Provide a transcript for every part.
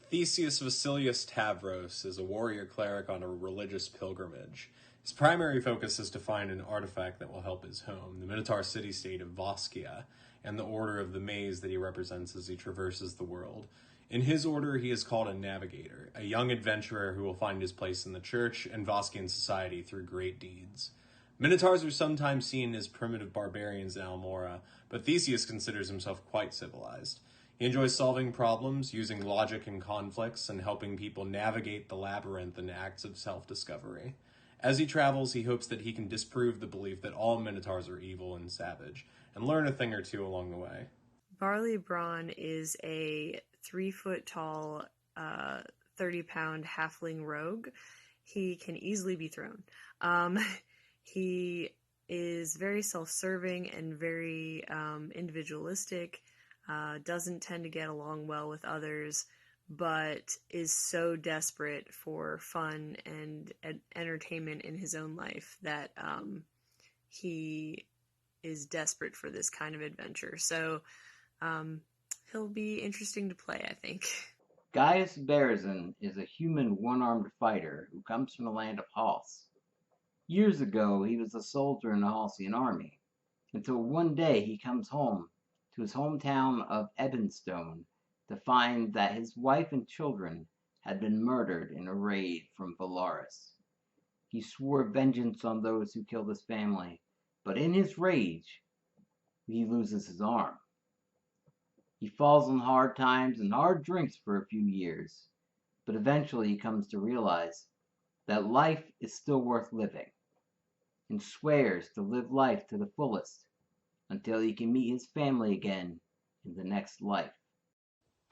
Theseus Vasilius Tavros is a warrior cleric on a religious pilgrimage. His primary focus is to find an artifact that will help his home, the Minotaur city-state of Voskia, and the Order of the Maze that he represents as he traverses the world. In his order, he is called a navigator, a young adventurer who will find his place in the church and Voskian society through great deeds. Minotaurs are sometimes seen as primitive barbarians in Almora, but Theseus considers himself quite civilized. He enjoys solving problems, using logic in conflicts, and helping people navigate the labyrinth in acts of self-discovery. As he travels, he hopes that he can disprove the belief that all Minotaurs are evil and savage, and learn a thing or two along the way. Barley Braun is a 3-foot tall, 30-pound halfling rogue. He can easily be thrown. He is very self-serving and very individualistic, doesn't tend to get along well with others, but is so desperate for fun and entertainment in his own life that he is desperate for this kind of adventure. So he'll be interesting to play, I think. Gaius Berzin is a human one-armed fighter who comes from the land of Hals. Years ago, he was a soldier in the Halsian army, until one day he comes home to his hometown of Ebonstone to find that his wife and children had been murdered in a raid from Valaris. He swore vengeance on those who killed his family, but in his rage, he loses his arm. He falls on hard times and hard drinks for a few years, but eventually he comes to realize that life is still worth living, and swears to live life to the fullest until he can meet his family again in the next life.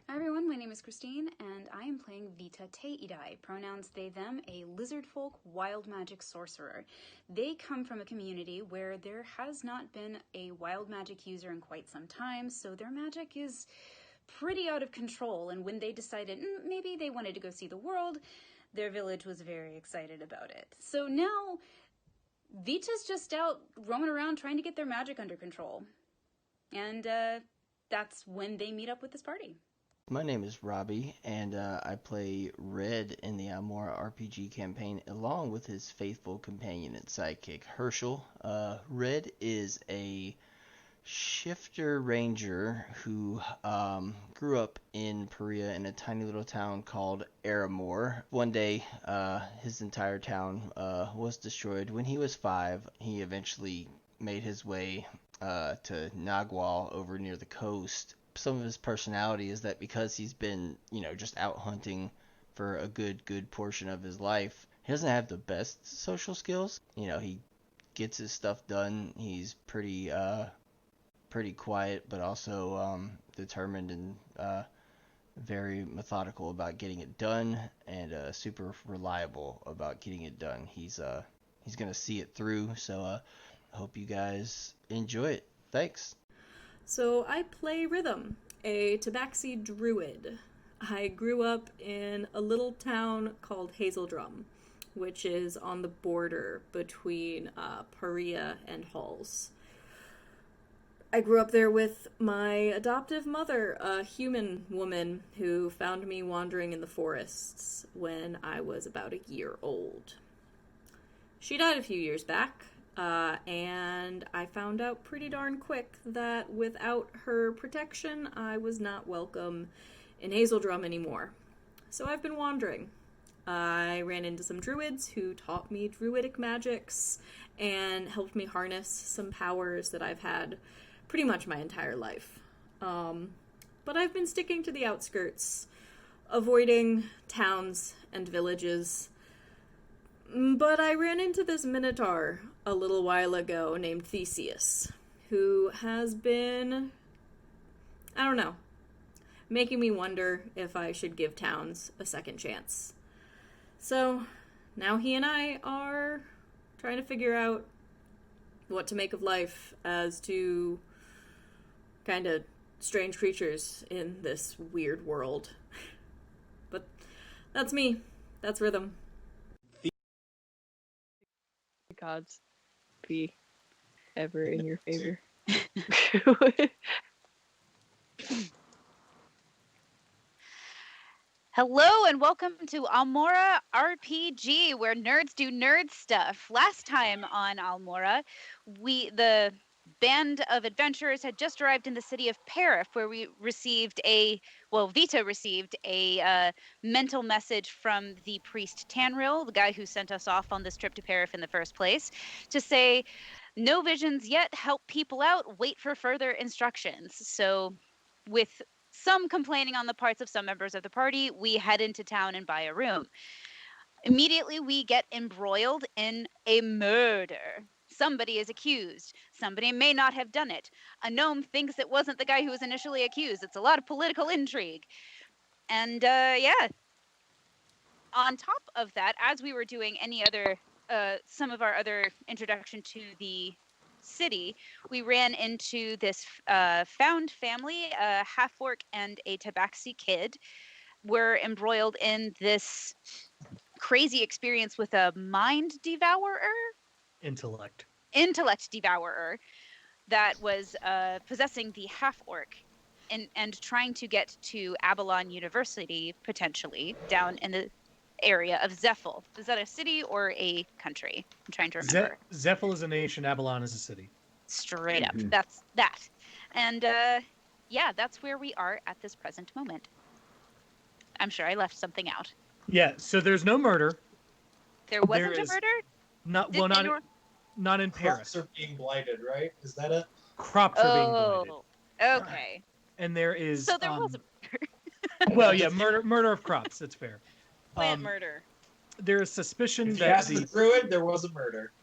Hi everyone, my name is Christine, and I am playing Vita Teidai, pronouns they, them, a lizard folk wild magic sorcerer. They come from a community where there has not been a wild magic user in quite some time, so their magic is pretty out of control, and when they decided maybe they wanted to go see the world, their village was very excited about it. So now, Vita's just out roaming around trying to get their magic under control. And that's when they meet up with this party. My name is Robbie, and I play Red in the Almora RPG campaign, along with his faithful companion and sidekick, Herschel. Red is a shifter ranger who grew up in Perea in a tiny little town called Aramor. One day, his entire town was destroyed. When he was 5, he eventually made his way to Nagual over near the coast. Some of his personality is that because he's been, just out hunting for a good portion of his life, he doesn't have the best social skills. He gets his stuff done. He's pretty quiet, but also determined and very methodical about getting it done, and super reliable about getting it done. He's gonna see it through. So I hope you guys enjoy it. Thanks. So I play Rhythm, a tabaxi druid. I grew up in a little town called Hazeldrum, which is on the border between Perea and Halls. I grew up there with my adoptive mother, a human woman who found me wandering in the forests when I was about a year old. She died a few years back, and I found out pretty darn quick that without her protection, I was not welcome in Hazeldrum anymore. So I've been wandering. I ran into some druids who taught me druidic magics and helped me harness some powers that I've had pretty much my entire life. But I've been sticking to the outskirts, avoiding towns and villages. But I ran into this Minotaur a little while ago named Theseus, who has been, making me wonder if I should give towns a second chance. So now he and I are trying to figure out what to make of life as two kind of strange creatures in this weird world. But that's me. That's Rhythm. Gods be ever in your favor. Hello and welcome to Almora RPG, where nerds do nerd stuff. Last time on Almora, the band of adventurers had just arrived in the city of Parif, where Vita received a mental message from the priest Tanril, the guy who sent us off on this trip to Parif in the first place, to say, no visions yet, help people out, wait for further instructions. So with some complaining on the parts of some members of the party, we head into town and buy a room. Immediately, we get embroiled in a murder. Somebody is accused. Somebody may not have done it. A gnome thinks it wasn't the guy who was initially accused. It's a lot of political intrigue. And on top of that, as we were doing some of our other introduction to the city, we ran into this found family, a half-orc and a tabaxi kid, were embroiled in this crazy experience with a mind devourer? Intellect devourer that was possessing the half-orc and trying to get to Avalon University, potentially, down in the area of Zephyl. Is that a city or a country? I'm trying to remember. Zephyl is a nation, Avalon is a city. Straight up. That's that. And that's where we are at this present moment. I'm sure I left something out. Yeah, so there's no murder. There wasn't a murder? Not in Paris. Crops are being blighted, right? Is that it? Crops are being blighted. Okay. And there is So there was a murder. well, yeah, murder of crops, that's fair. Plant murder. There is suspicion If you that asked the druid, there was a murder.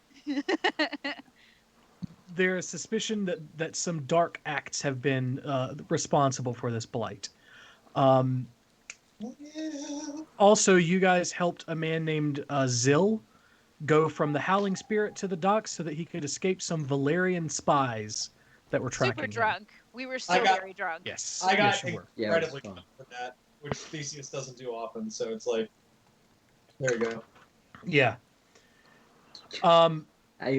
There is suspicion that some dark acts have been responsible for this blight. Also, you guys helped a man named Zill go from the Howling Spirit to the docks so that he could escape some Valerian spies that were tracking Super him. drunk. We were very drunk. Yes. I got yes, incredibly drunk with that, which Theseus doesn't do often, so it's like, there you go. Yeah. I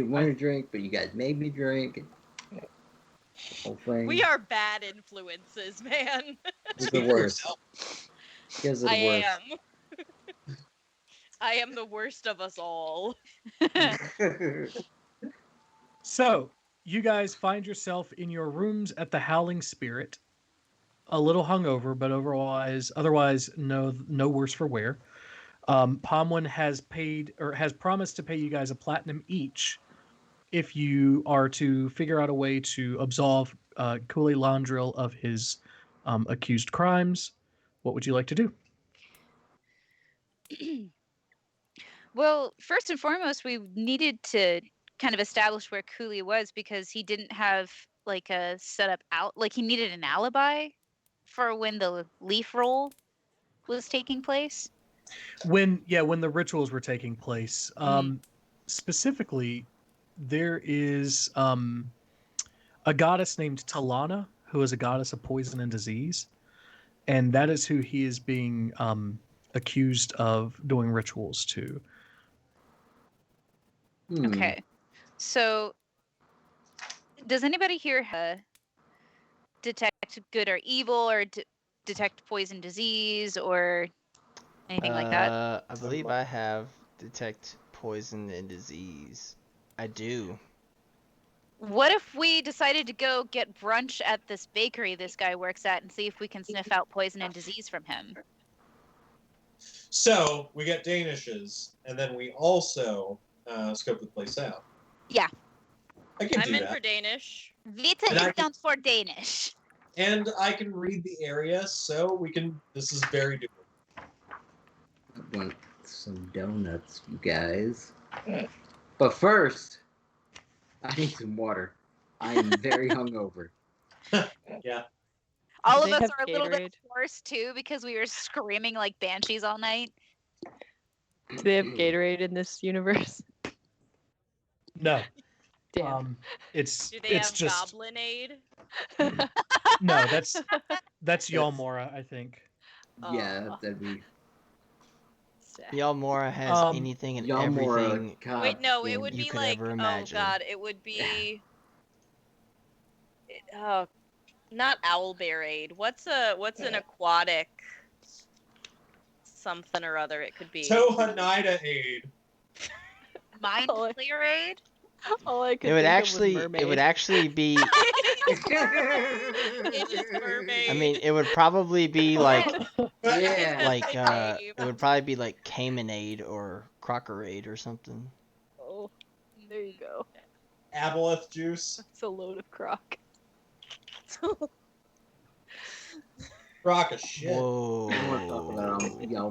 want to drink, but you guys made me drink. Whole thing. We are bad influences, man. It's the worst. I am. I am the worst of us all. So, you guys find yourself in your rooms at the Howling Spirit, a little hungover, but otherwise no worse for wear. Pomwin has promised to pay you guys a platinum each if you are to figure out a way to absolve Cooley Landrill of his accused crimes. What would you like to do? Well, first and foremost, we needed to kind of establish where Cooley was because he didn't have like a setup out. Like he needed an alibi for when the leaf roll was taking place. When the rituals were taking place, specifically, there is a goddess named Talana who is a goddess of poison and disease, and that is who he is being accused of doing rituals to. Okay, so does anybody here detect good or evil, or detect poison disease, or anything like that? I believe I have detect poison and disease. I do. What if we decided to go get brunch at this bakery this guy works at and see if we can sniff out poison and disease from him? So, we get Danishes, and then we also scope the place out. Yeah. I can I'm do in that. for Danish. Vita is down for Danish. And I can read the area, so this is very doable. I want some donuts, you guys. But first, I need some water. I am very hungover. Yeah. All of They us have are a little bit Gatorade. hoarse too because we were screaming like banshees all night. Do they have Gatorade in this universe? No. Damn. It's Do they have just Goblinade? no. That's Yalmora, I think. Yeah, that'd be Almora has anything and everything. Wait, no, it would you be could like, ever oh imagine. god, it would be, not Owlbearade. What's an aquatic? something or other it could be. Tohanida aid. Mind Oh, I- Flayer Aid? All I could It would think actually, of was it would mermaid. actually be. It is mermaid. I mean, it would probably be like, Yeah. like Name. it would probably be like Caymanade or Crockerade or something. Oh, there you go. Aboleth juice. It's a load of crock. Rock of shit. Whoa. I want to talk about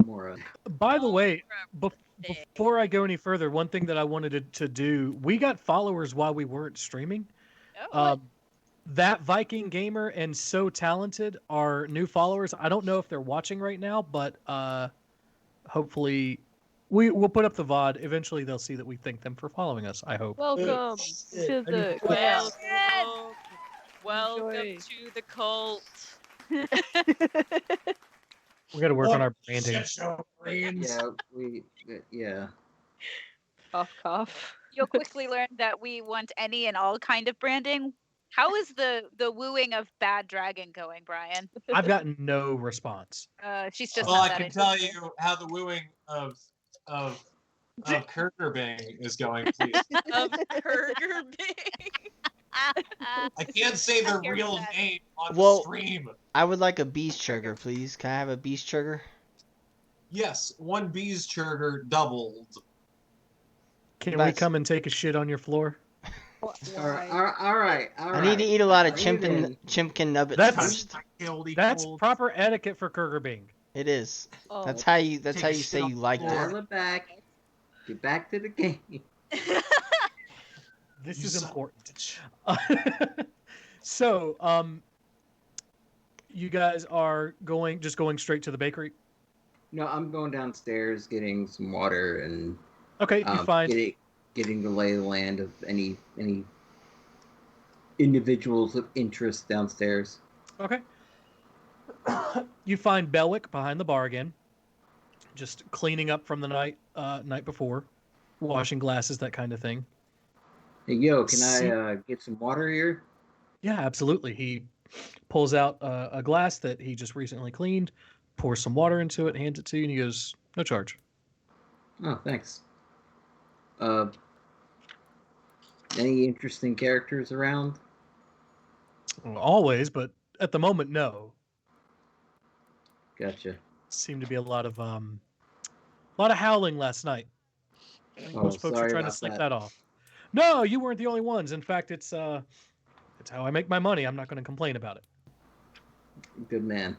Almora. By the way, Day. before I go any further, one thing that I wanted to do, we got followers while we weren't streaming. Oh, That Viking Gamer and So Talented are new followers. I don't know if they're watching right now, but hopefully we'll put up the VOD. Eventually they'll see that we thank them for following us, I hope. Welcome shit. to the welcome, cult. welcome Enjoy. to the cult. We got to work on our branding. Yeah. Cough, cough. You'll quickly learn that we want any and all kind of branding. How is the wooing of Bad Dragon going, Brian? I've gotten no response. She's just Well, not I that can tell interested. you how the wooing of Kurgerbing is going, please. Of Kurgerbing. I can't say their Here's real that. name on Well- the stream. I would like a beast trigger, please. Can I have a beast trigger? Yes, one bees churger doubled. Can we That's- come and take a shit on your floor? All right. I need to eat a lot of Leaving. chimkin nubbits That's- first. That's proper etiquette for Kurgerbing. It is. Oh, That's how you. That's Take how a you shit say on you the liked floor. it. Dial it back. Get back to the game. This You is son of a important. So, you guys are just going straight to the bakery? No, I'm going downstairs getting some water and Okay, you find getting the lay of the land of any individuals of interest downstairs. Okay. You find Belwick behind the bar again, just cleaning up from the night before, washing glasses, that kind of thing. Hey, yo, can I get some water here? Yeah, absolutely. He pulls out a glass that he just recently cleaned, pours some water into it, hands it to you, and he goes, "No charge." Oh, thanks. Any interesting characters around? Well, always, but at the moment, no. Gotcha. Seemed to be a lot of howling last night. I think Oh, most folks are sorry trying to about sleep that. that off. No, you weren't the only ones. In fact, it's how I make my money. I'm not going to complain about it. Good man.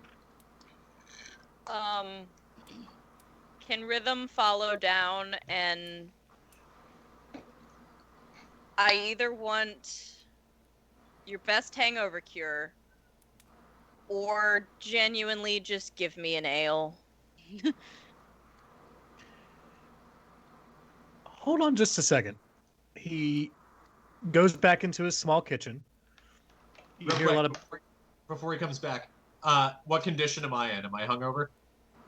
Can Rhythm follow down and I either want your best hangover cure or genuinely just give me an ale. Hold on just a second. He goes back into his small kitchen. You Real hear a quick, lot of. before he comes back, what condition am I in? Am I hungover?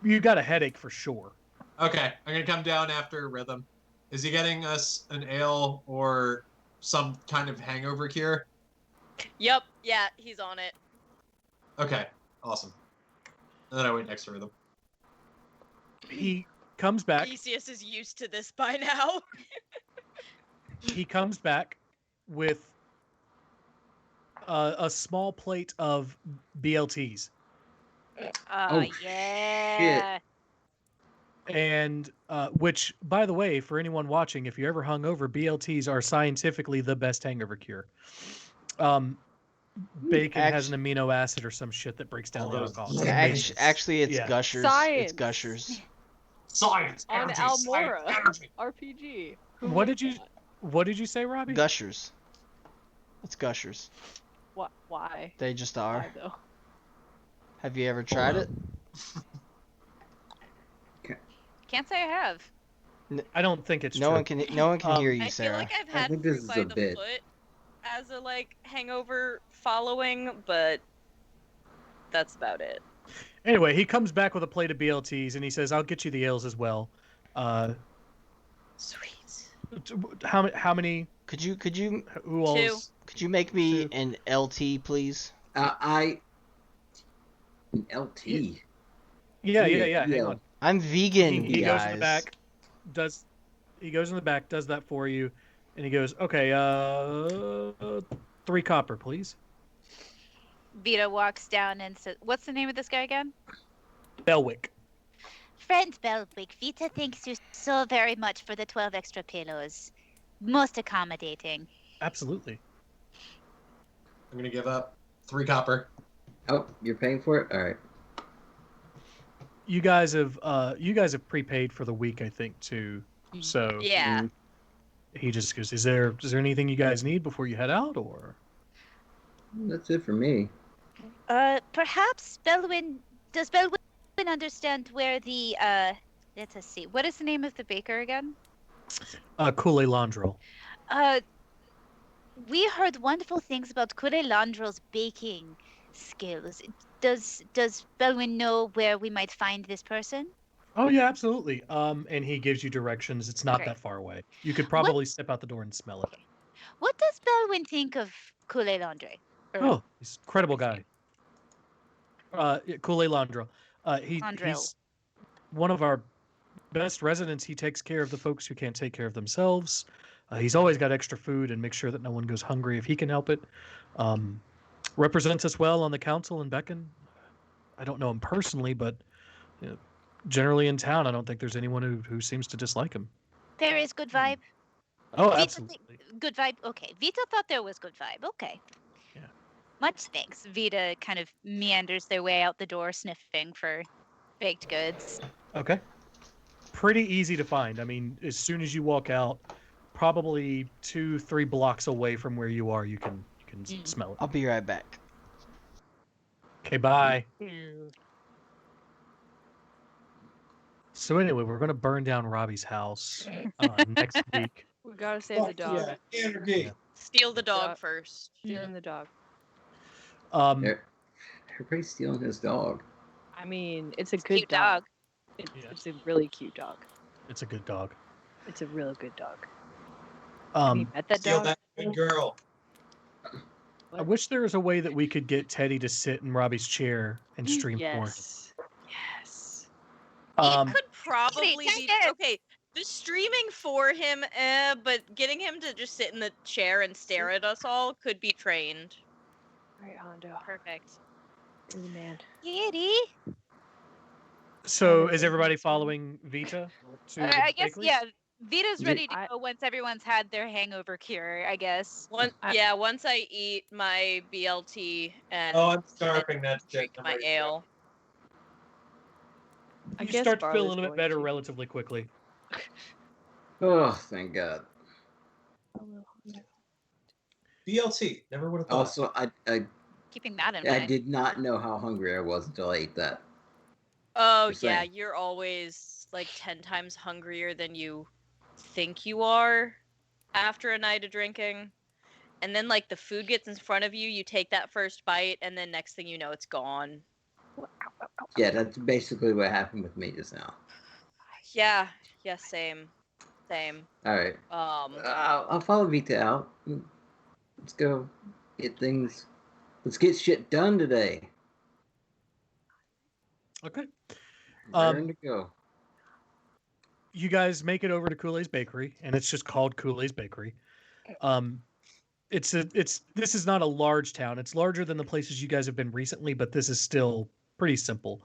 You got a headache for sure. Okay, I'm gonna come down after Rhythm. Is he getting us an ale or some kind of hangover cure? Yep, yeah, he's on it. Okay, awesome. And then I wait next to Rhythm. He comes back. Theseus is used to this by now. He comes back with a small plate of BLTs. Oh, Yeah. And which, by the way, for anyone watching, if you're ever hungover, BLTs are scientifically the best hangover cure. Bacon has an amino acid or some shit that breaks down the alcohol. It's amazing. Actually, it's Yeah. Gushers. Science. It's Gushers. Science, On energy, Almora. science, energy. RPG. What did you say, Robbie? Gushers. It's Gushers. What? Why? They just Why are. though? Have you ever tried it? Can't say I have. I don't think it's No true. one can hear you, I feel Sarah. like I've I had think this Fruit is by a the bit. Foot as a hangover following, but that's about it. Anyway, he comes back with a plate of BLTs and he says, "I'll get you the ales as well." Sweet. How many? Could you Who else? Two. could you make me Two. an LT, please? An LT. Yeah. Yeah. Hang on. I'm vegan, He guys. goes in the back, does that for you, and he goes, okay, 3 copper, please. Vita walks down and says, "What's the name of this guy again?" Belwick. Friend Belwick, Vita thanks you so very much for the 12 extra pillows. Most accommodating. Absolutely. I'm gonna give up 3 copper. Oh, you're paying for it? All right. You guys have prepaid for the week, I think, too. So Yeah. he just goes, is there anything you guys need before you head out, or? That's it for me. Perhaps does Belwyn understand where the, let us see, what is the name of the baker again? Kool-Aid Landrel. We heard wonderful things about Kure Landrel's baking skills. Does Belwyn know where we might find this person? Oh yeah, absolutely. And he gives you directions. It's not Great. that far away. You could probably step out the door and smell it. What does Belwyn think of Kure Landre? Oh, he's a credible guy. Kool-Aid Landrel. Landrel. He's one of our best residents. He takes care of the folks who can't take care of themselves. He's always got extra food and makes sure that no one goes hungry if he can help it. Represents us well on the council in Beacon. I don't know him personally, but generally in town, I don't think there's anyone who seems to dislike him. There is good vibe. Oh, Vita absolutely. Good vibe. Okay. Vita thought there was good vibe. Okay. Yeah. Much thanks. Vita kind of meanders their way out the door, sniffing for baked goods. Okay. Pretty easy to find. I mean, as soon as you walk out, probably 2-3 blocks away from where you are, you can smell it. I'll be right back. Okay, bye. So anyway, we're going to burn down Robbie's house next week. We gotta save the dog. Yeah, energy. Steal the dog Dog. first. Stealing the dog. Everybody's stealing his dog. I mean, it's a good Cute dog. It's a really cute dog. It's a good dog. It's a real good dog. Have you met that Steal dog? that good girl. I wish there was a way that we could get Teddy to sit in Robbie's chair and stream porn. Yes. Yes. Um, It could probably be Teddy. okay. The streaming for him, but getting him to just sit in the chair and stare at us all could be trained. Right, Hondo. Perfect. You're the man. Kitty. so is everybody following Vita? To the I guess, bakery? yeah. Vita's ready to I- go once everyone's had their hangover cure, I guess. Once I eat my BLT and Oh, I'm starving. That's drink just my ale. I You guess start to feel a Barley's little bit going better to. relatively quickly. Oh, thank God. BLT. Never would have thought. Also, I Keeping that in I mind. did not know how hungry I was until I ate that. Oh Just yeah, saying. you're always like 10 times hungrier than you think you are after a night of drinking. And then like the food gets in front of you, you take that first bite, and then next thing you know, it's gone. Yeah, that's basically what happened with me just now. Yeah, same. All right. I'll follow Vita out. Let's go get things. Let's get shit done today. Okay. Raring to go. You guys make it over to Kool-Aid's Bakery, and it's just called Kool-Aid's Bakery. This is not a large town. It's larger than the places you guys have been recently, but this is still pretty simple.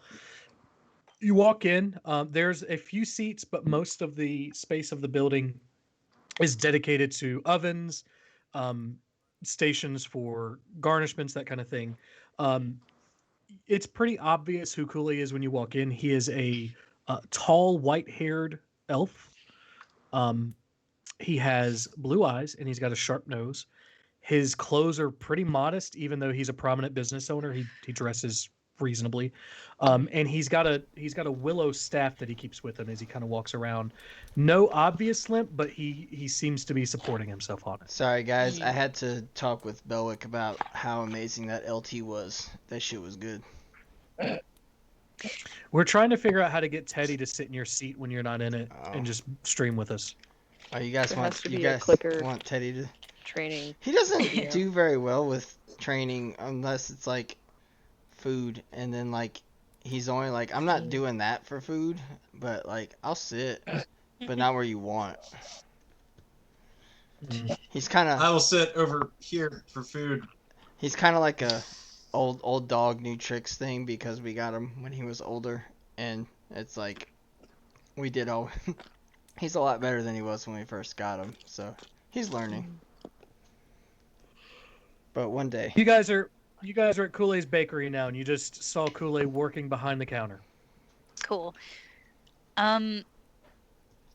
You walk in, there's a few seats, but most of the space of the building is dedicated to ovens, stations for garnishments, that kind of thing. It's pretty obvious who Kool-Aid is when you walk in. He is a tall, white-haired elf. He has blue eyes, and he's got a sharp nose. His clothes are pretty modest, even though he's a prominent business owner. He dresses reasonably, and he's got a willow staff that he keeps with him as he kind of walks around. No obvious limp, but he seems to be supporting himself on it. Sorry, guys. I had to talk with Belwick about how amazing that LT was. That shit was good. We're trying to figure out how to get Teddy to sit in your seat when you're not in it and just stream with us. Oh, you guys There want has to you be a guys clicker. want Teddy to? Training. He doesn't video. do very well with training unless it's like food, and then like he's only like, I'm not doing that for food, but like I'll sit, but not where you want. He's kind I of will sit over here for food. he's kind of like a old dog new tricks thing because we got him when he was older, and it's like we did all. He's a lot better than he was when we first got him, so he's learning. But one day. You guys are at Kool-Aid's bakery now, and you just saw Kool-Aid working behind the counter. Cool.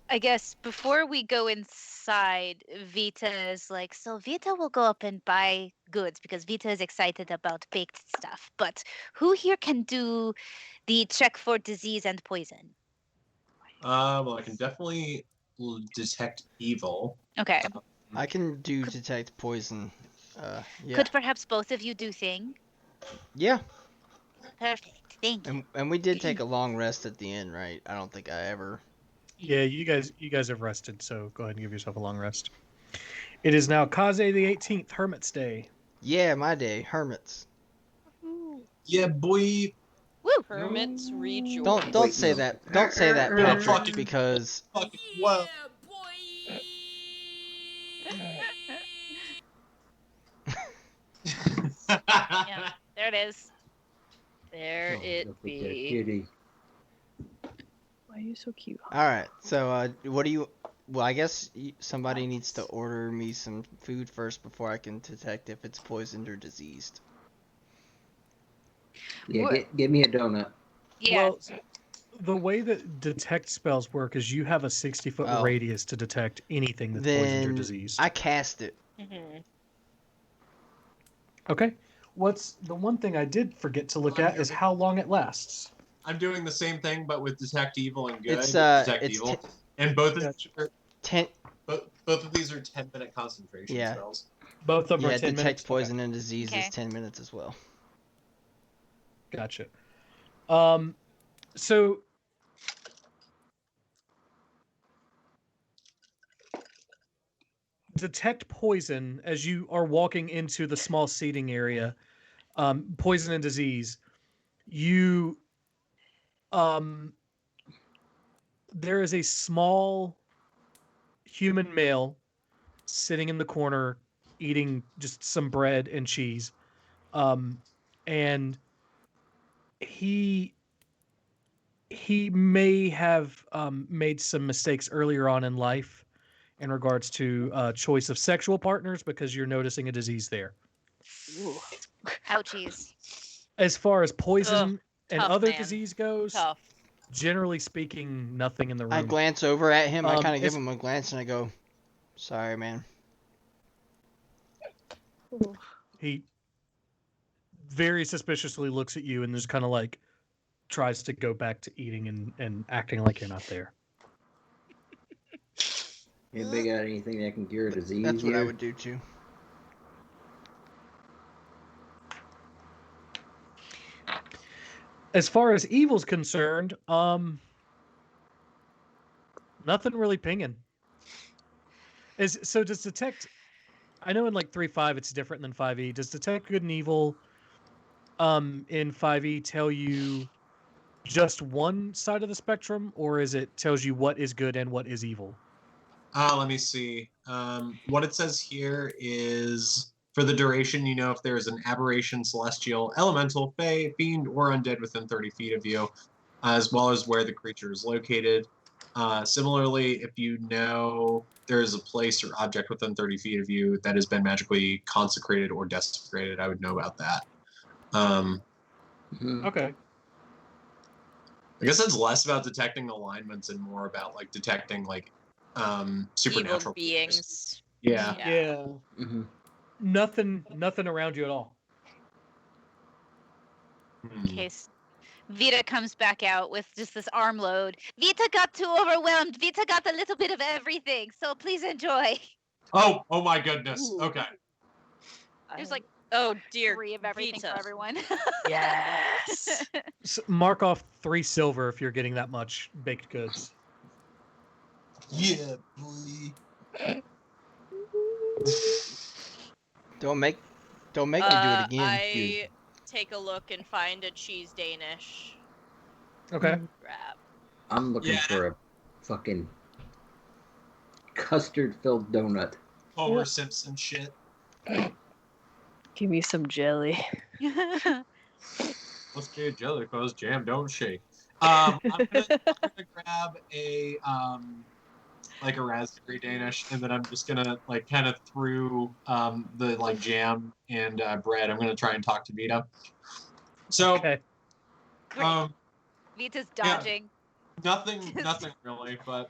I guess before we go inside, Vita is like, so Vita will go up and buy goods because Vita is excited about baked stuff. But who here can do the check for disease and poison? Well, I can definitely detect evil. Okay. I can do detect poison. Yeah. Could perhaps both of you do thing? Yeah. Perfect. Thank you. And we did take a long rest at the end, right? I don't think I ever. Yeah, you guys have rested, so go ahead and give yourself a long rest. It is now Kaze the 18th, Hermit's Day. Yeah, my day, hermits. Yeah, boy. Woo! Hermits rejoice. Don't say that. Don't say that, Patrick, because. Whoa. Yeah, there it is. There it Look at that be. kitty. Why are you so cute? All right. So, what do you? Well, I guess somebody needs to order me some food first before I can detect if it's poisoned or diseased. Yeah, get me a donut. Yeah. Well, the way that detect spells work is you have a 60-foot Oh. radius to detect anything that's poisoned or Then diseased. I cast it. Mhm. Okay. What's the one thing I did forget to look at is how long it lasts. I'm doing the same thing, but with detect evil and good. It's detect it's evil, and both of Gotcha. these are, 10. both of these are 10-minute concentration Yeah. spells. Both of them Yeah, are 10 detect minutes. poison and disease Okay. is 10 minutes as well. Gotcha. So detect poison as you are walking into the small seating area. Poison and disease. You there is a small human male sitting in the corner eating just some bread and cheese. And he may have made some mistakes earlier on in life in regards to choice of sexual partners because you're noticing a disease there. Ooh. Ouchies. As far as poison and tough, other man. disease goes, Tough. generally speaking, nothing in the room. I glance over at him. I kind of give it's- him a glance and I go, "Sorry, man." He very suspiciously looks at you and just kind of like tries to go back to eating and acting like you're not there. Anybody got anything that can cure a disease That's what I here? would do too. As far as evil's concerned, nothing really pinging. So does detect? I know in like 3.5 it's different than 5e. Does detect good and evil in 5e tell you just one side of the spectrum, or is it tells you what is good and what is evil? Let me see. What it says here is for the duration, you know if there is an aberration, celestial, elemental, fey, fiend, or undead within 30 feet of you, as well as where the creature is located. Similarly, if you know there is a place or object within 30 feet of you that has been magically consecrated or desecrated, I would know about that. Okay. I guess it's less about detecting alignments and more about like detecting like supernatural Evil beings. Yeah. Yeah. Mm-hmm. Nothing around you at all. Hmm. Case Vita comes back out with just this armload. Vita got too overwhelmed. Vita got a little bit of everything, so please enjoy. Oh my goodness. Ooh. Okay. There's like Oh dear. 3 of everything Vita. for everyone. Yes. So mark off 3 silver if you're getting that much baked goods. Yeah, boy. Don't make me do it again. I take a look and find a cheese Danish. Okay. Grab. I'm looking for a fucking custard-filled donut. Homer Simpson shit. Give me some jelly. Let's be a jelly cause jam don't shake. I'm gonna grab a like a raspberry Danish, and then I'm just gonna like kind of through the like jam and bread. I'm gonna try and talk to Vita. So Okay. Great. Vita's dodging. nothing really, but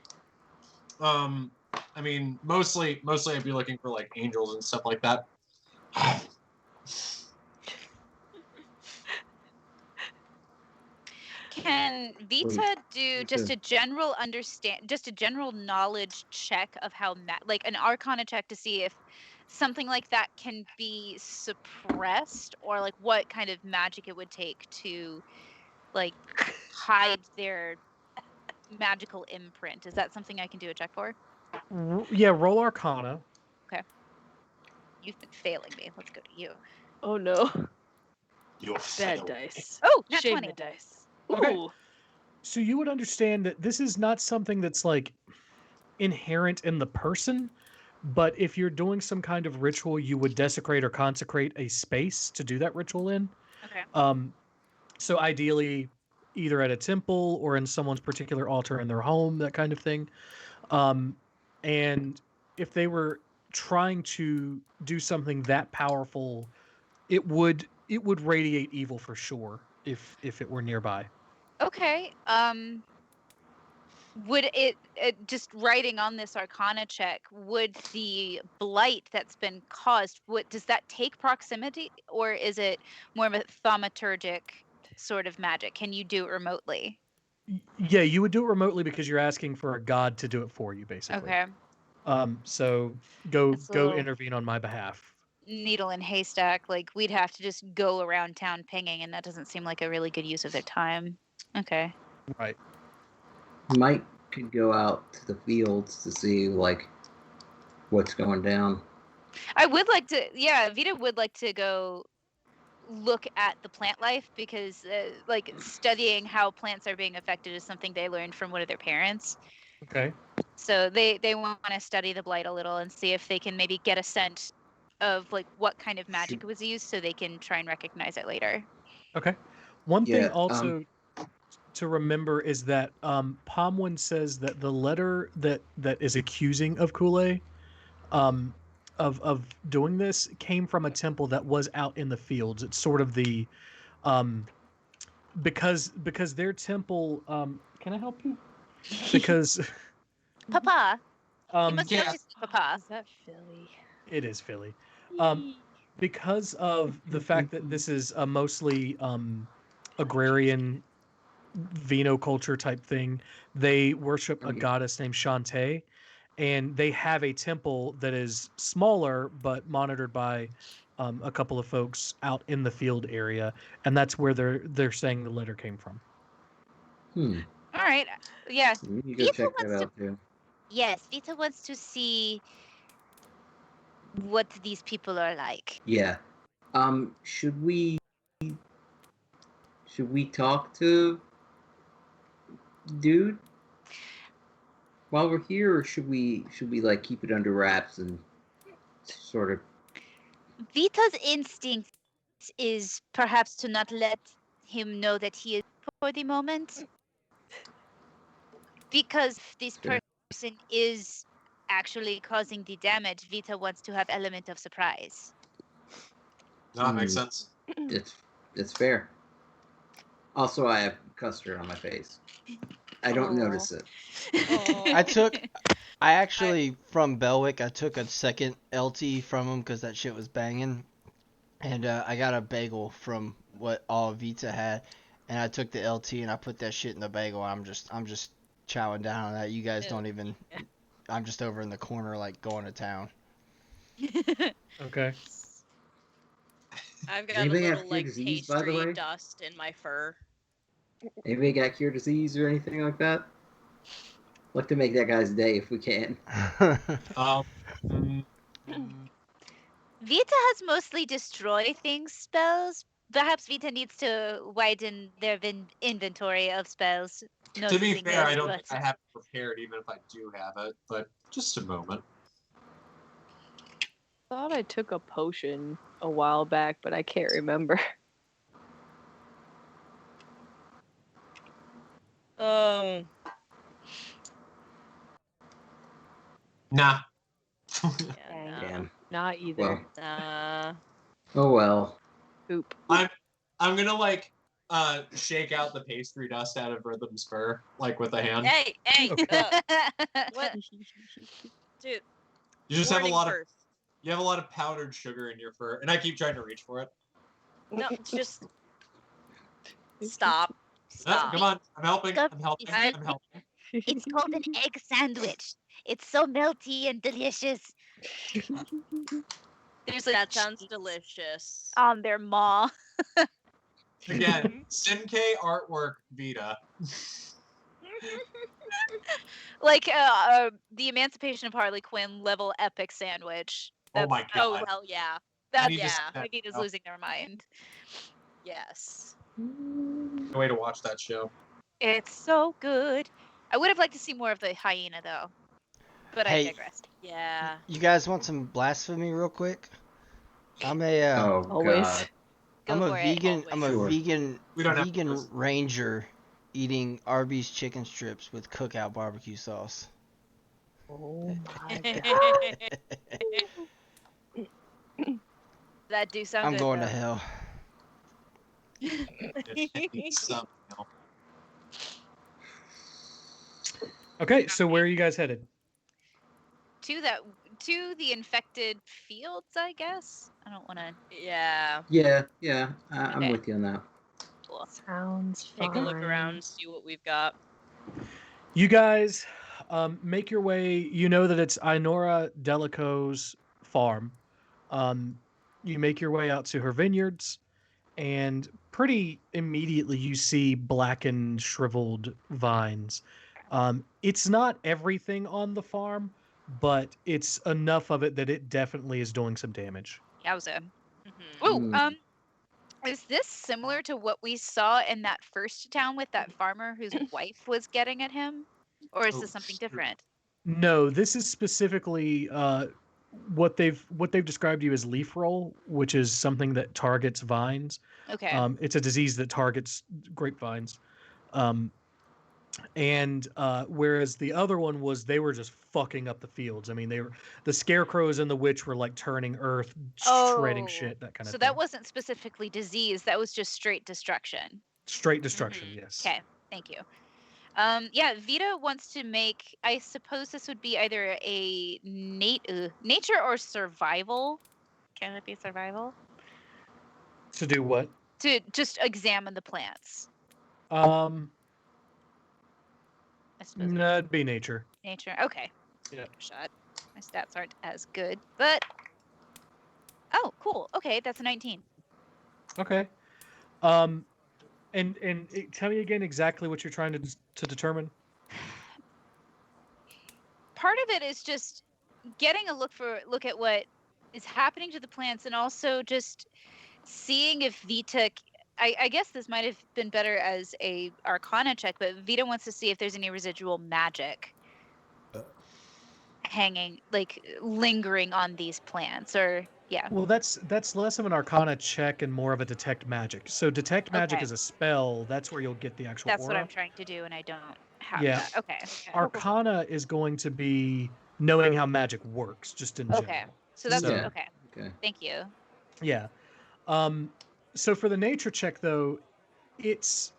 I mean mostly I'd be looking for like angels and stuff like that. Can Vita do just Okay. a general just a general knowledge check of how, like an Arcana check to see if something like that can be suppressed, or like what kind of magic it would take to like hide their magical imprint? Is that something I can do a check for? Yeah, roll Arcana. Okay. You've been failing me. Let's go to you. Oh no. You're Bad dice. Oh, nat Shame 20. the dice. Okay. Ooh. So you would understand that this is not something that's like inherent in the person, but if you're doing some kind of ritual, you would desecrate or consecrate a space to do that ritual in. Okay. So ideally, either at a temple or in someone's particular altar in their home, that kind of thing. And if they were trying to do something that powerful, it would radiate evil for sure if it were nearby. Okay. Would it, just writing on this Arcana check, would the blight that's been caused, does that take proximity, or is it more of a thaumaturgic sort of magic? Can you do it remotely? Yeah, you would do it remotely because you're asking for a god to do it for you, basically. Okay. So go It's a little intervene on my behalf. needle in haystack. Like, we'd have to just go around town pinging, and that doesn't seem like a really good use of their time. Okay. Right. Mike could go out to the fields to see like what's going down. I would like to, yeah, Vita would like to go look at the plant life, because like studying how plants are being affected is something they learned from one of their parents. Okay. So they want to study the blight a little and see if they can maybe get a sense of like what kind of magic was used, so they can try and recognize it later. Okay. One thing Yeah, also to remember is that Pomwin says that the letter that is accusing of Kool-Aid of doing this came from a temple that was out in the fields. It's sort of the because their temple can I help you? Because Papa, you must yeah. go to see Papa. Is that Philly? it is Philly. Because of the fact that this is a mostly agrarian Vinocouture type thing, they worship a goddess named Shantae, and they have a temple that is smaller but monitored by a couple of folks out in the field area, and that's where they're saying the letter came from. All right. Yeah. You go check that out too. Yes, Vita wants to see what these people are like. Yeah. Should we talk to dude while we're here, or should we like keep it under wraps and sort of? Vita's instinct is perhaps to not let him know that he is for the moment, because this Sure. person is actually causing the damage. Vita wants to have element of surprise. No, that makes sense. It's fair. Also, I have custard on my face. I don't notice it. I actually, from Belwick, I took a second LT from him because that shit was banging. And I got a bagel from what all Vita had. And I took the LT and I put that shit in the bagel. I'm just chowing down on that. You guys don't even... I'm just over in the corner, like, going to town. Okay. I've got Anybody a have little cure like disease, by the way? pastry dust in my fur. Anybody got cure disease or anything like that? Like to make that guy's day if we can. Vita has mostly destroy things spells, Perhaps Vita needs to widen their inventory of spells. To be Noticing fair, this, I don't but think I have it prepared, even if I do have it. But just a moment. Thought I took a potion a while back, but I can't remember. Oh, Nah. yeah, Dang. no. Damn. Not either. Well. Oh well. Poop. I'm gonna shake out the pastry dust out of Rhythm's fur, like with a hand. Hey, Okay. what? Dude, You just have a warning lot of first. powdered sugar in your fur, and I keep trying to reach for it. No, just stop. Stop. Come on, I'm helping. Go- I'm helping. I- I'm helping. it's called an egg sandwich. It's so melty and delicious. Seriously, that sounds delicious. On their maw. Again, Sinkei artwork Vita. Like the Emancipation of Harley Quinn level epic sandwich. Oh my Oh, god. hell yeah. That's need to yeah. see that Vita's show. losing their mind. Yes. No way to watch that show. It's so good. I would have liked to see more of the hyena though. But I Hey. digress. Yeah. You guys want some blasphemy real quick? I'm a Oh Always. god. I'm Go a for it. vegan. I'm a Sure. vegan We don't have vegan those. ranger eating Arby's chicken strips with cookout barbecue sauce. Oh my god. That do sound I'm good. going though. to hell. Some, you know. Okay, so where are you guys headed? To the infected fields, I guess. I don't want to. Yeah. Yeah. I'm Okay. with you on that. Cool. Sounds Take a look fine. around, see what we've got. You guys make your way. You know that it's Inora Delico's farm. You make your way out to her vineyards, and pretty immediately you see blackened, shriveled vines. It's not everything on the farm, but it's enough of it that it definitely is doing some damage. Yowza. Mhm. Ooh, Hmm. is this similar to what we saw in that first town with that farmer whose wife was getting at him, or is Oh, this something shoot. different? No, this is specifically what they've described to you as leaf roll, which is something that targets vines. Okay. It's a disease that targets grapevines. And whereas the other one was they were just fucking up the fields. I mean, the scarecrows and the witch were like turning earth, shredding shit, that kind of so thing. that wasn't specifically disease. That was just straight destruction. Straight destruction. Mhm. Yes. Okay. Thank you. Yeah, Vita wants to make. I suppose this would be either a nature or survival. Can it be survival? To do what? To just examine the plants. Um, I suppose that'd be nature. nature. Okay. Yeah. Shot. My stats aren't as good, but oh, cool. Okay, that's a 19. Okay. And tell me again exactly what you're trying to determine. Part of it is just getting a look at what is happening to the plants, and also just seeing if Vita. I guess this might have been better as a Arcana check, but Vita wants to see if there's any residual magic hanging, like lingering on these plants, or yeah. Well, that's less of an Arcana check and more of a detect magic. So detect magic Okay. is a spell. That's where you'll get the actual That's aura. what I'm trying to do, and I don't have Yeah. that. Okay. Arcana is going to be knowing how magic works, just in Okay. general. So that's Yeah. okay. Okay. Thank you. Yeah. So for the nature check, though, it's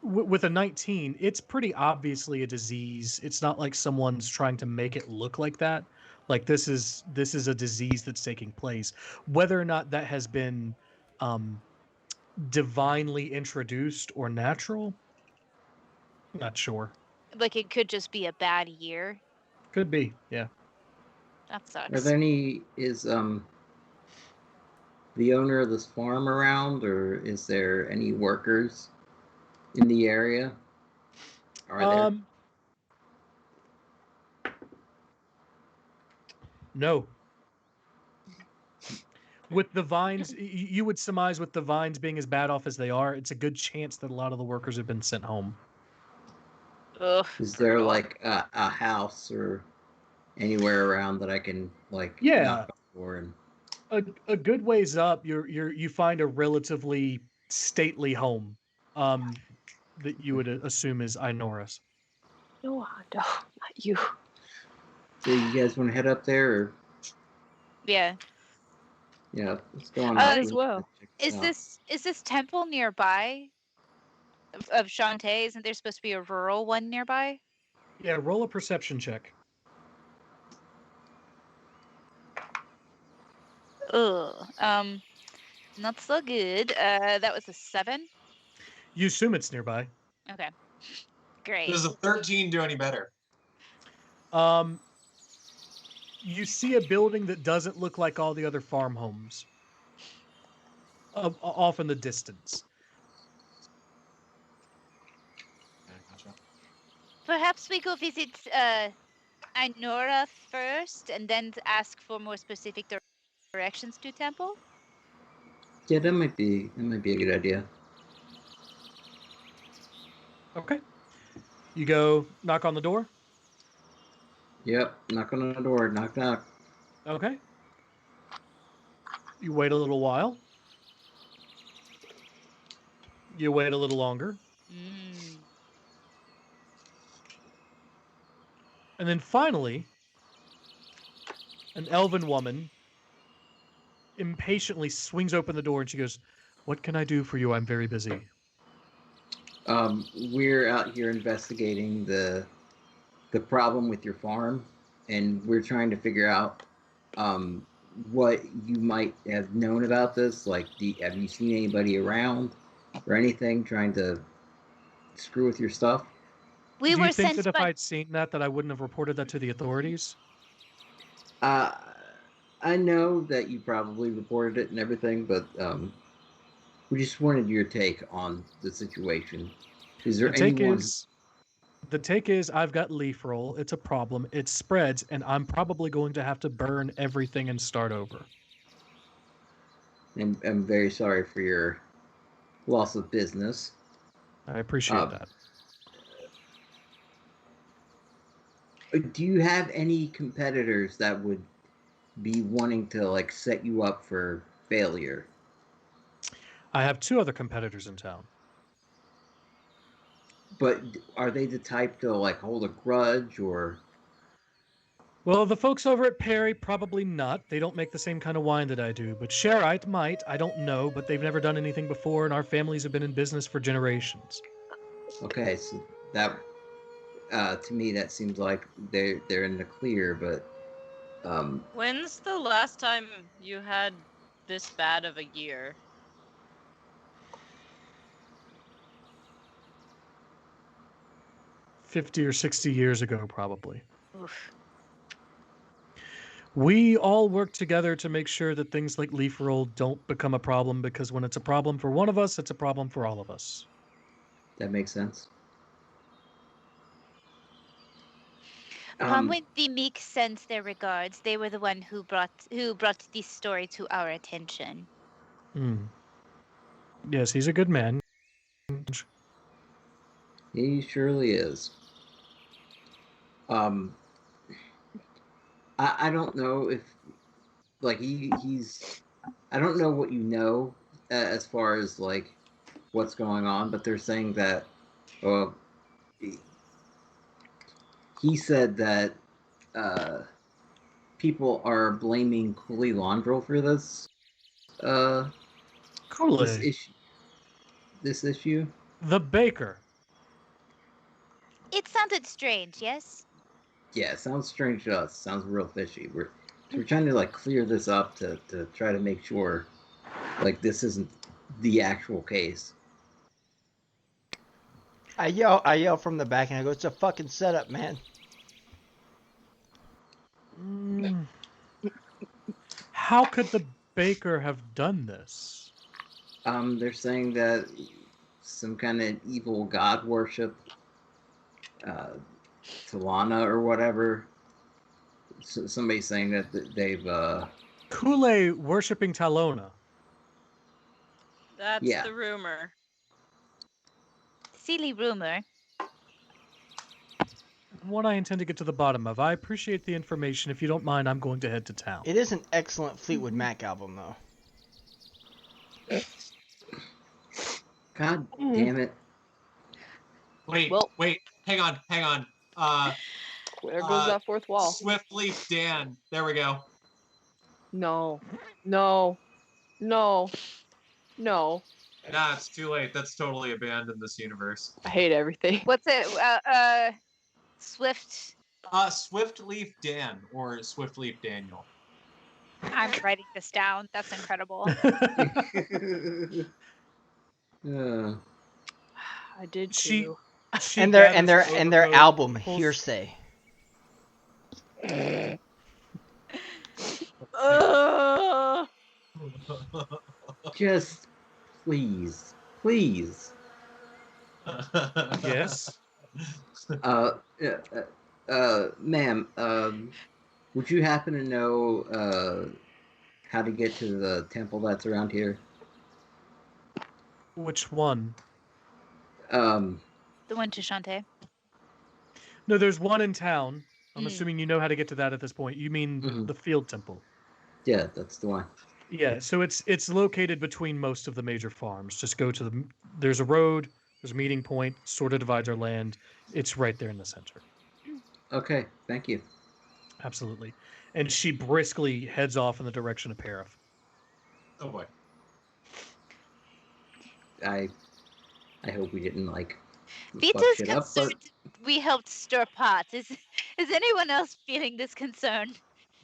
with a 19. It's pretty obviously a disease. It's not like someone's trying to make it look like that. Like this is a disease that's taking place. Whether or not that has been divinely introduced or natural, not sure. Like it could just be a bad year. Could be. Yeah. That Are sucks. there is the owner of this farm around, or is there any workers in the area? Are there? No. With the vines, you would surmise with the vines being as bad off as they are, it's a good chance that a lot of the workers have been sent home. Ugh, Is there brutal. like a house or anywhere around that I can like Yeah. knock on the door and A good ways up, you find a relatively stately home, that you would assume is Inora's. No, Hondo, not you. so you guys want to head up there or Yeah. yeah, let's go on Might up. as well. Is this temple nearby of Shantae? Isn't there supposed to be a rural one nearby? Yeah, roll a perception check. Ugh. Not so good. That was a 7. You assume it's nearby. Okay. Great. Does a 13 do any better? You see a building that doesn't look like all the other farm homes, off in the distance. Okay, gotcha. Perhaps we go visit Inora first, and then ask for more specific directions to temple. Yeah, that might be a good idea. Okay. You go knock on the door. Yep, knock on the door, knock knock. Okay. You wait a little while. You wait a little longer. Mm. And then finally, an elven woman impatiently swings open the door and she goes, "What can I do for you? I'm very busy." We're out here investigating the problem with your farm, and we're trying to figure out what you might have known about this. Like, have you seen anybody around or anything trying to screw with your stuff? We Do were you think sent that if by. I'd seen that I wouldn't have reported that to the authorities? I know that you probably reported it and everything, but we just wanted your take on the situation. Is there anyone? The take is I've got leaf roll. It's a problem. It spreads, and I'm probably going to have to burn everything and start over. I'm very sorry for your loss of business. I appreciate that. Do you have any competitors that would be wanting to like set you up for failure? I have 2 other competitors in town. But are they the type to like hold a grudge or? Well, the folks over at Perry, probably not. They don't make the same kind of wine that I do. But Sherite might. I don't know, but they've never done anything before, and our families have been in business for generations. Okay, so that to me that seems like they're in the clear, but When's the last time you had this bad of a year? 50 or 60 years ago, probably. Oof. We all work together to make sure that things like leaf roll don't become a problem, because when it's a problem for one of us, it's a problem for all of us. that makes sense. When the Meek sends their regards, they were the one who brought this story to our attention. Yes, he's a good man. He surely is. I don't know if like he's I don't know what you know as far as like what's going on, but they're saying that he said that people are blaming Cooley Laundrell for this Cooley. This issue. The baker. It sounded strange, yes? Yeah, it sounds strange to us. It sounds real fishy. We're trying to like clear this up to try to make sure like this isn't the actual case. I yell from the back and I go, "It's a fucking setup, man." How could the baker have done this? They're saying that some kind of evil god worship, Talana or whatever. So somebody's saying that they've Kule worshipping Talona. That's Yeah. the rumor. Silly rumor. One I intend to get to the bottom of. I appreciate the information. If you don't mind, I'm going to head to town. It is an excellent Fleetwood Mac album, though. God damn it. Wait, Well- wait, hang on. There goes that fourth wall. Swiftleaf Dan. There we go. No. No. No. No. Nah, it's too late. That's totally abandoned this universe. I hate everything. What's it? Swift. Swiftleaf Dan or Swiftleaf Daniel. I'm writing this down. That's incredible. I did She- too. She And their gathers her and their overcoat, album pulls- Hearsay. Just please. Please. Yes. Ma'am, would you happen to know how to get to the temple that's around here? Which one? The one to Shantae. No, there's one in town. I'm Mm. assuming you know how to get to that at this point. You mean Mhm. the field temple? Yeah, that's the one. Yeah. So it's located between most of the major farms. Just go to the. There's a road. There's a meeting point. Sort of divides our land. It's right there in the center. Okay, thank you. Absolutely. And she briskly heads off in the direction of Parif. Oh boy. I hope we didn't fuck Vita's shit up, concerned we helped stir pots. Is anyone else feeling this concern?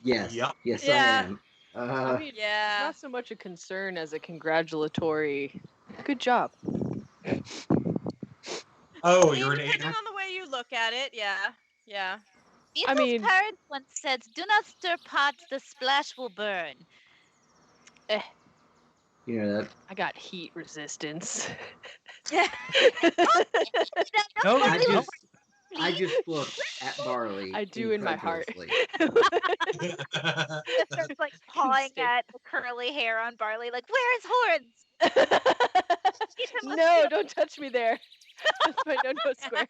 yes, Yep. yes, Yeah. I am. I mean, Yeah. not so much a concern as a congratulatory. Good job. Oh, I mean, you're an depending agent? on the way you look at it, yeah. Yeah. Vita's mean- parents once said, "Do not stir pots; the splash will burn." You know that. I got heat resistance. No, No, I no. just, I just looked at Barley. I do in my heart. incredulously. starts like pawing Stay- at the curly hair on Barley, like, "Where is horns?" Vita must No, feel- don't touch me there. That's my no square.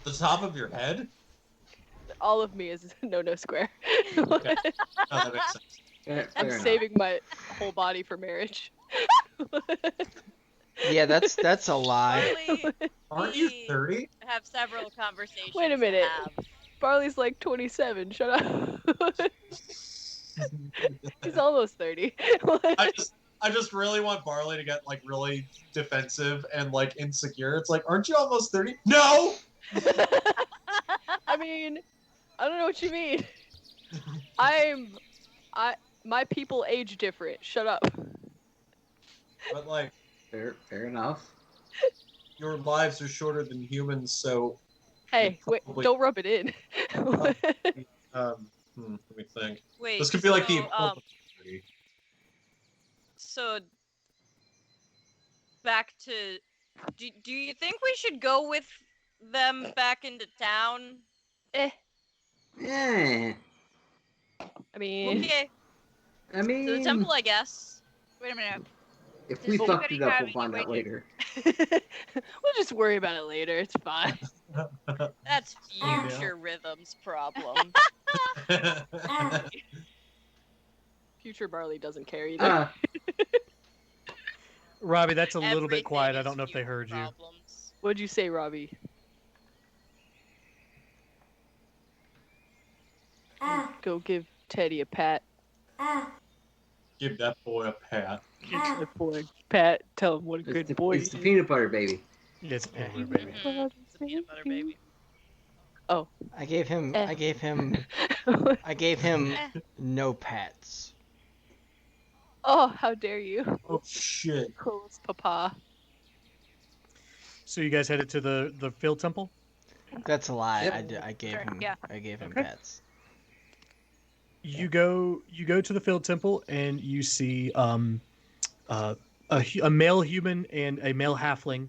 The top of your head? All of me is no square. Okay. Oh, that makes sense. Fair I'm enough. saving my whole body for marriage. Yeah, that's a lie. Barley, Aren't you we 30? have several conversations. Wait a to minute. have. Barley's like 27. Shut up. He's almost 30. I just really want Barley to get really defensive and insecure. It's like, aren't you almost 30? No! I mean, I don't know what you mean. My people age different. Shut up. But Fair enough. your lives are shorter than humans, so Hey, wait, Probably- don't rub it in. let me think. Wait. This could be like the so, equivalent of 30. So back to. Do you think we should go with them back into town? Eh. I mean, Okay. I To mean, the temple, I guess. Wait a minute. if we Does fucked anybody it up, have we'll find any out later. we'll just worry about it later. It's fine. That's future rhythm's problem. Future Barley doesn't care either. Robbie, that's a little bit Everything quiet. I is don't know if they future heard you. problems. What'd you say, Robbie? Go give Teddy a pat. Give that boy a pat. Good boy. Pat, tell him what a good boy It's the peanut butter baby. It's Amber, baby. Mhm. It's a peanut butter baby. I gave him no pats. Oh, how dare you, Oh shit. close papa. So you guys headed to the field temple? That's a lie. Yep. I gave Sure, him yeah. Okay. pats. You go to the field temple and you see a male human and a male halfling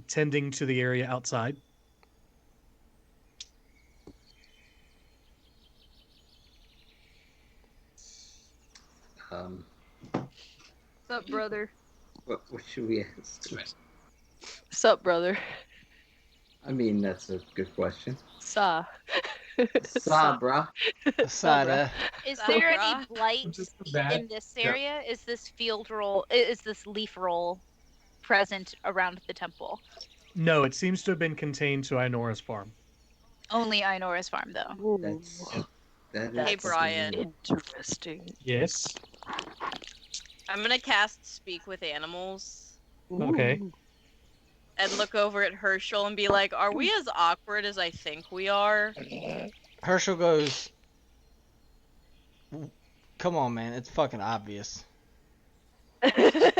tending to the area outside. Um, Sup, brother? what should we ask? Sup, brother? I mean, that's a good question. Sa. Sabra. Asada. Is there any Sabra. blight Just a bad. in this area? Is this field roll? Is this leaf roll present around the temple? No, it seems to have been contained to Inora's farm. Only Inora's farm, though. That Hey, is Brian. Interesting. Yes. I'm gonna cast Speak with Animals Okay. and look over at Herschel and be like, "Are we as awkward as I think we are?" Herschel goes, "Come on, man. It's fucking obvious." I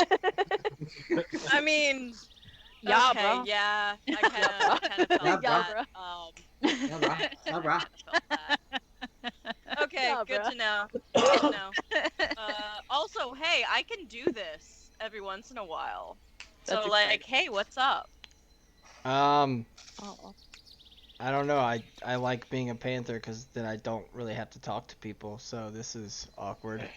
mean, Yeah, okay, bro. yeah, I kind of felt Yeah, that. Sabra. Felt that. Okay, Yeah, good bruh. to know. Good to know. Also, hey, I can do this every once in a while. That's So, like, exciting. hey, what's up? Oh. I don't know. I like being a panther because then I don't really have to talk to people. So this is awkward.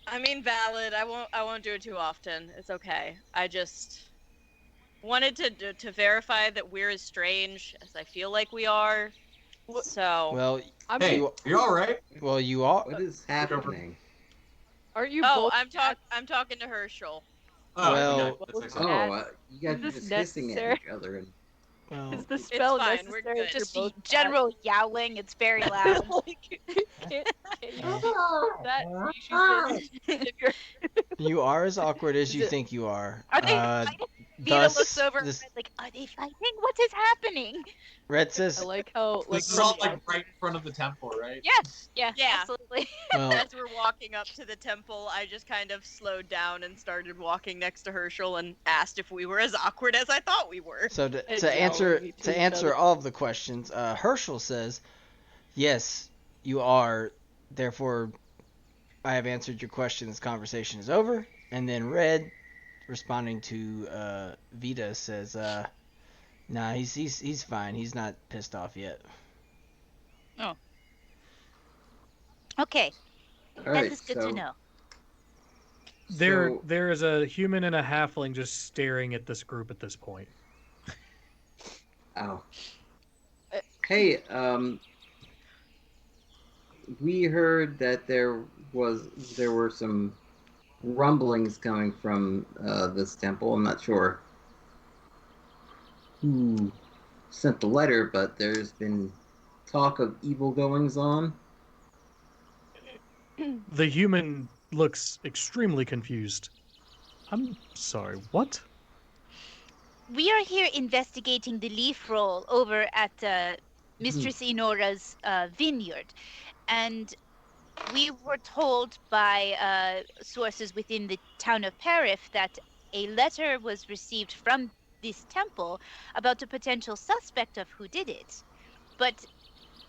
I mean, valid. I won't do it too often. It's okay. I just wanted to verify that we're as strange as I feel like we are. So, Well, Hey, you, you all right? well, you are. What is happening? Aren't you oh, both I'm talking to Herschel. Oh, Well- okay, that's Well, excellent. You guys Is are this just hissing at necessary? each other. And Well, Is the spell fine, we're necessary? good. if you're Just both general yowling. It's very loud. can't you that species if you're you are as awkward as Is you it- think you are. Are they fighting? Vita Thus, looks over and this Red's like, are they fighting? What is happening? Red I says, like how like This is all like right in front of the temple, right? Yeah, Yeah. absolutely. well, As we're walking up to the temple, I just kind of slowed down and started walking next to Herschel and asked if we were as awkward as I thought we were. so And to answer yelling to to each answer other. all of the questions, Herschel says, yes, you are. Therefore, I have answered your question. This conversation is over. And then Red, responding to Vita, says, nah, he's fine. He's not pissed off yet. Okay, all that right, is good to know. There is a human and a halfling just staring at this group at this point. Oh. Hey, we heard that there were some rumblings coming from this temple. I'm not sure who sent the letter, but there's been talk of evil goings on. The human looks extremely confused. I'm sorry, what? We are here investigating the leaf roll over at Mistress Enora's vineyard, and we were told by sources within the town of Parif that a letter was received from this temple about a potential suspect of who did it. But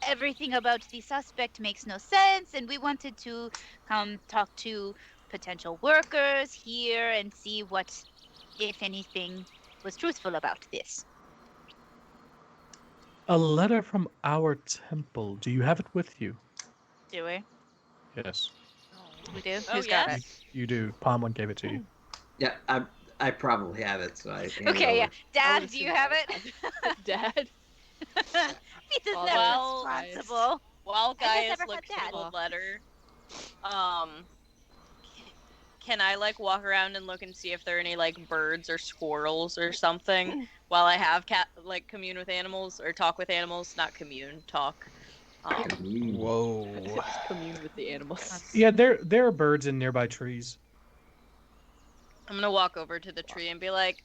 everything about the suspect makes no sense, and we wanted to come talk to potential workers here and see what, if anything, was truthful about this. A letter from our temple. Do you have it with you? Do we? Yes. We do? Oh, Who's got yes. it? You do. Palmon gave it to you. Yeah, I probably have it, so I hand it Okay, yeah. over. Dad, do you have it? Dad. Vita's Well, not well, responsible. While I just Gaius never had looks that. through the letter, can I like walk around and look and see if there are any like birds or squirrels or something while I have commune with animals or talk with animals? Not commune, talk. Whoa. Just commune with the animals. Yeah, there are birds in nearby trees. I'm gonna walk over to the tree and be like,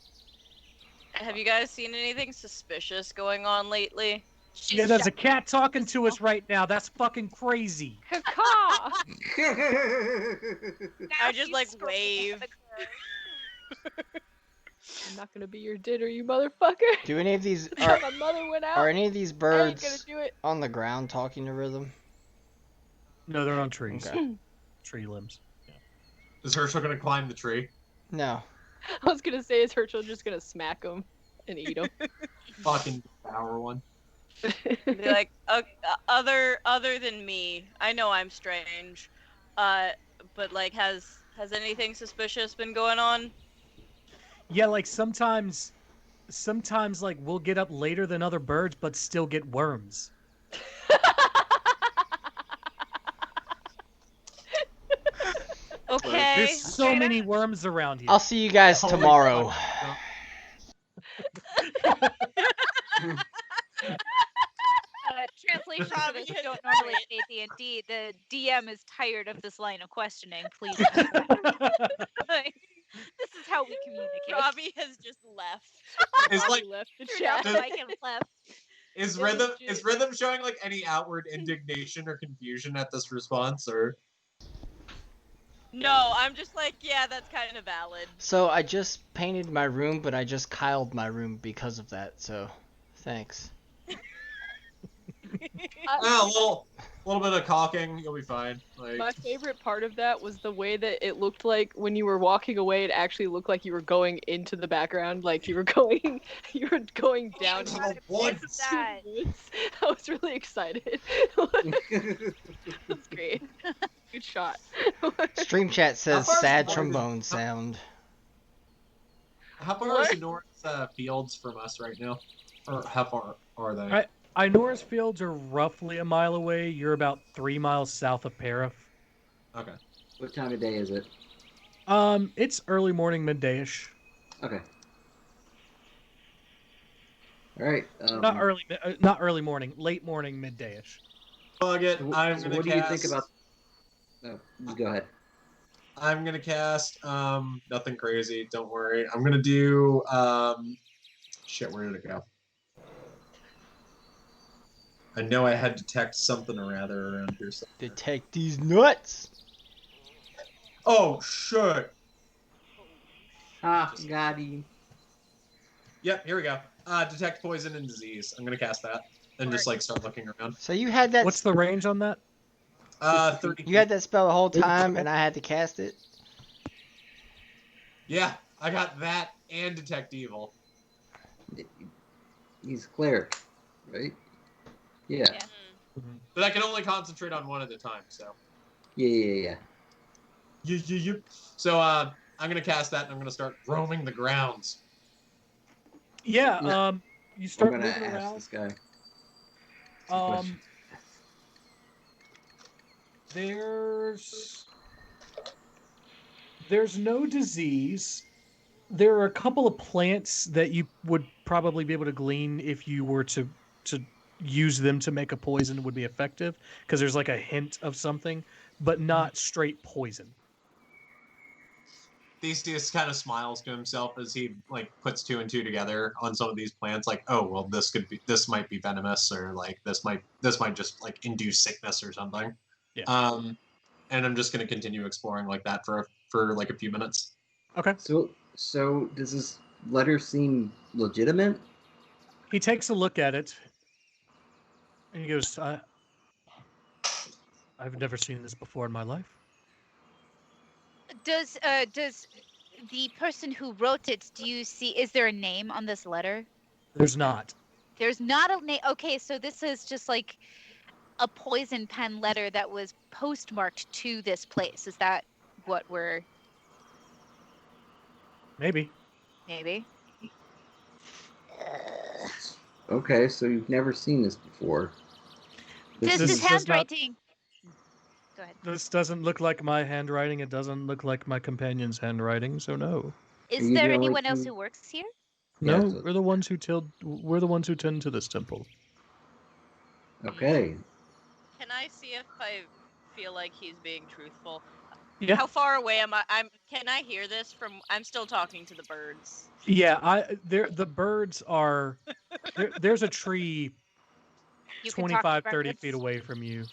"Have you guys seen anything suspicious going on lately?" Yeah, there's a cat talking to us right now. That's fucking crazy. Caw. I just like wave. I'm not gonna be your dinner, you motherfucker. Do any of these My mother went out. are any of these I ain't birds gonna do it. on the ground talking to Rhythm? No, they're on trees. Okay. Tree limbs. Is Herschel gonna climb the tree? No. I was gonna say, is Herschel just gonna smack him and eat him? Fucking devour one. Be like, other than me, I know I'm strange, But like, has anything suspicious been going on? Yeah, like sometimes like we'll get up later than other birds, but still get worms. Okay. There's so many worms around here. I'll see you guys Holy tomorrow. fuck. Translation for Robbie those who is don't normally great. play D&D, the DM is tired of this line of questioning. Please. Like, this is how we communicate. Robbie has just left. Is Robbie like left the Turned off chat. the mic and left. is It rhythm legit- is rhythm showing like any outward indignation or confusion at this response, or No, I'm just like, yeah, that's kind of valid. So I just painted my room, but I just Kyled my room because of that. So, thanks. a little bit of caulking, you'll be fine. Like My favorite part of that was the way that it looked like when you were walking away. It actually looked like you were going into the background, like you were going down into into the woods. That. the woods. I was really excited. That's great. Good shot. Stream chat says far is sad the trombone sound. How far What? are Sonora's fields from us right now? Or how far are they? Inora's fields are roughly a mile away. You're about 3 miles south of Parif. Okay. What time of day is it? It's early morning, midday-ish. Okay. All right. Not early morning, late morning, midday-ish. Plug it. So I'm gonna what do cast. you think about? No, you go ahead. I'm gonna cast nothing crazy, don't worry. I'm gonna do shit, where did it go? I know I had detect something or other around here somewhere. Detect these nuts. Oh shit. Ah, got him. Yep, here we go. Detect poison and disease. I'm gonna cast that. And just like start looking around. So you had that. What's the range on that? 30 You had that spell the whole time, and I had to cast it. Yeah, I got that and detect evil. He's cleric, right? Yeah. But I can only concentrate on one at a time, so. Yeah. So I'm gonna cast that and I'm gonna start roaming the grounds. Yeah, Yeah. you start I'm gonna moving ask around. this guy. some questions. There's no disease. There are a couple of plants that you would probably be able to glean if you were to use them to make a poison would be effective, because there's like a hint of something, but not straight poison. Theseus kind of smiles to himself as he like puts two and two together on some of these plants. Like, oh well, this might be venomous, or like this might just like induce sickness or something. Yeah. And I'm just gonna continue exploring like that for like a few minutes. Okay. So does this letter seem legitimate? He takes a look at it, and he goes, "I've never seen this before in my life." Does the person who wrote it, do you see, is there a name on this letter? There's not. There's not a name. Okay, so this is just like a poison pen letter that was postmarked to this place. Is that what we're... Maybe. Okay, so you've never seen this before. This is handwriting. Go ahead. This doesn't look like my handwriting. It doesn't look like my companion's handwriting, so no. Is there anyone else who works here? No, Yeah, so- we're the ones who tend to this temple. Okay. Can I see if I feel like he's being truthful? Yeah. How far away am I? Can I hear this from? I'm still talking to the birds. Yeah, the birds are there's a tree You can talk to 30 birds. feet away from you.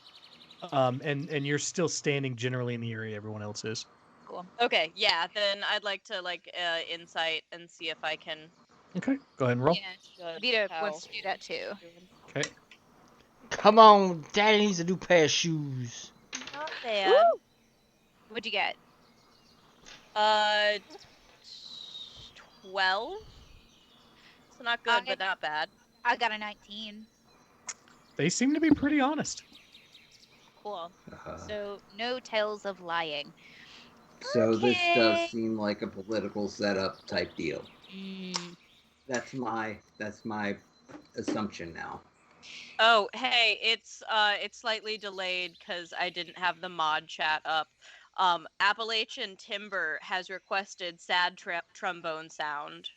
And you're still standing generally in the area everyone else is. Cool. Okay, yeah, then I'd like to insight and see if I can. Okay, go ahead and roll. Yeah, Vita wants to do that too. Okay. Come on, Daddy needs a new pair of shoes. Not bad. Woo! What'd you get? 12. So not good, but not bad. I got a 19. They seem to be pretty honest. Cool. Uh, So no tales of lying. so this does Okay. seem like a political setup type deal. Mm. That's my assumption now. Oh, hey, it's slightly delayed because I didn't have the mod chat up. Appalachian Timber has requested sad trombone sound.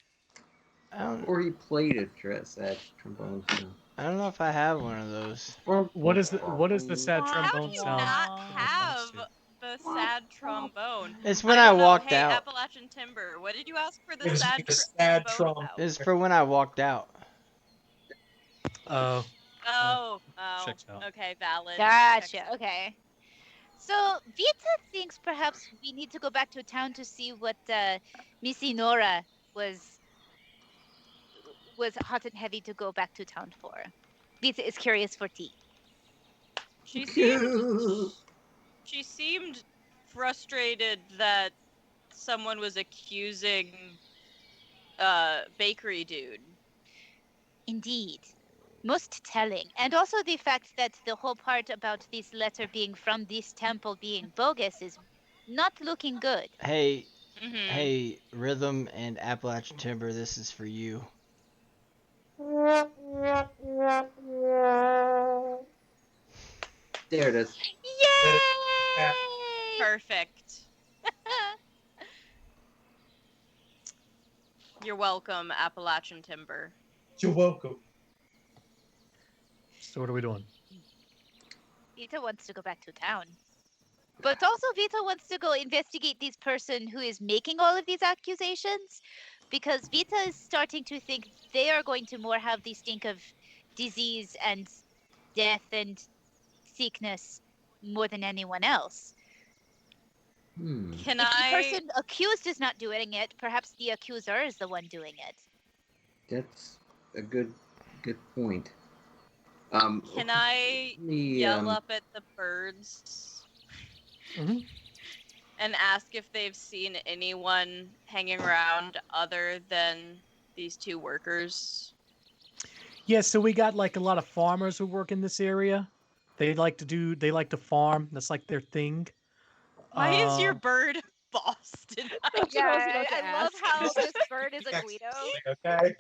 I don't. Or he played a sad trombone. I don't know if I have one of those. What is the sad How do trombone you sound? not I wanna have see. the sad trombone? It's when I I don't know. walked Hey, out. Appalachian Timber, what did you ask for the Gives me sad a sad trombone trombone. about? It's for when I walked out. Oh, Oh, checks out. okay, valid. Gotcha. Checks out. Okay. So Vita thinks perhaps we need to go back to town to see what Missy Nora was hot and heavy to go back to town for. Vita is curious for tea. She seemed frustrated that someone was accusing bakery dude. Indeed. Most telling. And also the fact that the whole part about this letter being from this temple being bogus is not looking good. Hey, Mm-hmm. hey, Rhythm and Appalachian Timber, this is for you. There it is. Yay! Perfect. You're welcome, Appalachian Timber. You're welcome. So what are we doing? Vita wants to go back to town. But also Vita wants to go investigate this person who is making all of these accusations, because Vita is starting to think they are going to more have the stink of disease and death and sickness more than anyone else. Can If the I? person accused is not doing it, perhaps the accuser is the one doing it. That's a good point. Can I yell up at the birds Mhm. and ask if they've seen anyone hanging around other than these two workers? Yeah, so we got like a lot of farmers who work in this area. They like to farm. That's like their thing. Why is your Um, bird boss tonight? That's what I was about to I love ask. how this bird is a Guido. Okay.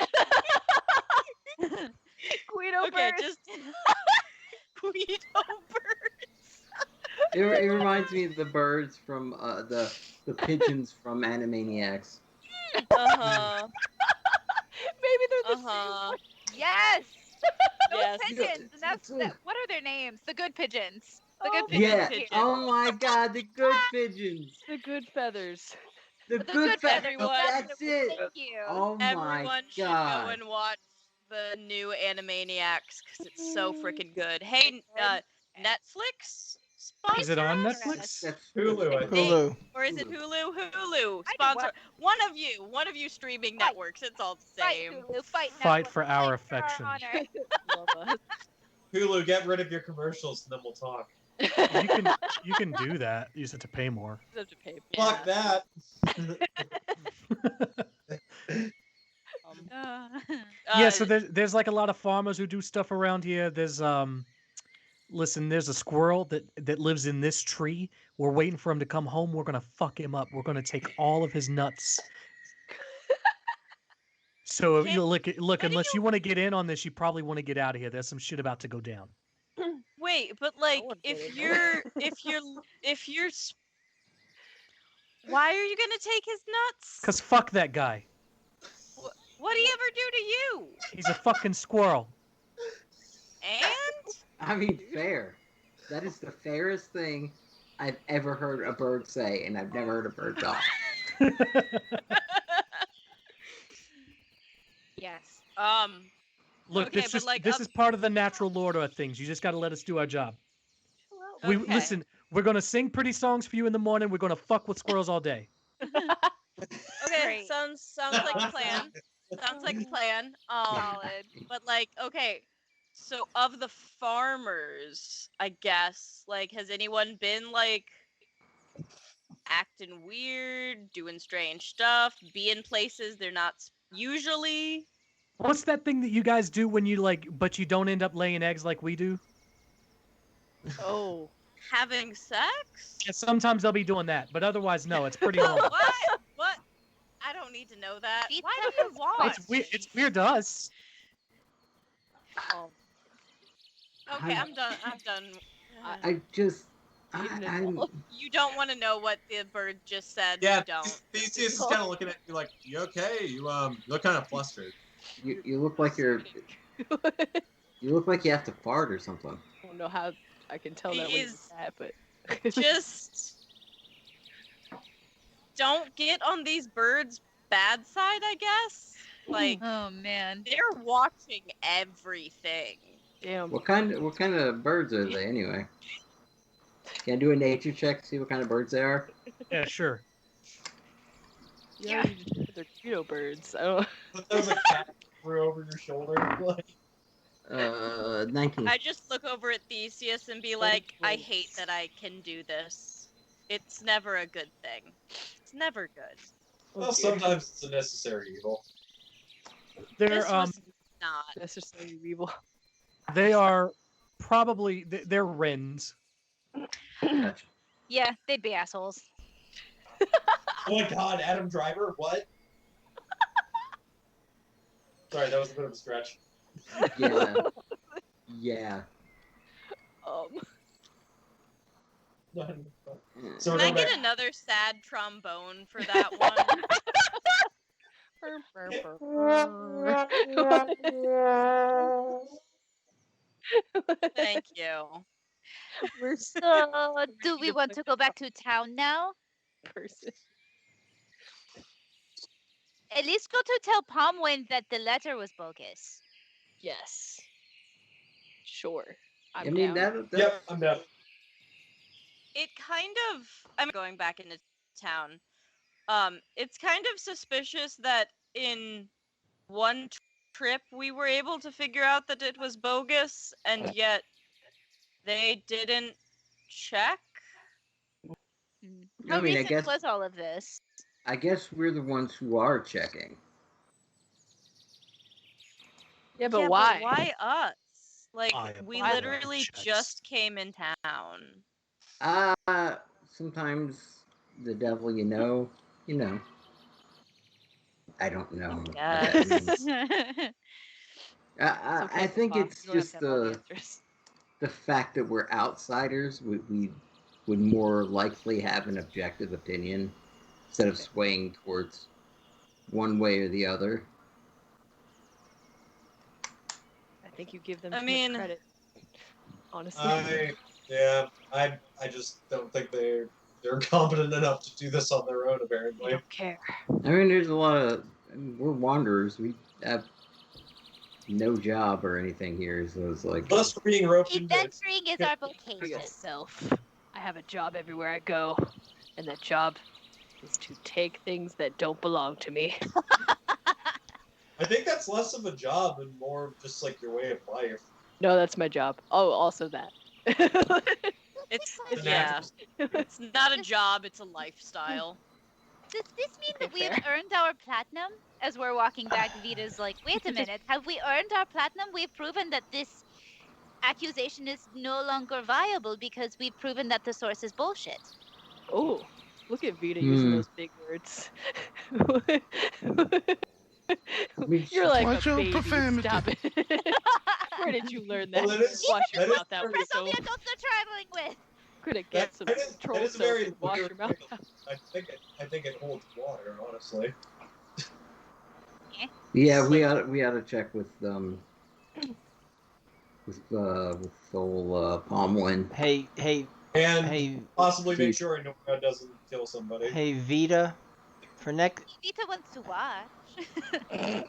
Guido Okay, bird. just Guido birds. It reminds me of the birds from the pigeons from Animaniacs. Uh-huh. Maybe they're the Uh-huh. Yes. Those Yes. pigeons. And that's it's- what are their names? The good pigeons. The Oh, good the pigeons. Yeah. here. pigeon. Oh my God, the good pigeons. the good feathers. The The good good feathers. everyone. That's it. Thank you. Oh my Everyone should go God. and watch the new Animaniacs because it's so freaking good. Hey, Netflix, sponsor is it on us? Netflix? That's Hulu, I think. Hulu. Or is it Hulu? Hulu, I sponsor know one of you streaming Fight. networks. It's all the Fight, same. Hulu. Fight, Fight network. for our Fight for our affection. honor. Love us. Hulu, get rid of your commercials and then we'll talk. You can do that. You just have to pay more. You have to pay. Fuck that. Yeah, so there's like a lot of farmers who do stuff around here. There's listen, there's a squirrel that lives in this tree. We're waiting for him to come home. We're gonna fuck him up. We're gonna take all of his nuts. So Can't- you look, what do unless you want to get in on this, you probably want to get out of here. There's some shit about to go down. Wait, but like, would if get in. you're, why are you gonna take his nuts? Cause fuck that guy. What did he ever do to you? He's a fucking squirrel. And I mean, fair. That is the fairest thing I've ever heard a bird say, and I've never heard a bird talk. Yes. Look, Okay, this but, like, is part of the natural order of things. You just got to let us do our job. We Okay. listen. We're gonna sing pretty songs for you in the morning. We're gonna fuck with squirrels all day. Okay, Great. sounds like a plan. Sounds like a plan. Solid. But like, okay, so of the farmers, I guess, like, has anyone been like acting weird, doing strange stuff, being places they're not usually? What's that thing that you guys do when you like, but you don't end up laying eggs like we do? Oh. having sex? Yeah, sometimes they'll be doing that, but otherwise, no, it's pretty normal. What? What? I don't need to know that. Vita Why do you has want? It's weird to us. Okay, I'm done. I'm done. I just, Even an I'm. You don't want to know what the bird just said. Yeah, You don't. Theseus is kind of looking at you like, "You okay? You look kind of flustered." You look like you're. You look like you have to fart or something. I don't know how I can tell that when Is it's that, but just don't get on these birds' bad side, I guess. Like Oh man. they're watching everything. damn. What kind of birds are they anyway? Can I do a nature check to see what kind of birds they are? Yeah, sure. Yeah, you just said they're Cheeto birds. I don't. But there's a cat threw over your shoulder. Like, 19. I just look over at Theseus and be like, I hate that I can do this. It's never a good thing. It's never good. well, sometimes it's a necessary evil. They're This was not. necessary evil. they are probably they're wrens. Gotcha. Yeah, they'd be assholes. Oh my God, Adam Driver, what? Sorry, that was a bit of a stretch. Yeah. Yeah. So Can I we're get back. another sad trombone for that one? Thank you. So, do we want to go back to town now? Person. At least go to tell Palmwind that the letter was bogus. Yes. Sure. I'm I mean down. that. Yep, I'm down. It kind of. I'm going back into town. It's kind of suspicious that in one trip we were able to figure out that it was bogus, and yet they didn't check. How I mean, I recent guess was all of this? I guess we're the ones who are checking. Yeah, but why? But why us? Like, I am we why literally checks. just came in town. Sometimes the devil you know. I don't know what that Yes. means. It's okay, I think Papa. it's You don't have just to have all the answers. the fact that we're outsiders. We would more likely have an objective opinion instead of swaying towards one way or the other. I think you give them I too mean- much credit. Honestly. I just don't think they're competent enough to do this on their own. I Apparently, don't care. I mean, there's a lot of we're wanderers. We have no job or anything here, so it's like unless we're being roped into it. Adventuring is our For vocation. yourself. I have a job everywhere I go, and that job is to take things that don't belong to me. I think that's less of a job and more of just like your way of life. No, that's my job. Oh, also that. It's The yeah. natural- It's not a job, it's a lifestyle. Does this mean Okay, that we have fair. earned our platinum? As we're walking back, Vita's like, wait a minute, have we earned our platinum? We've proven that this accusation is no longer viable because we've proven that the source is bullshit. Oh, look at Vita using those big words. You're like Watch a your baby. profanity. Stop it. Where did you learn that? Well, that is- Wash your that is mouth out very- with That's all the soap. adults are traveling with. Could get some That is troll a soap very and wash your weird mouth thing. out. I think it holds water, honestly. yeah, we ought to check with old Palmwind. And Hey, possibly make Dude. sure Almora doesn't kill somebody. hey, Vita. For Vita wants to watch. hey,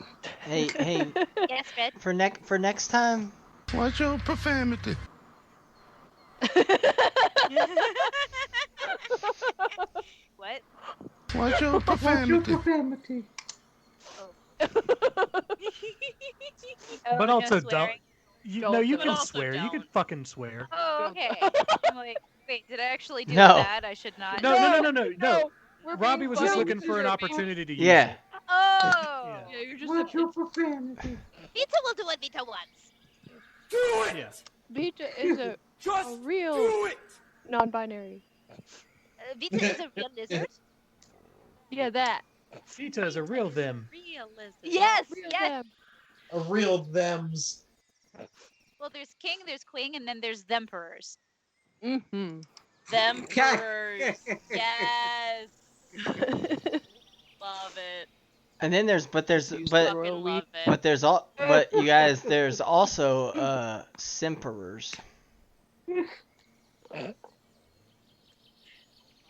Yes, Fred. for next time. Watch your profanity. What? Watch your profanity. Oh, But no also swearing? You Don't no, you but can also swear. You can don't. fucking swear. Oh, okay. I'm like, wait, did I actually do No. that? I should not. No. We're Robbie being was just funny looking because for an you're opportunity to use Yeah. it. Oh! Yeah. Yeah, you're just a profanity. Vita will do what Vita wants. Yes. Vita is a real Non-binary. Vita is a real lizard? Yeah, that. Vita is a real them. Real lizard. Yes, yes. A real thems. Well, there's king, there's queen, and then there's themperors. Mm-hmm. Themperors. Yes. Love it. And then there's Royal we. but you guys, there's also simperers.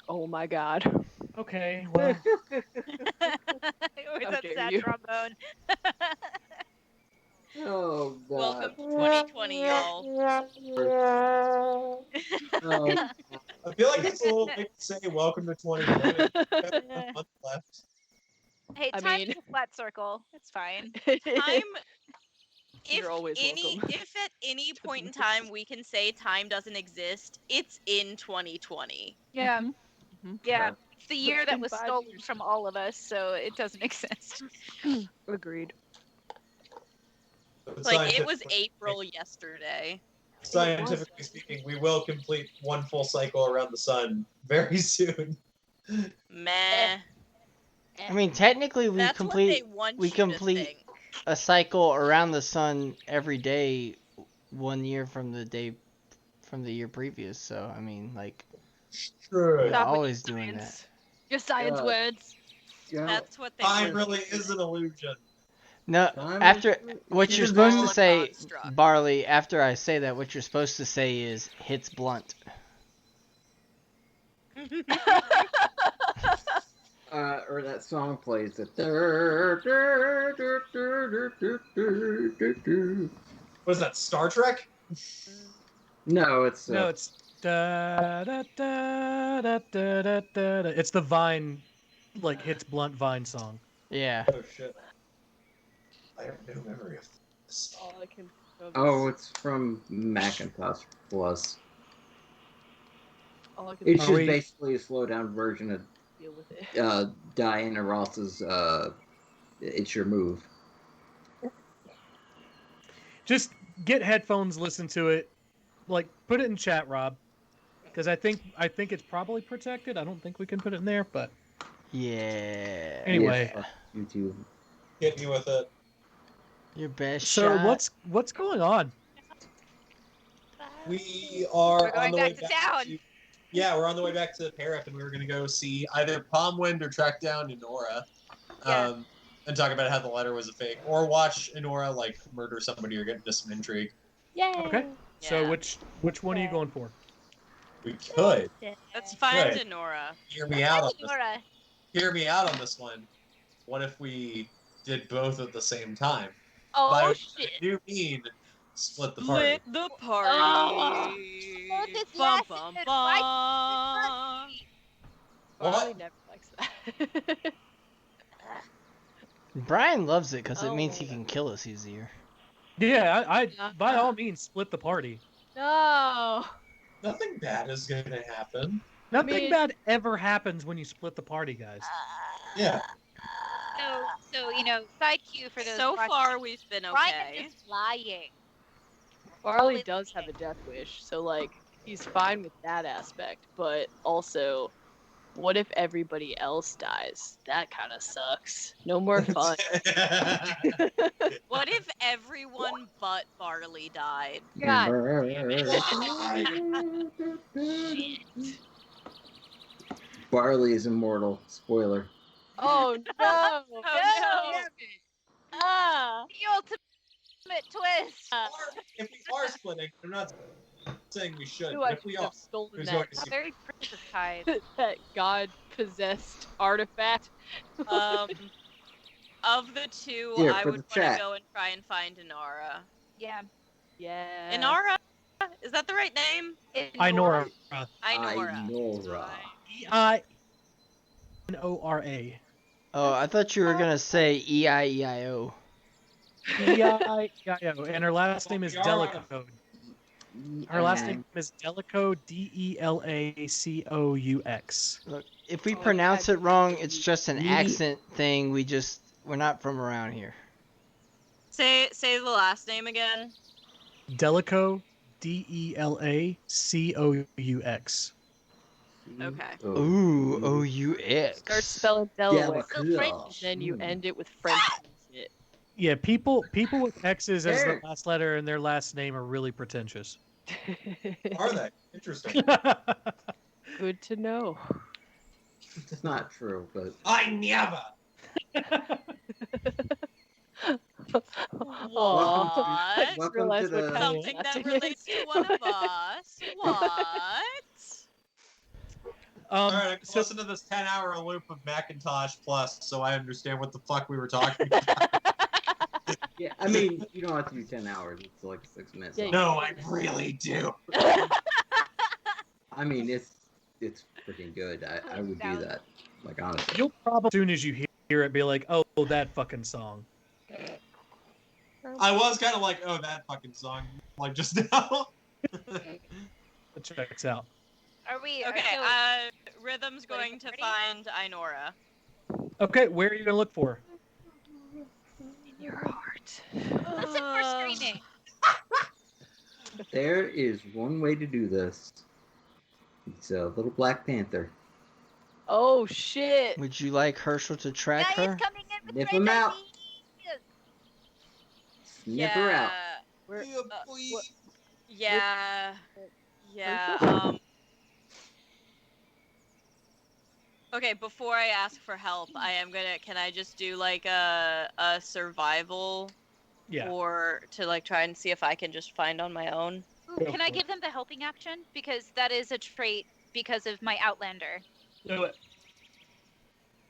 Oh my god. Okay, well, Where's that dare sad you. trombone? Oh God. Welcome to 2020, y'all. Oh, I feel like it's a little late to say welcome to 2020. We have a month left. Hey, I time mean- is a flat circle. It's fine. Time. You're always welcome. If at any point in time we can say time doesn't exist, it's in 2020. Yeah. Mhm. Yeah. It's the year that in was 5 stolen years. from all of us, so it doesn't exist. Agreed. But Like it was scientifically- April yesterday. Scientifically speaking, we will complete one full cycle around the sun very soon. Meh. I mean, technically, That's what they want we you complete to think. a cycle around the sun every day, 1 year from the year previous. So I mean, like, True. we're Stop with always your doing science. that. Your science God. words. God. That's what they Time want. really is an illusion. No, Time after what It you're is supposed all to a say, construct. Barley. After I say that, what you're supposed to say is hits blunt. Or that song plays. The What is that, Star Trek? No, it's no, it's da da da da da da da. It's the Vine, like hits blunt Vine song. Yeah. Oh shit. I have no memory of this. All I can think of oh, is- it's from Macintosh Plus. all I can It's Are just we- basically a slow down version of deal with it. Diana Ross's "It's Your Move." Just get headphones, listen to it. Like, put it in chat, Rob, because I think it's probably protected. I don't think we can put it in there, but Yeah. Anyway. Yeah, YouTube. Hit me with it. Your best so shot. what's going on? We are We're going on the back way to back town. to. Yeah, we're on the way back to Parif, and we were going to go see either Palmwind or track down Enora, Yeah. and talk about how the letter was a fake, or watch Enora like murder somebody or get into some intrigue. Yay! Okay. So Yeah. which one are you going for? We could Let's find Good. Enora. hear me out on this. Nora. Hear me out on this one. What if we did both at the same time? Oh, By shit. I do mean split the party. Split the party. Oh, this Bum, last bum, minute bum. Barley What? never likes that. Brian loves it because it means he Oh. can kill us easier. Yeah, I by all means split the party. No. Nothing bad is going to happen. Nothing mean- bad ever happens when you split the party, guys. Yeah. So side cue for those. So watching. far, we've been Brian okay. is lying. Barley Holy does have a shit. death wish, so like he's fine with that aspect. But also, what if everybody else dies? That kind of sucks. No more fun. What if everyone but Barley died? God. Barley is immortal. Spoiler. Oh no! Oh, no. Ah, the ultimate twist. If we are splitting, I'm not saying we should, Ooh, but I if we should are, have stolen who's that, going to see? Very princess tied. that god-possessed artifact. Of the two, Here, I for would the want to chat. go and try and find Inara. Yeah. Yeah. Inara? Is that the right name? Inora. Inora. Inora. Inora. Oh, I thought you were gonna say EIEIO. E-I-E-I-O. And her last name is We are on Delacode. Her last name is Delacode, Delacous. Look, if we Oh, pronounce yeah, it wrong, it's just an Me- accent thing. We're not from around here. Say the last name again. Delico, Delacoux. Okay. Ooh, OUX. Start spelling Delaware, So French. then you end it with French bullshit. Yeah, people with X's as their Sure. last letter and their last name are really pretentious. Are they? Interesting. Good to know. It's not true, but I never. Welcome to- What? welcome to the- Something that relates to one of us. What? All right, So listen to this 10-hour loop of Macintosh Plus, so I understand what the fuck we were talking about. yeah, I mean, you don't have to do 10 hours. It's like 6 minutes. Yeah, long. No, I really do. I mean, it's freaking good. I would do that. Like honestly. you'll probably, as soon as you hear it, be like, "Oh, that fucking song." I was kind of like, oh, that fucking song, like just now. It checks out. Are we Okay, so- Rhythm's going to ready? find Inora. Okay, where are you gonna look for? In your heart. listen for screaming. There is one way to do this. It's a little Black Panther. Oh shit! Would you like Herschel to track Guys her? coming in with Nip great 'em out. ideas. Snip her out. Where, what- Yeah. Yeah. Herschel? Okay, before I ask for help, can I just do like a survival Yeah. or to like try and see if I can just find on my own? Ooh, can I give them the helping action? Because that is a trait because of my Outlander. Do it.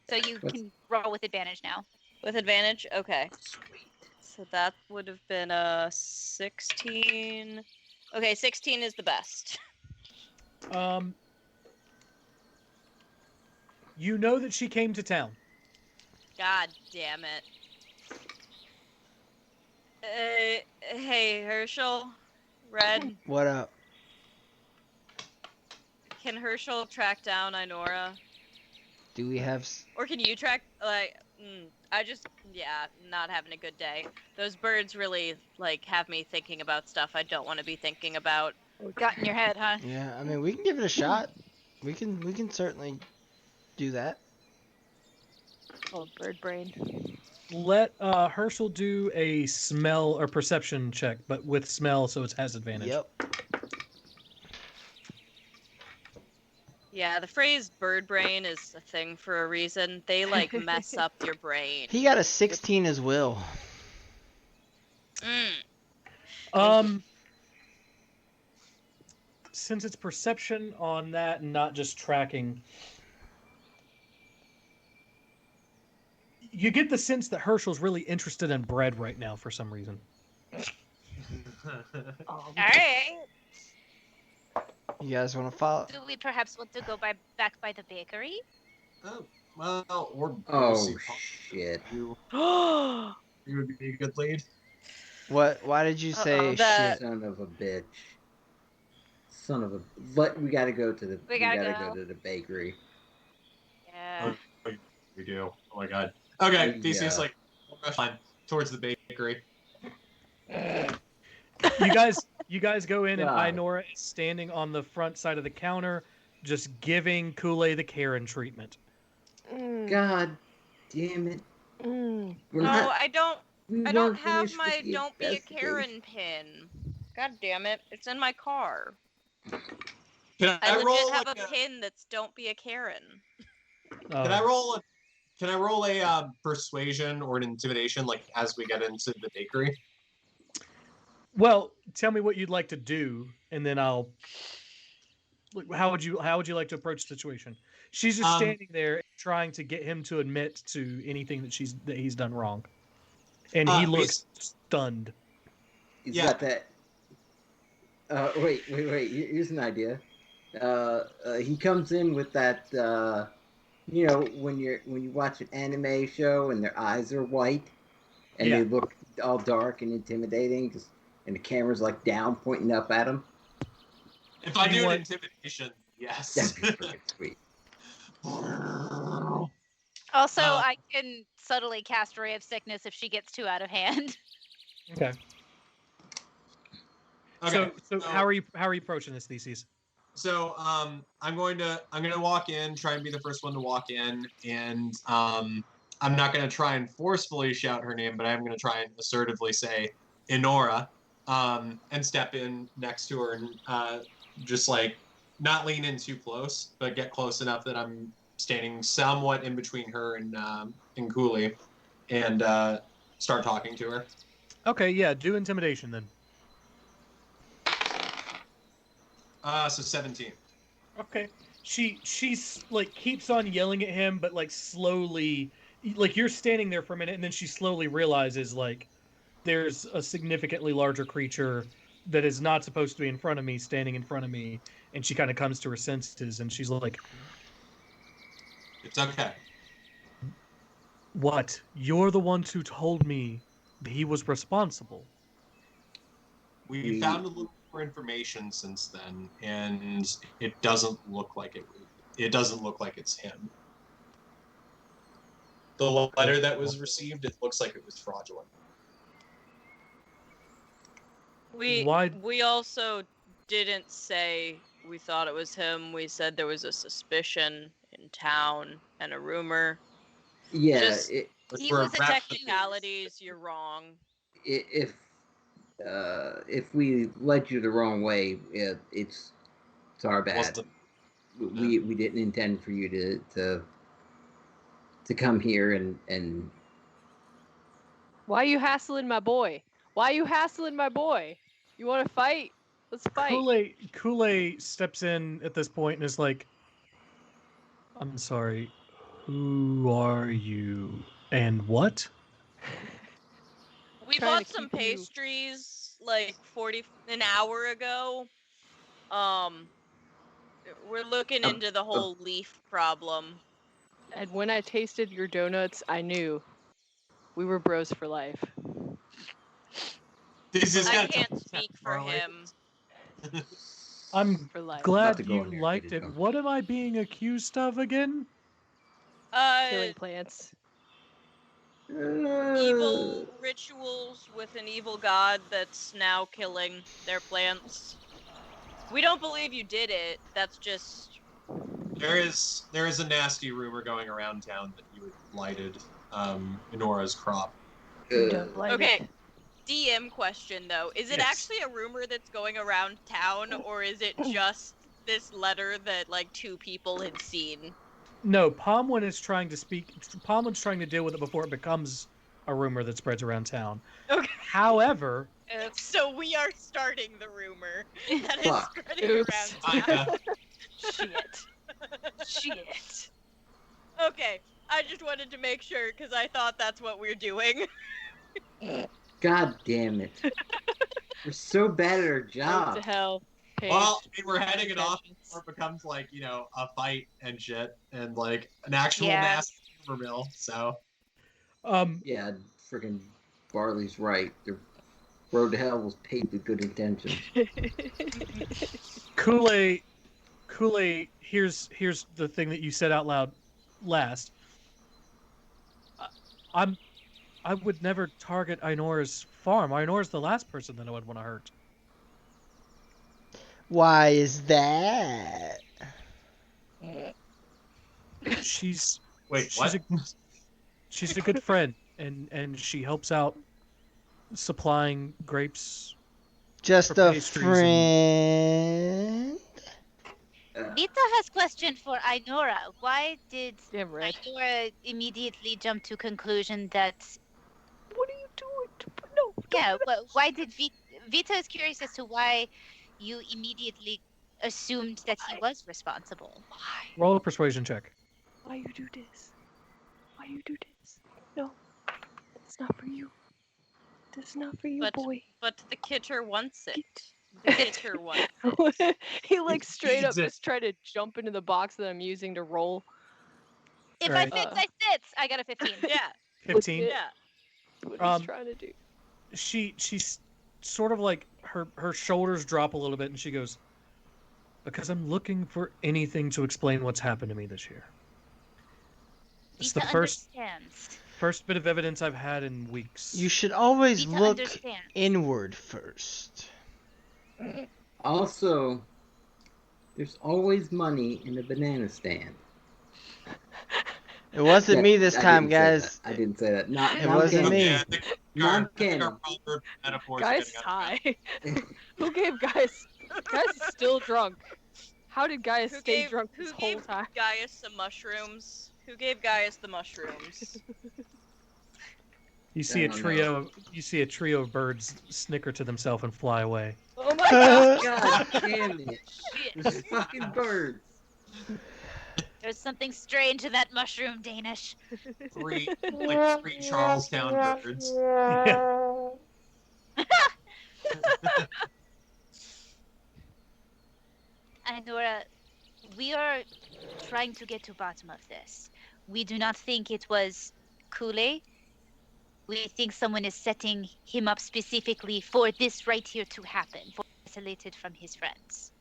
So you can roll with advantage now. With advantage? Okay. Sweet. So that would have been a 16. Okay, 16 is the best. You know that she came to town. God damn it. Hey, Herschel, Red, What up? can Herschel track down Inora? Do we have... Or can you track, not having a good day. Those birds really, have me thinking about stuff I don't want to be thinking about. Got in your head, huh? Yeah, I mean, we can give it a shot. We can certainly do that. Oh, bird brain. Let Herschel do a smell or perception check, but with smell, so it has advantage. Yep. Yeah, the phrase bird brain is a thing for a reason. They, mess up your brain. He got a 16 as well. Since it's perception on that and not just tracking, you get the sense that Herschel's really interested in bread right now for some reason. All right. You guys want to follow? Do we perhaps want to go back by the bakery? Oh, well, or Oh see shit. you would be a good lead. What? Why did you say that- shit? Son of a bitch. Son of a. But we gotta go to the. We gotta go go. to the bakery. Yeah. We do. Oh my god. Okay, Yeah. Theseus fine towards the bakery. You guys go in, and God. Inora is standing on the front side of the counter, just giving Kool-Aid the Karen treatment. God damn it. Mm. We're No, not. I don't we I don't weren't have finished my with the Don't Be a investigation. Karen pin. God damn it. It's in my car. Can I I legit roll have like a pin that's Don't Be a Karen. Can I roll a persuasion or an intimidation as we get into the bakery? Well, tell me what you'd like to do, and then I'll. How would you like to approach the situation? She's just standing there trying to get him to admit to anything that he's done wrong, and he looks stunned. He's Yeah. got that. Wait. Here's an idea. He comes in with that. When you watch an anime show and their eyes are white, and they look all dark and intimidating, and the camera's down, pointing up at him. If I do an intimidation, yes. That'd be freaking sweet. Also, I can subtly cast Ray of Sickness if she gets too out of hand. Okay. Okay. So how are you approaching this thesis? So I'm gonna walk in, try and be the first one to walk in, and I'm not gonna try and forcefully shout her name, but I'm gonna try and assertively say Enora, and step in next to her and just like not lean in too close, but get close enough that I'm standing somewhat in between her and Cooley, and start talking to her. Okay, yeah, do intimidation then. So 17. Okay. She's like keeps on yelling at him, but like slowly, like you're standing there for a minute, and then she slowly realizes like there's a significantly larger creature that is not supposed to be in front of me, standing in front of me, and she kind of comes to her senses, and she's like, It's okay. "What? You're the ones who told me he was responsible." We found a little more information since then, and it doesn't look like it. It doesn't look like it's him. The letter that was received, it looks like it was fraudulent. Why? We also didn't say we thought it was him. We said there was a suspicion in town and a rumor. Yeah, Just He was a technicalities. You're wrong. if we led you the wrong way, it's our bad. We didn't intend for you to come here and. Why are you hassling my boy? Why are you hassling my boy? You want to fight? Let's fight. Kool-Aid steps in at this point and is like, "I'm sorry, who are you and what?" We Trying bought to some keep you- pastries like an hour ago. We're looking into the whole leaf problem. And when I tasted your donuts, I knew we were bros for life. I can't speak for him. I'm For life. glad you liked it. What am I being accused of again? Killing plants. Evil rituals with an evil god that's now killing their plants. We don't believe you did it. That's just... There is a nasty rumor going around town that you had blighted Enora's crop. Okay. DM question though. Is it Yes. actually a rumor that's going around town, or is it just this letter that like 2 people had seen? No, Palmwin is trying to speak. Palmwin's trying to deal with it before it becomes a rumor that spreads around town. Okay. However, So we are starting the rumor that is Fuck. spreading around town. Shit. Okay, I just wanted to make sure because I thought that's what we're doing. God damn it! We're so bad at our job. What the hell? Well, we're heading it off before it becomes like, a fight and shit, and like an actual nasty rumor mill. So, yeah, freaking Barley's right. The road to hell was paved with good intentions. Kool-Aid, here's the thing that you said out loud last. I would never target Inora's farm. Inora's the last person that I would want to hurt. Why is that? She's wait, what? She's a good friend, and she helps out supplying grapes. Just for a pastries friend. Vita has question for Ainora. Why did Damn right. Ainora immediately jump to conclusion that? What are you doing? No. Yeah. Why did Vita is curious as to why you immediately assumed that he was responsible. Roll a persuasion check. Why you do this? Why you do this? No, it's not for you. This is not for you, boy. But the Kitter wants it. The Kitter wants it. He like straight up just tried to jump into the box that I'm using to roll. If Right. I sit, I sit. I got a 15. Yeah. 15. Yeah. What he's trying to do. She's sort of like her shoulders drop a little bit, and she goes, "Because I'm looking for anything to explain what's happened to me this year. It's the first bit of evidence I've had in weeks." You should always Vita look understands. inward first. Also, there's always money in a banana stand. It wasn't me this time, didn't say that. guys. I didn't say that. Not It wasn't canon. me. Yeah, I think our Non-canon. proper metaphors are Guys, getting out of sigh. Who gave Gaius? Gaius is still drunk. How did Gaius stay drunk this whole time? Gaius some mushrooms? Who gave Gaius the mushrooms? You see a trio. You see a trio of birds snicker to themselves and fly away. Oh my god! God damn it! Shit. There's fucking birds. There's something strange in that mushroom, Danish. three Charlestown birds. Yeah. Nora, we are trying to get to bottom of this. We do not think it was Kule. We think someone is setting him up specifically for this right here to happen, for isolated from his friends.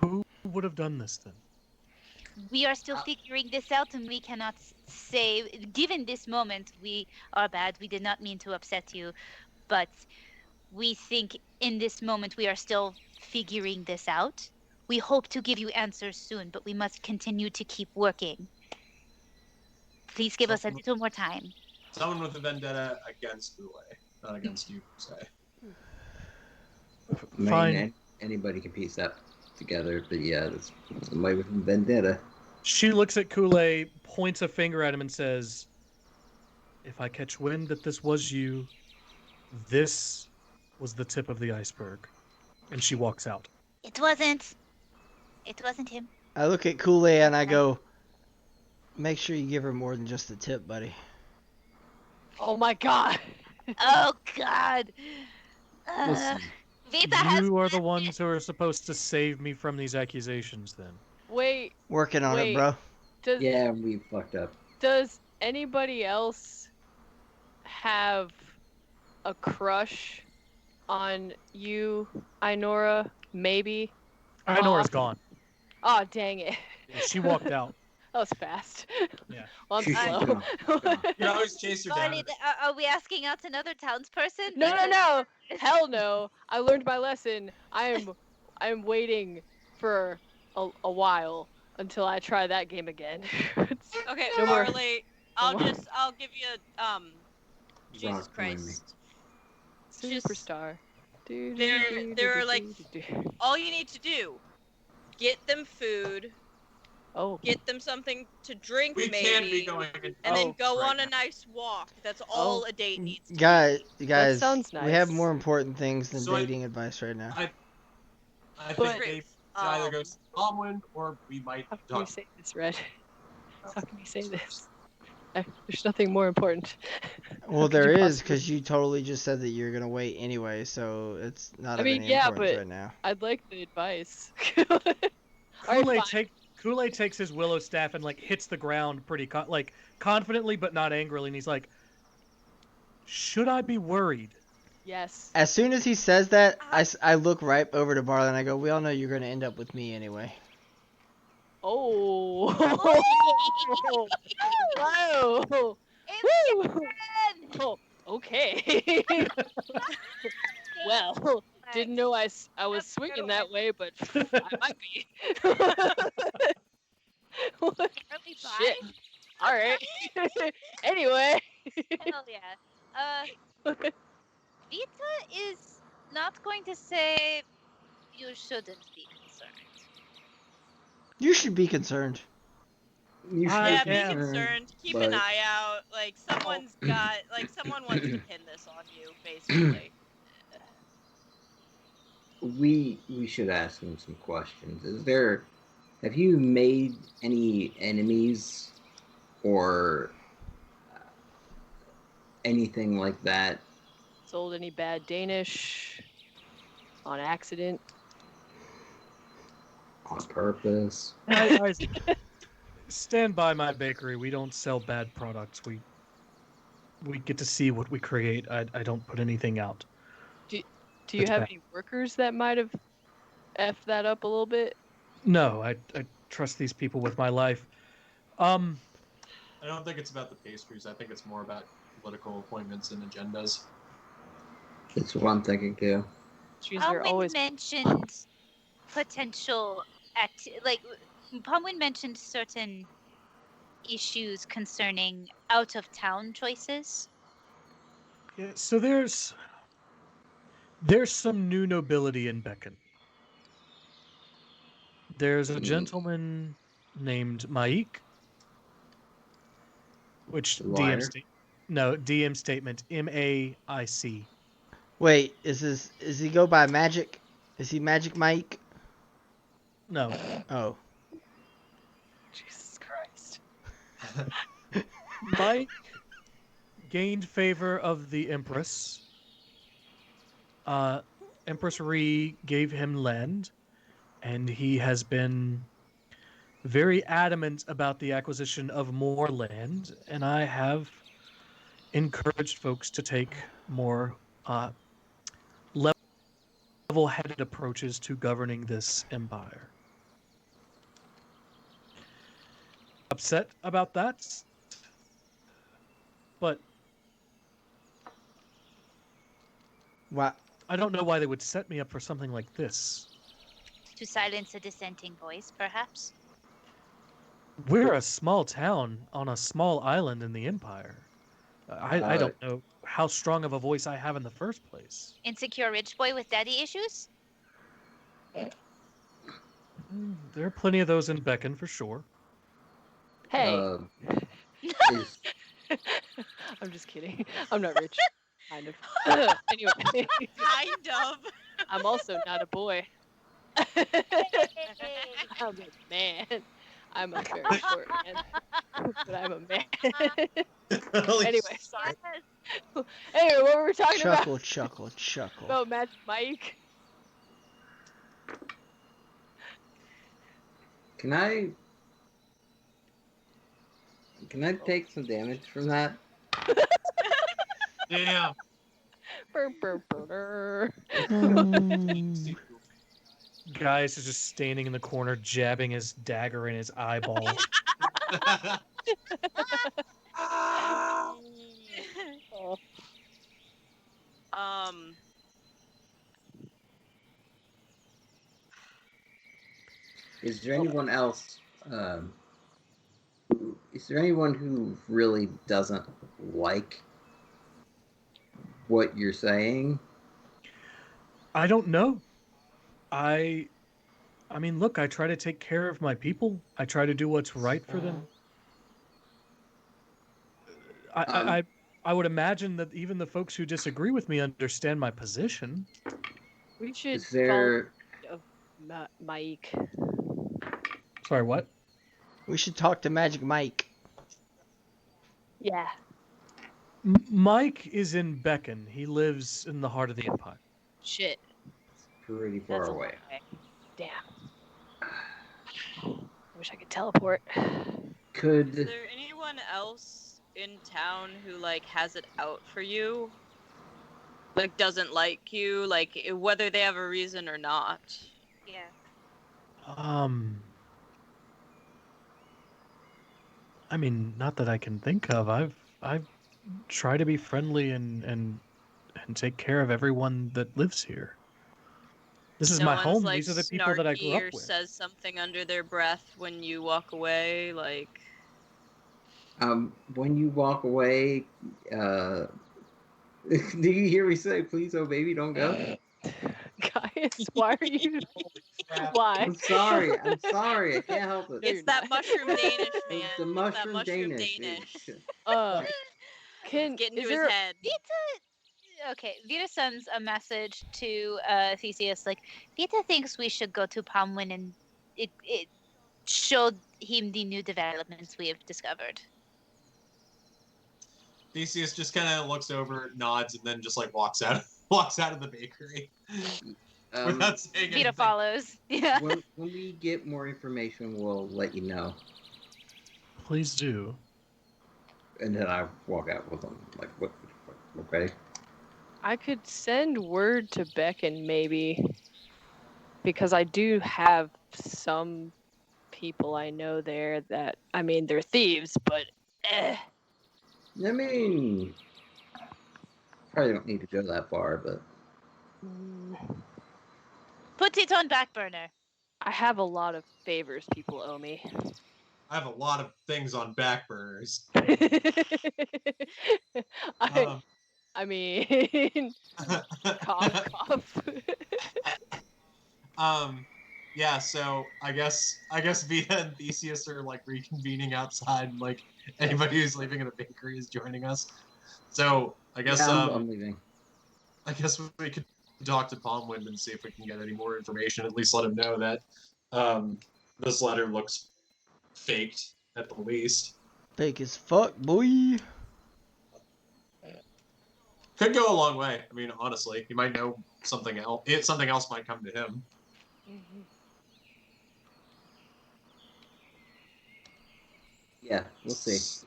Who would have done this then? We are still figuring this out, and we cannot say, given this moment, we are bad. We did not mean to upset you, but we think in this moment we are still figuring this out. We hope to give you answers soon, but we must continue to keep working. Please give us a little more time. Someone with a vendetta against Boule, not against you, per se. Fine. Anybody can piece that together, but yeah, that's somebody with a vendetta. She looks at Kool-Aid, points a finger at him, and says, "If I catch wind that this was you, this was the tip of the iceberg." And she walks out. It wasn't him. I look at Kool-Aid and I go, make sure you give her more than just the tip, buddy. Oh my god! Oh god! Listen, Vita has. You are the ones who are supposed to save me from these accusations, then. Wait, Working on it, bro. Yeah, we fucked up. Does anybody else have a crush on you, Inora? Maybe? Inora's gone. Oh, dang it. She walked out. That was fast. Yeah. Well, I'm slow. You always chase her down. Barney, are we asking out another townsperson? No. Hell no. I learned my lesson. I'm waiting for a while until I try that game again. Okay, No more. Marley, I'll give you Jesus Christ. Superstar. They're like, all you need to do, get them food. Oh. Get them something to drink, We maybe, can be going and then go right on a nice walk. That's all a date needs to Guys, That sounds nice. we have more important things than So dating advice right now. I think they either go to Tomlin or we might How can you talk. say this, Red? How can you say this? There's nothing more important. Well, there is, because you totally just said that you're going to wait anyway, so it's not of any importance right now. I'd like the advice. Kool-Aid takes his willow staff and hits the ground pretty confidently, but not angrily, and he's like, "Should I be worried?" Yes. As soon as he says that, I look right over to Barley and I go, "We all know you're going to end up with me anyway." Oh. Whoa. Woo. Oh, okay. Well, didn't know I was swinging that way, but I might be. Shit. All right. Anyway. Hell yeah. Vita is not going to say you shouldn't be concerned. You should be concerned. You should Yeah, be be concerned. Keep an eye out. Someone wants to pin this on you, basically. We should ask him some questions. Have you made any enemies or anything like that? Sold any bad Danish on accident? On purpose? Isaac, stand by my bakery. We don't sell bad products. We get to see what we create. I don't put anything out. Do you have any workers that might have effed that up a little bit? No, I trust these people with my life. I don't think it's about the pastries. I think it's more about political appointments and agendas. That's what I'm thinking too. Jeez, you're Palwyn always mentioned potential Palwyn mentioned certain issues concerning out of town choices. Yeah, so there's some new nobility in Beacon. There's a gentleman named Maik, which The liar. DM statement MAIC. Wait, is he go by Magic? Is he Magic Mike? No, Oh. Jesus Christ. Mike gained favor of the Empress. Empress Ree gave him land, and he has been very adamant about the acquisition of more land, and I have encouraged folks to take more level-headed approaches to governing this empire. Upset about that, but Why? I don't know why they would set me up for something like this. To silence a dissenting voice, perhaps? We're a small town on a small island in the Empire. I don't know how strong of a voice I have in the first place. Insecure rich boy with daddy issues? There are plenty of those in Beacon for sure. Hey. Is I'm just kidding. I'm not rich. Kind of. Anyway. Kind of. I'm also not a boy. I'm a man. I'm a very short man. But I'm a man. Anyway, sorry. Anyway, what were we talking Chuckle, about? chuckle, chuckle. About Magic Mike. Can I take some damage from that? Damn. Gaius is just standing in the corner, jabbing his dagger in his eyeball. Um. Is there anyone else? Is there anyone who really doesn't like what you're saying? I don't know. I mean, look, I try to take care of my people. I try to do what's right for them. I would imagine that even the folks who disagree with me understand my position. We should Is there? Mike. Sorry, what? We should talk to Magic Mike. Yeah. Mike is in Beacon. He lives in the heart of the Empire. Shit. Pretty far That's a away. long way. Damn. I wish I could teleport. Is Could there anyone else in town who like has it out for you? Like doesn't like you, like whether they have a reason or not? Yeah. I mean, not that I can think of. I've tried to be friendly and take care of everyone that lives here. This is No my one's, home. like, These are the people that I grew snarky up or with. says something under their breath when you walk away, like. when you walk away, do you hear me say, "Please, oh baby, don't go"? Guys, why are you? Why? I'm sorry. I'm sorry. I can't help it. It's that mushroom Danish, man. It's the It's mushroom, that mushroom Danish. Get into his head. Vita sends a message to Theseus like, Vita thinks we should go to Palmwyn and it showed him the new developments we have discovered. Theseus just kind of looks over, nods, and then just like walks out of the bakery without saying anything. Vita follows. Yeah. When we get more information, we'll let you know. Please do. And then I walk out with them. Like, what? Okay. I could send word to Beacon maybe, because I do have some people I know there that, I mean, they're thieves, but I mean, Probably don't need to go that far, but Put it on back burner. I have a lot of favors people owe me. I have a lot of things on back burners. I mean, cough, cough. Yeah. So I guess Vita and Theseus are like reconvening outside. And, like anybody who's leaving at the bakery is joining us. So I guess I'm leaving. I guess we could talk to Palmwind and see if we can get any more information. At least let him know that this letter looks faked at the least. Fake as fuck, boy. Could go a long way. I mean, honestly, he might know something else. Something else might come to him. Yeah, we'll see.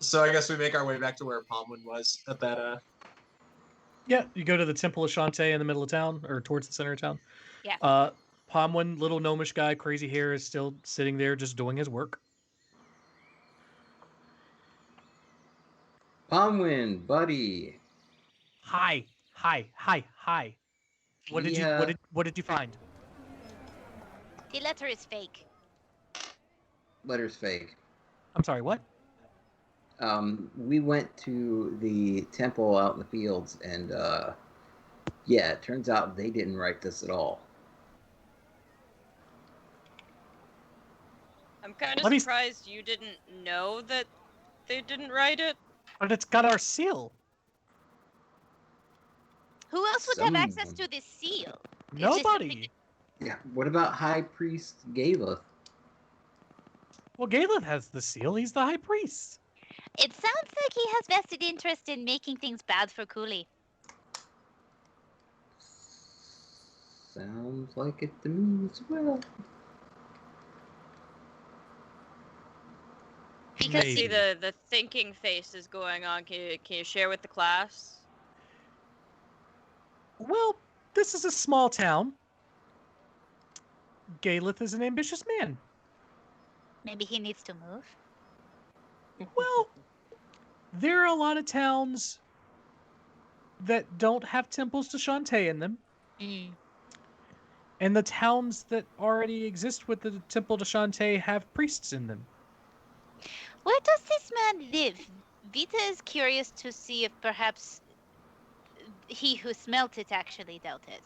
So I guess we make our way back to where Palmwind was at that. Yeah, you go to the Temple of Shantae in the middle of town, or towards the center of town. Yeah. Pomwin, little gnomish guy, crazy hair, is still sitting there just doing his work. Palmwind, buddy. Hi. What did you find? The letter is fake. Letter's fake. I'm sorry, what? We went to the temple out in the fields, and yeah, it turns out they didn't write this at all. I'm kind of surprised you didn't know that they didn't write it. But it's got our seal. Who else would have access to this seal? Nobody. Yeah. What about High Priest Galeth? Well, Galeth has the seal. He's the high priest. It sounds like he has vested interest in making things bad for Cooley. Sounds like it to me as well. Because see the thinking face is going on. Can you share with the class? Well, this is a small town. Galeth is an ambitious man. Maybe he needs to move. Well, there are a lot of towns that don't have temples to Shantae in them. And the towns that already exist with the temple to Shantae have priests in them. Where does this man live? Vita is curious to see if perhaps he who smelt it actually dealt it.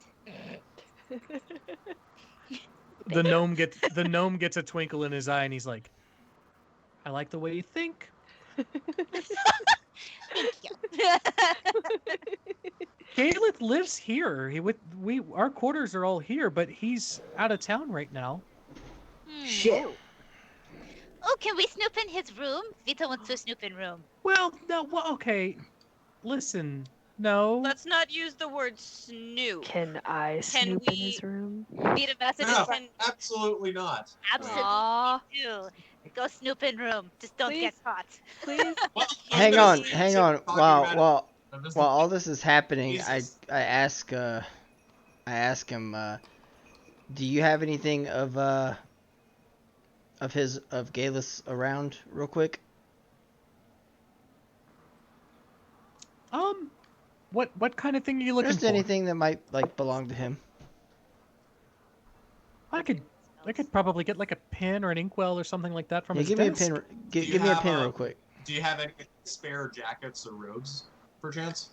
The gnome gets a twinkle in his eye, and he's like, "I like the way you think." Thank you. Galeth lives here. Our quarters are all here, but he's out of town right now. Shit. Oh, can we snoop in his room? Vita wants to snoop in room. Well, no. Well, okay. Listen, no. Let's not use the word snoop. Can I snoop in his room? Vita messages No, absolutely not. Absolutely do. Go snoop in room. Just don't get caught. Please. Hang on. While all this is happening, I ask him, do you have anything of Galus around, real quick? What kind of thing are you looking for? Just anything that might belong to him. I could probably get like a pen or an inkwell or something like that from his give desk. me a pen. Give me a pen real quick. Do you have any spare jackets or robes, perchance?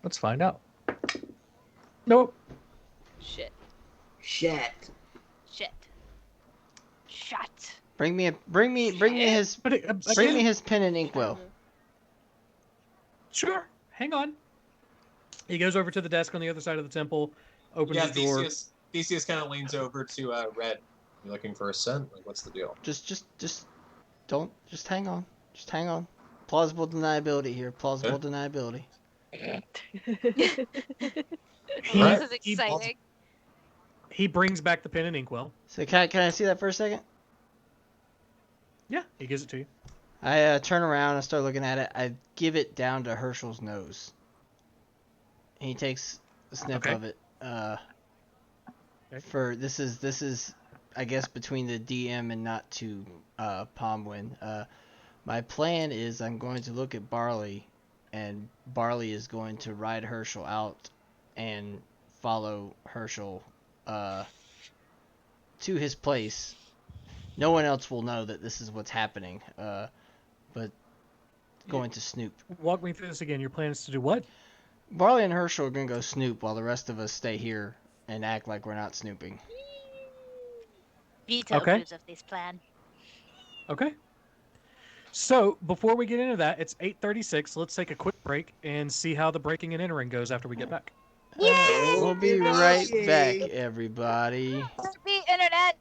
Let's find out. Nope. Shit. Bring me his pen and inkwell. Sure. Hang on. He goes over to the desk on the other side of the temple, opens the door. Theseus kind of leans over to Red. You looking for a scent? Like, what's the deal? Just hang on. Just hang on. Plausible deniability here. Plausible deniability. This is exciting. He brings back the pen and inkwell. So can I see that for a second? Yeah, he gives it to you. I turn around and start looking at it. I give it down to Herschel's nose. He takes a sniff of it. For this is I guess between the DM and not to Palmwin. My plan is I'm going to look at Barley, and Barley is going to ride Herschel out and follow Herschel to his place. No one else will know that this is what's happening, but going to snoop. Walk me through this again. Your plan is to do what? Barley and Herschel are going to go snoop while the rest of us stay here and act like we're not snooping. Vita approves of this plan. Okay. So before we get into that, it's 8:36. Let's take a quick break and see how the breaking and entering goes after we get back. We'll be right back, everybody. Be internet.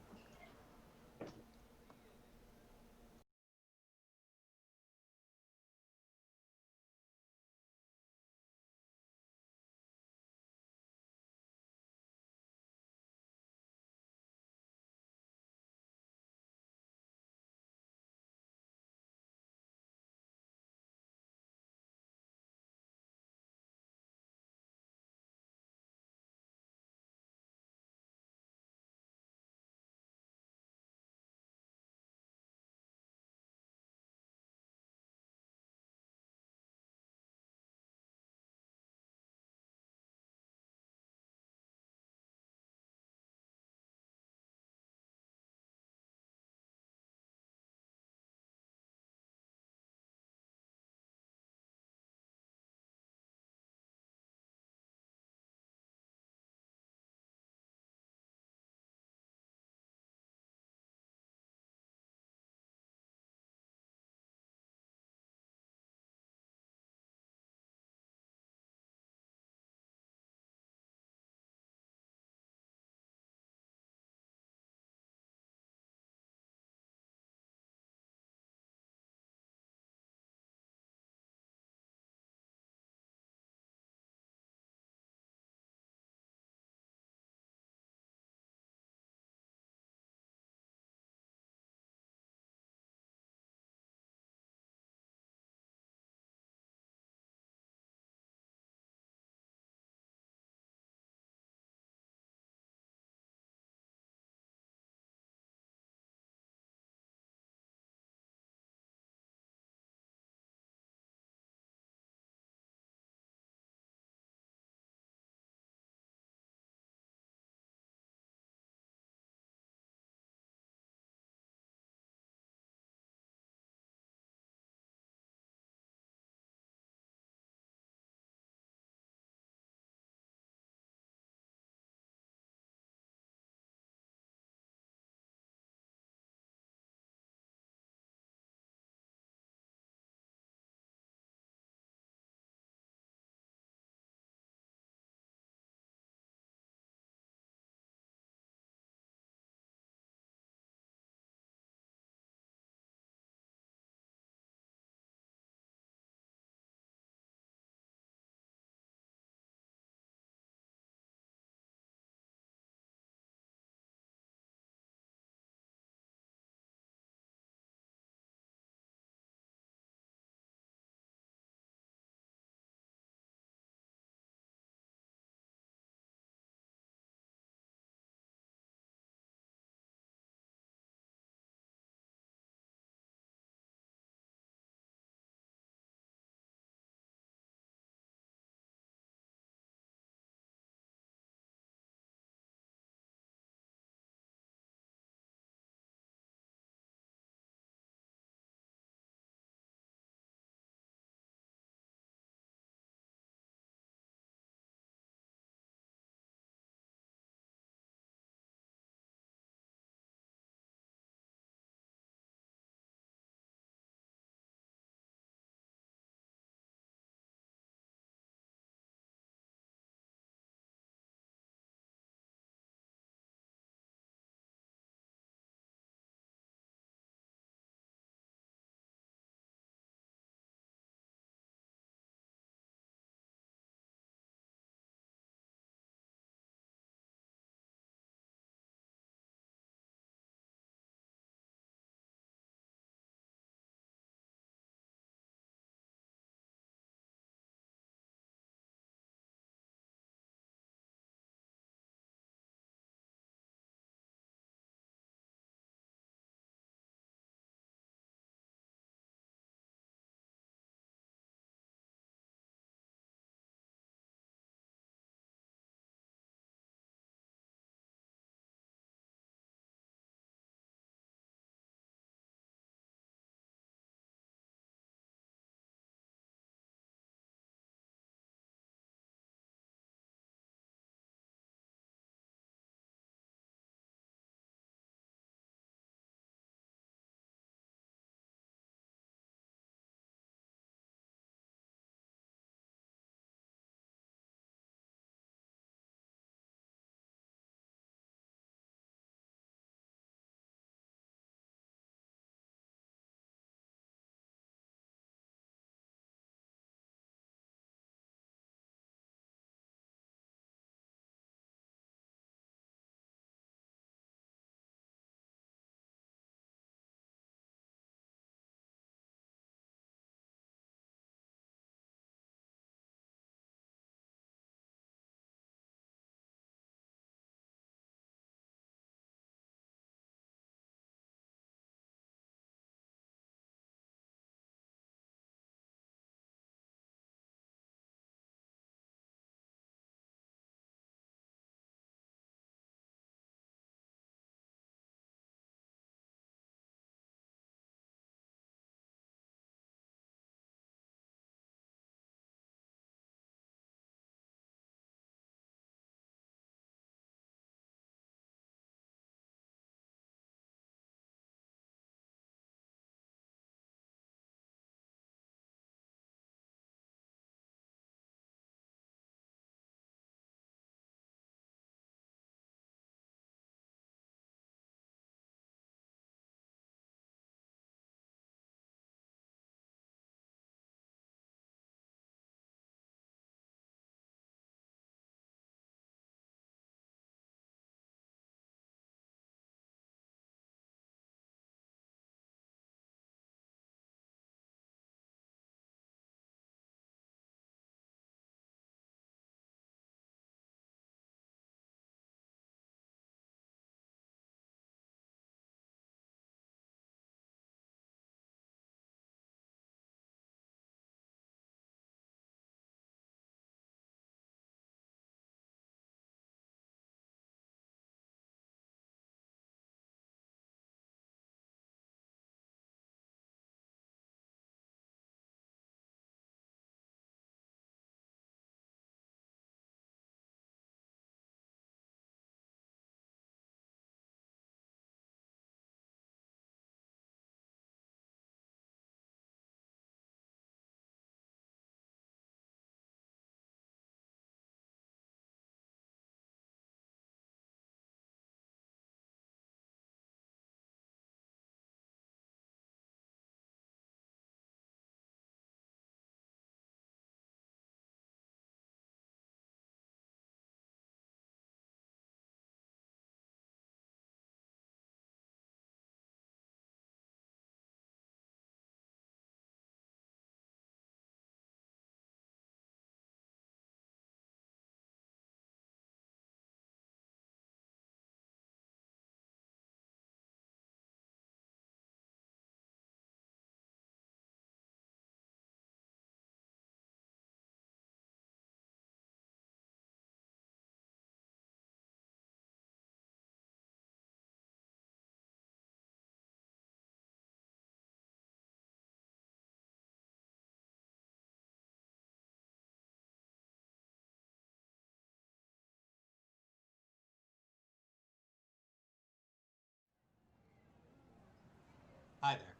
Hi there.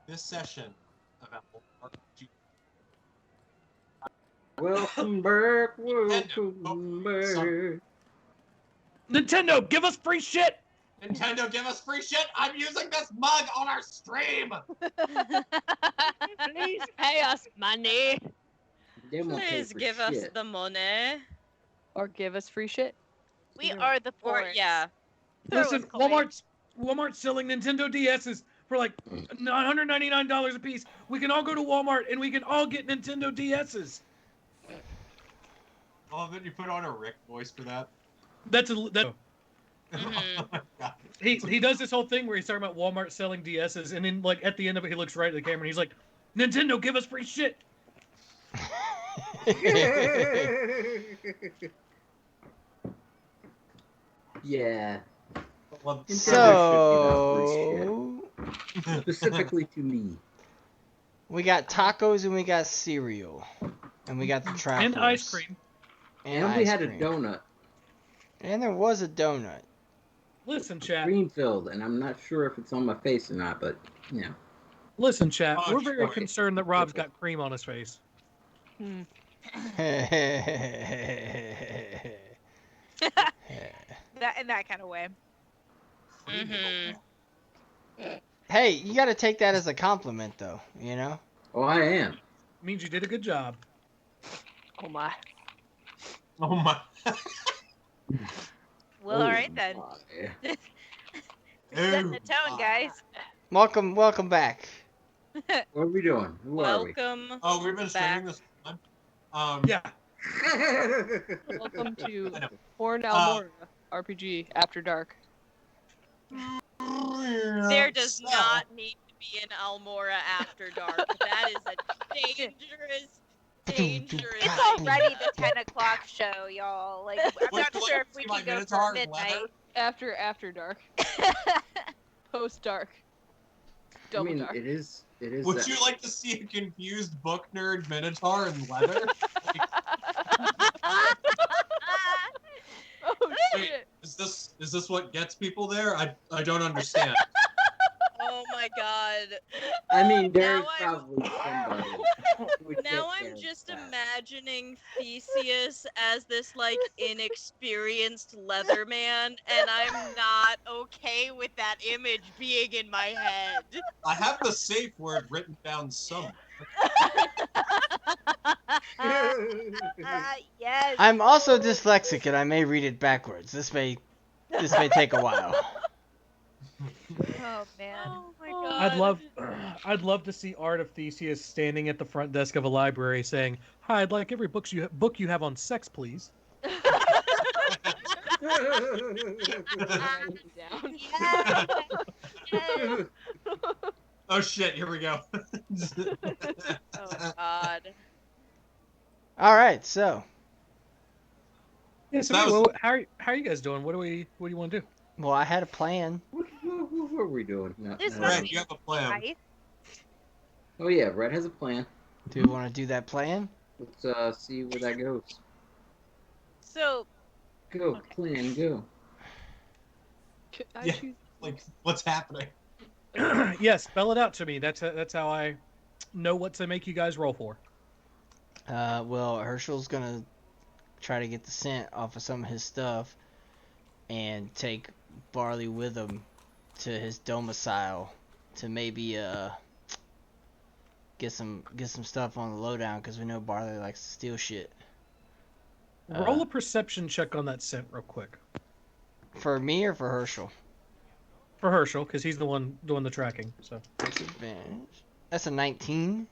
This session of Apple RPG. Welcome back, welcome back. Nintendo, give us free shit! Nintendo, give us free shit! I'm using this mug on our stream! Please pay us money. They won't pay Please for give us shit. the money. Or give us free shit. We are the Or poor. yeah. Throw Listen, us coins. Walmart's selling Nintendo DSs for like $999 a piece. We can all go to Walmart and we can all get Nintendo DSs. Oh, then you put on a Rick voice for that. That's Mhm. Mhm. Oh my god. he does this whole thing where he's talking about Walmart selling DSs, and then like at the end of it, he looks right at the camera and he's like, "Nintendo, give us free shit." Yeah. Well, So Specifically to me. we got tacos and we got cereal, and we got the trap And horse. ice cream. And we ice had cream. a donut. And there was a donut. Listen, chat. Green filled, and I'm not sure if it's on my face or not, but yeah. Listen, chat. Oh, We're very sure. concerned that Rob's got cream on his face. That in that kind of way. Mhm. Hey, you got to take that as a compliment, though. You know. Oh, I am. Means you did a good job. Oh my. Oh my. Well, all right then. My. Setting the tone, guys. Welcome back. What are we doing? Who are we? Welcome. Oh, we've been streaming back. this time. Yeah. Welcome to I know. Horn Almora RPG After Dark. There does not need to be an Almora After Dark. That is a dangerous It's already the 10 o'clock show, y'all. Like, I'm Would not you like sure to if we see my can go Minotaur for in leather? midnight. After Dark. Post Dark. I Double mean, Dark. it is. Would you like to see a confused book nerd Minotaur in leather? Oh Wait, shit. is this what gets people there? I don't understand. Oh my god. I mean, there's Now I'm- probably somebody. who would Now take care I'm of just that. imagining Theseus as this like inexperienced leather man, and I'm not okay with that image being in my head. I have the safe word written down somewhere. Yes. I'm also dyslexic, and I may read it backwards. This may take a while. Oh man. Oh my god. I'd love to see art of Theseus standing at the front desk of a library saying, "Hi, I'd like every book you have on sex, please." Down. Yes. Yes. Oh shit, here we go. Oh god. All right, so Yeah. So That anyway, was- how are you guys doing? What do you want to do? well, I had a plan. What are we doing? No, This no, must Red, be you have a plan. nice. Oh yeah, Red has a plan. Do you want to do that plan? Let's see where that goes. So, Go, Okay. plan, go. Can I Yeah. choose? Like, what's happening? Yes, spell it out to me. That's how I know what to make you guys roll for. Well, Herschel's gonna try to get the scent off of some of his stuff, and take Barley with him to his domicile to maybe get some stuff on the lowdown, because we know Barley likes to steal shit. Roll a perception check on that scent real quick. For me or for Herschel? For Herschel, because he's the one doing the tracking. So Disadvantage. That's a 19.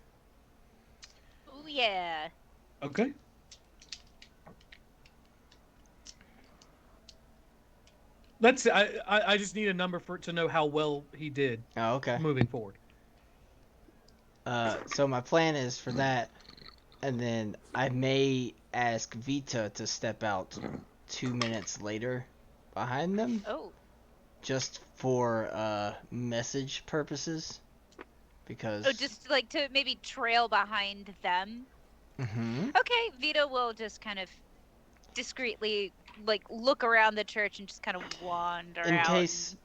oh yeah. okay. That's I just need a number for to know how well he did Oh, okay. moving forward. So my plan is for that, and then I may ask Vita to step out 2 minutes later behind them, Oh. just for message purposes, because. Oh, just like to maybe trail behind them. Mhm. Okay, Vito will just kind of discreetly like look around the church and just kind of wander out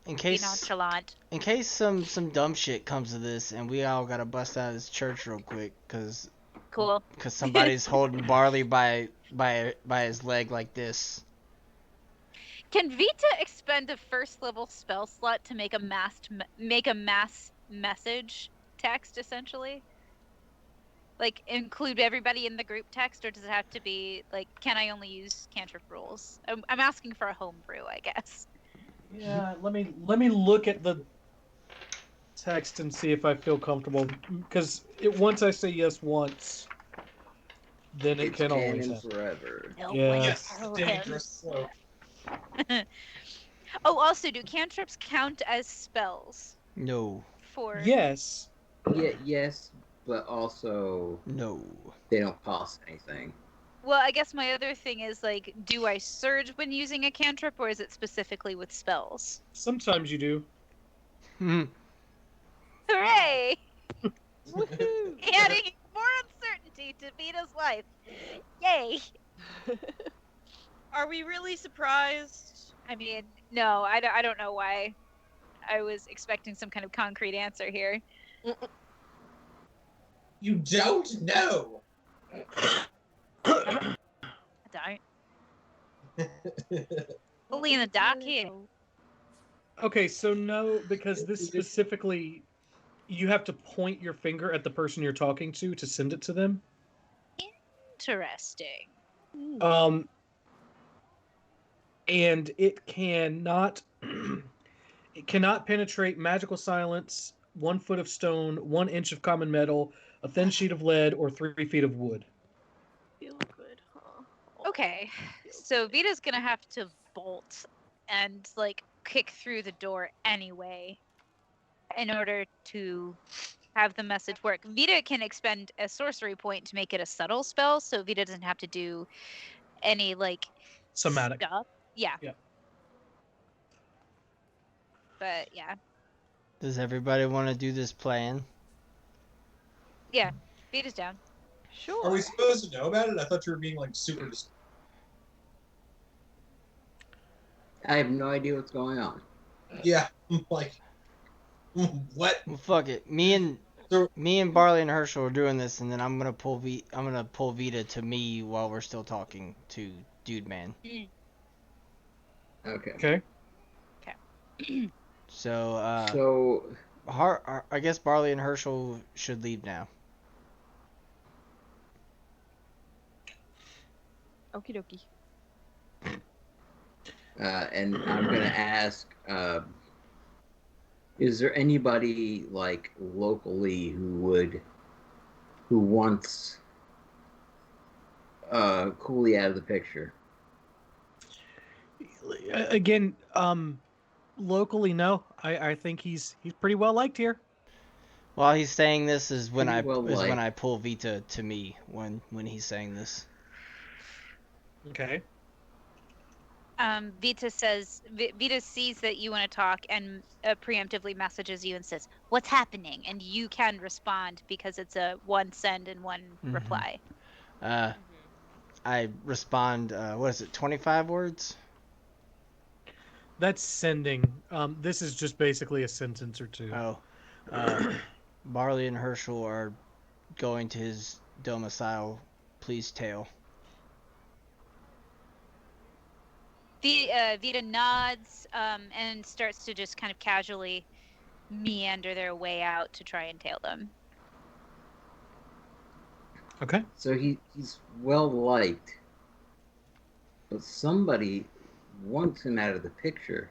and be nonchalant. In case some dumb shit comes to this and we all gotta bust out of this church real quick, cause somebody's holding Barley by his leg like this. Can Vita expend a first level spell slot to make a mass message text essentially? Like include everybody in the group text, or does it have to be like? Can I only use cantrip rules? I'm asking for a homebrew, I guess. Yeah, let me look at the text and see if I feel comfortable. Because once I say yes once, then it can always happen. Forever. Yeah. Yes, dangerous slope. Oh, also, do cantrips count as spells? No. Yes. Yeah, yes, but also no. They don't cost anything. Well, I guess my other thing is like, do I surge when using a cantrip, or is it specifically with spells? Sometimes you do. Hooray! Adding more uncertainty to Vita's life. Yay! Are we really surprised? I mean, no, I don't know why. I was expecting some kind of concrete answer here. You don't know. I don't. Fully in the dark here. Okay, so no, because this specifically, you have to point your finger at the person you're talking to send it to them. Interesting. And it cannot penetrate magical silence, 1 foot of stone, 1 inch of common metal, a thin sheet of lead, or 3 feet of wood. Feel good, huh? Okay, so Vita's gonna have to bolt and like kick through the door anyway in order to have the message work. Vita can expend a sorcery point to make it a subtle spell, so Vita doesn't have to do any like somatic stuff. Yeah. Yeah. But yeah. Does everybody want to do this plan? Yeah, Vita's down. Sure. Are we supposed to know about it? I thought you were being like super. I have no idea what's going on. Yeah, like what? Well, fuck it. Me and Barley and Herschel are doing this, and then I'm gonna pull Vita to me while we're still talking to Dude Man. Okay. So I guess Barley and Herschel should leave now. Okie dokie. And I'm gonna ask, is there anybody like locally who wants Cooley out of the picture? Again, locally, no. I think he's pretty well liked here. While he's saying this is when Pretty when I pull Vita to me when he's saying this. Okay. Vita sees that you want to talk and preemptively messages you and says, "What's happening?" And you can respond because it's a 1 send and 1 reply. I respond. What is it? 25 words. That's sending. This is just basically a sentence or two. Oh. Barley and Herschel are going to his domicile. Please tell. Vita nods and starts to just kind of casually meander their way out to try and tail them. Okay. So he's well liked, but somebody wants him out of the picture,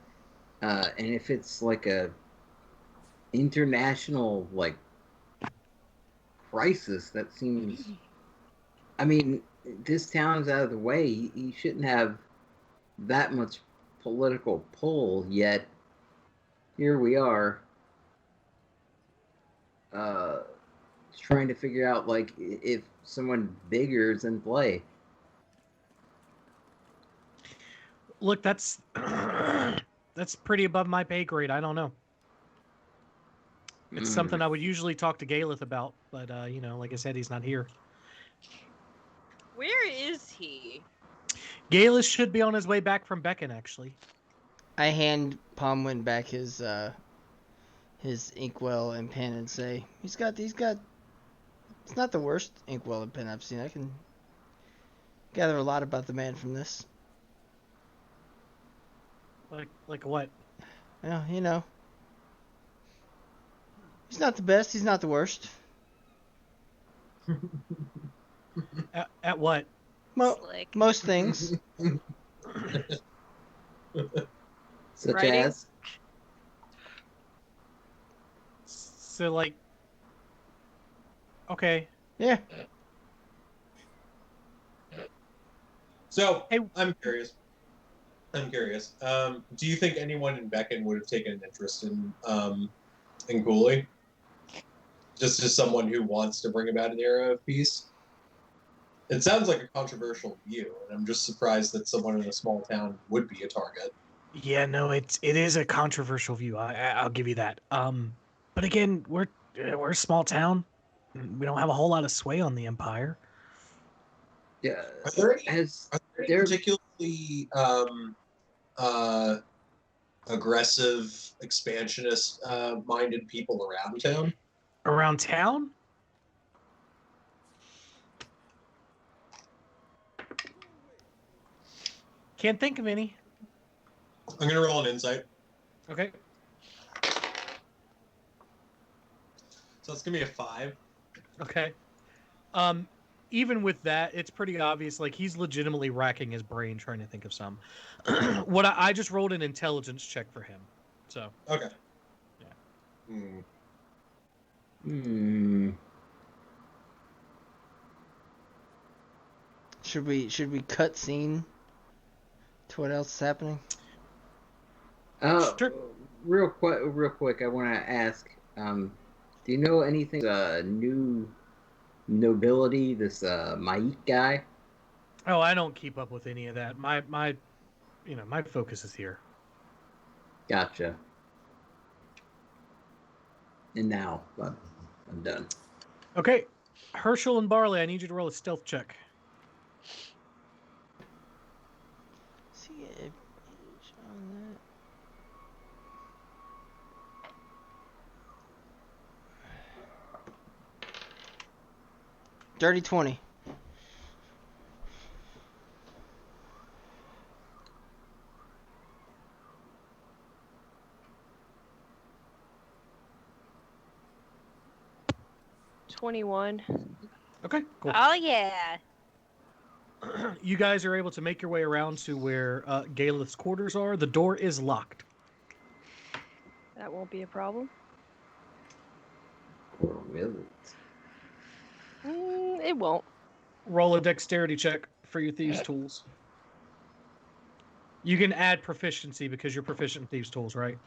and if it's like a international like crisis, that seems. I mean, this town's out of the way. He shouldn't have that much political pull, yet here we are trying to figure out like if someone bigger is in play. Look, that's pretty above my pay grade. I don't know. It's something I would usually talk to Galeth about, but like I said, he's not here. Where is he? Galus should be on his way back from Beacon, actually. I hand Palmwind back his inkwell and pen and say, he's got. It's not the worst inkwell and pen I've seen. I can gather a lot about the man from this. Like what? Well, you know, he's not the best. He's not the worst. At what? Most things. Such Writing? as? So, like... Okay. Yeah. So, Hey. I'm curious. Do you think anyone in Beacon would have taken an interest in Cooley? Just as someone who wants to bring about an era of peace? It sounds like a controversial view, and I'm just surprised that someone in a small town would be a target. Yeah, no, it is a controversial view. I'll give you that. But again, we're a small town. We don't have a whole lot of sway on the Empire. Yeah. Are there any particularly aggressive, expansionist minded people around town? Around town? Can't think of any. I'm gonna roll an insight. Okay. So it's gonna be a 5. Okay. Even with that, it's pretty obvious. Like, he's legitimately racking his brain trying to think of some. What I just rolled an intelligence check for him. So. Okay. Yeah. Should we cut scene to what else is happening? Sure. Real quick, I want to ask, do you know anything new nobility, this Maik guy? Oh, I don't keep up with any of that. My focus is here. Gotcha. And now, I'm done. Okay. Herschel and Barley, I need you to roll a stealth check. See if on that. Dirty 20. $21. Okay, cool. Oh yeah. You guys are able to make your way around to where Galeth's quarters are. The door is locked. That won't be a problem. Or will it? It won't. Roll a dexterity check for your thieves' tools. You can add proficiency because you're proficient in thieves' tools, right?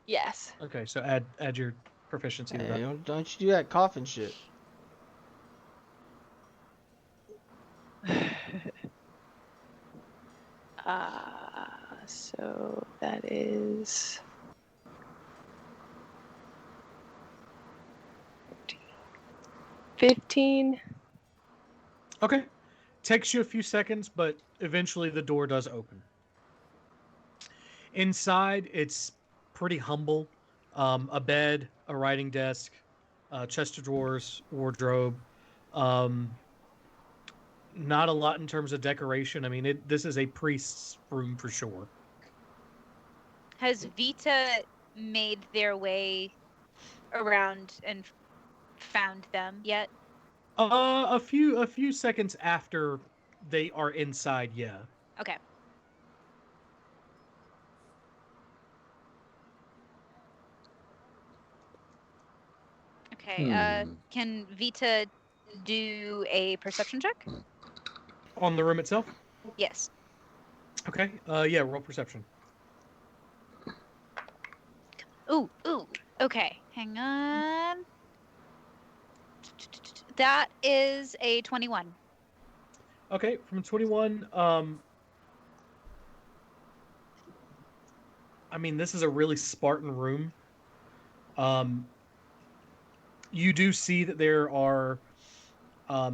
Yes. Okay, so add your proficiency to Hey, that. don't you do that coffin shit. So that is 15. Okay. Takes you a few seconds, but eventually the door does open. Inside, it's pretty humble. A bed, a writing desk, chest of drawers, wardrobe. Not a lot in terms of decoration. I mean, this is a priest's room for sure. Has Vita made their way around and found them yet? A few seconds after they are inside, yeah. Okay. Okay. Can Vita do a perception check? On the room itself? Yes. Okay. Yeah, roll perception. Ooh. Okay. Hang on. That is a 21. Okay, from 21, I mean, this is a really Spartan room. You do see that there are a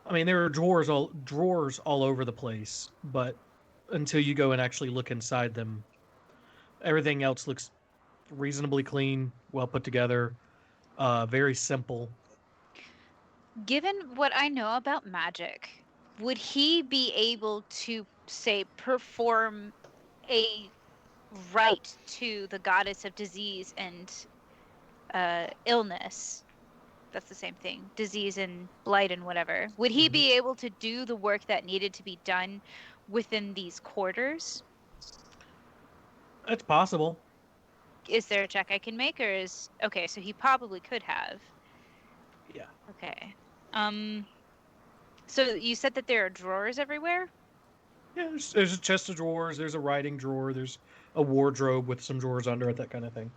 I mean, there are drawers all over the place, but until you go and actually look inside them, everything else looks reasonably clean, well put together, very simple. Given what I know about magic, would he be able to, say, perform a rite to the goddess of disease and illness? That's the same thing. Disease and blight and whatever. Would he be able to do the work that needed to be done within these quarters? It's possible. Is there a check I can make, or is okay? So he probably could have. Yeah. Okay. So you said that there are drawers everywhere? Yeah, there's a chest of drawers, there's a writing drawer, there's a wardrobe with some drawers under it, that kind of thing.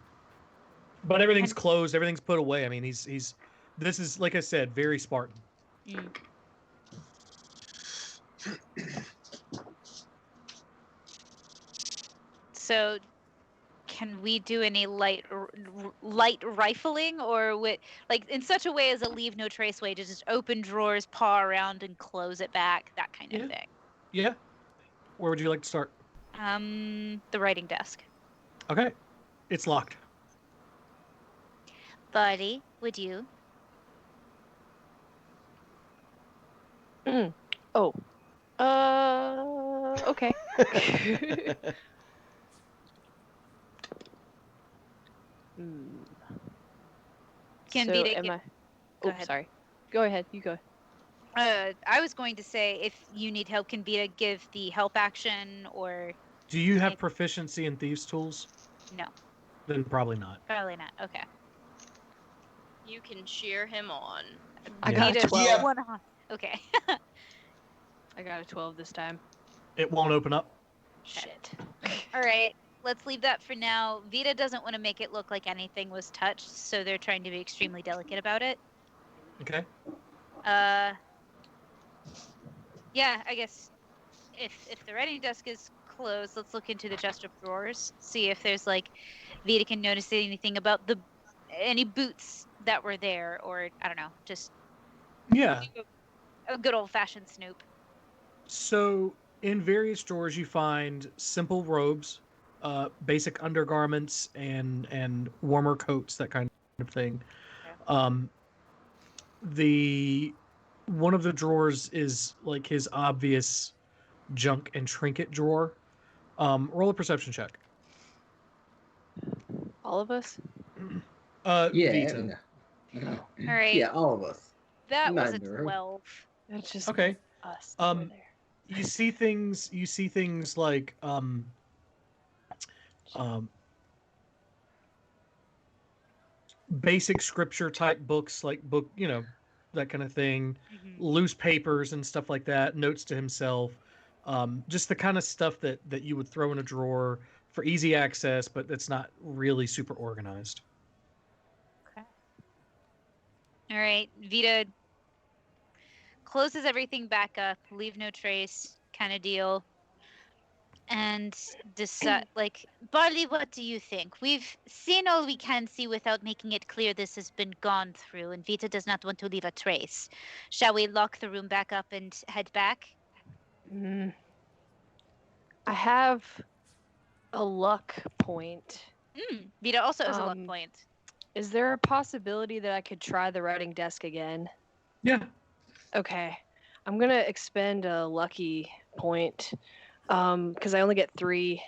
But everything's closed, everything's put away. I mean, he's this is, like I said, very Spartan. So can we do any light rifling, or like in such a way as a leave no trace way to just open drawers, paw around and close it back, that kind of thing? Yeah. Where would you like to start? The writing desk. Okay. It's locked. Buddy, would you? Oh. Okay. Can so Vita am get... I... Go Oh, ahead. sorry. Go ahead. You go. I was going to say, if you need help, can Vita give the help action, or... Do you have proficiency in thieves' tools? No. Then probably not. Probably not. Okay. You can cheer him on. I got a Vita, 12. Okay. I got a 12 this time. It won't open up. Shit. All right. Let's leave that for now. Vita doesn't want to make it look like anything was touched, so they're trying to be extremely delicate about it. Okay. Yeah, I guess if the writing desk is closed, let's look into the chest of drawers, see if there's like Vita can notice anything about any boots that were there, or I don't know, just a good old fashioned snoop. So in various drawers you find simple robes, basic undergarments, and warmer coats, that kind of thing. Okay. One of the drawers is like his obvious junk and trinket drawer. Roll a perception check. All of us? Vita. All right. Yeah, all of us. That Not was a in the room. 12. That's just Okay. us over there. You see things like basic scripture type books, like that kind of thing, loose papers and stuff like that, notes to himself, just the kind of stuff that you would throw in a drawer for easy access, but that's not really super organized. Okay. All right, Vita closes everything back up, leave no trace kind of deal, and decide, like, Barley, what do you think? We've seen all we can see without making it clear this has been gone through, and Vita does not want to leave a trace. Shall we lock the room back up and head back? I have a luck point. Vita also has a luck point. Is there a possibility that I could try the writing desk again? Yeah. Okay. I'm going to expend a lucky point because I only get 3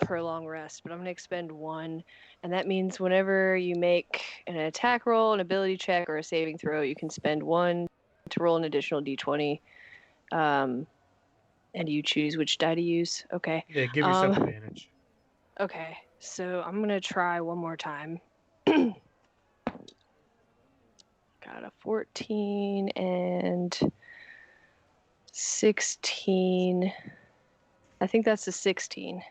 per long rest, but I'm going to expend 1. And that means whenever you make an attack roll, an ability check, or a saving throw, you can spend 1 to roll an additional d20. And you choose which die to use. Okay. Yeah, give yourself advantage. Okay. So I'm going to try one more time. Got a 14 and 16. I think that's a 16.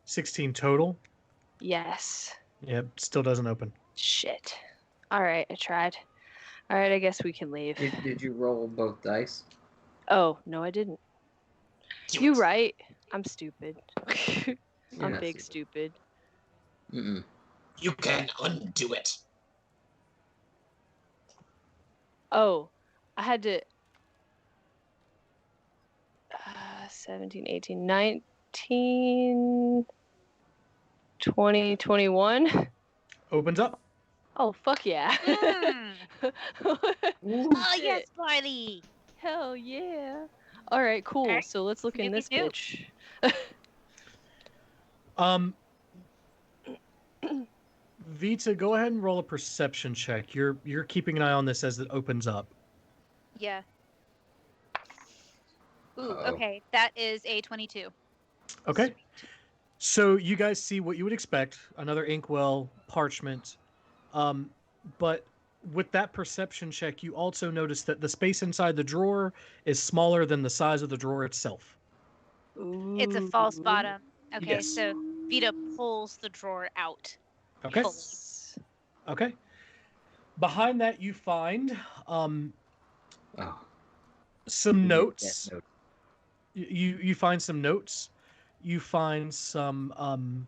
16 total? Yes. Yep, still doesn't open. Shit. All right, I tried. All right, I guess we can leave. Did you roll both dice? Oh, no, I didn't. You right. I'm stupid. I'm not big stupid. Mm-mm. You can undo it. Oh, I had to. 17, 18, 19, 20, 21. Opens up. Oh, fuck yeah. Oh, yes, Shit. Barley. Hell yeah. All right, cool. Alright, So let's look in Snoopy this Snoop. bitch. Vita, go ahead and roll a perception check. You're keeping an eye on this as it opens up. Yeah. Ooh, Uh-oh. okay. That is a 22. Okay. So you guys see what you would expect, another inkwell, parchment. But with that perception check, you also notice that the space inside the drawer is smaller than the size of the drawer itself. It's a false Ooh. bottom. Okay, Yes. so Vita pulls the drawer out. Okay. Fully. Okay. Behind that, you find Oh. some Yes, notes. note. You find some notes. You find some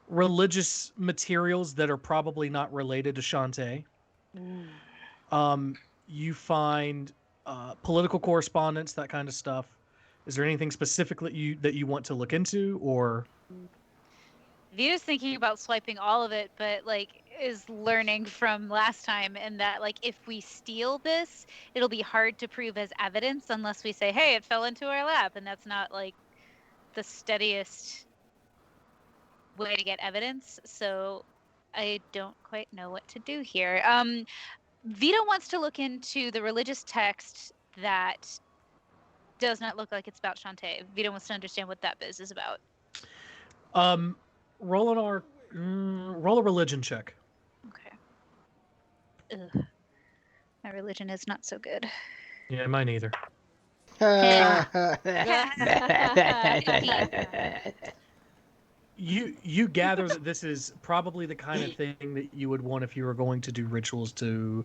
religious materials that are probably not related to Shantae. You find political correspondence, that kind of stuff. Is there anything specifically that you want to look into, or? Vita's thinking about swiping all of it, but like is learning from last time and that like if we steal this, it'll be hard to prove as evidence unless we say, hey, it fell into our lap, and that's not like the steadiest way to get evidence. So I don't quite know what to do here. Vita wants to look into the religious text that does not look like it's about Shantae. Vita wants to understand what that biz is about. Roll a religion check. Okay. Ugh. My religion is not so good. Yeah, mine either. You gather that this is probably the kind of thing that you would want if you were going to do rituals to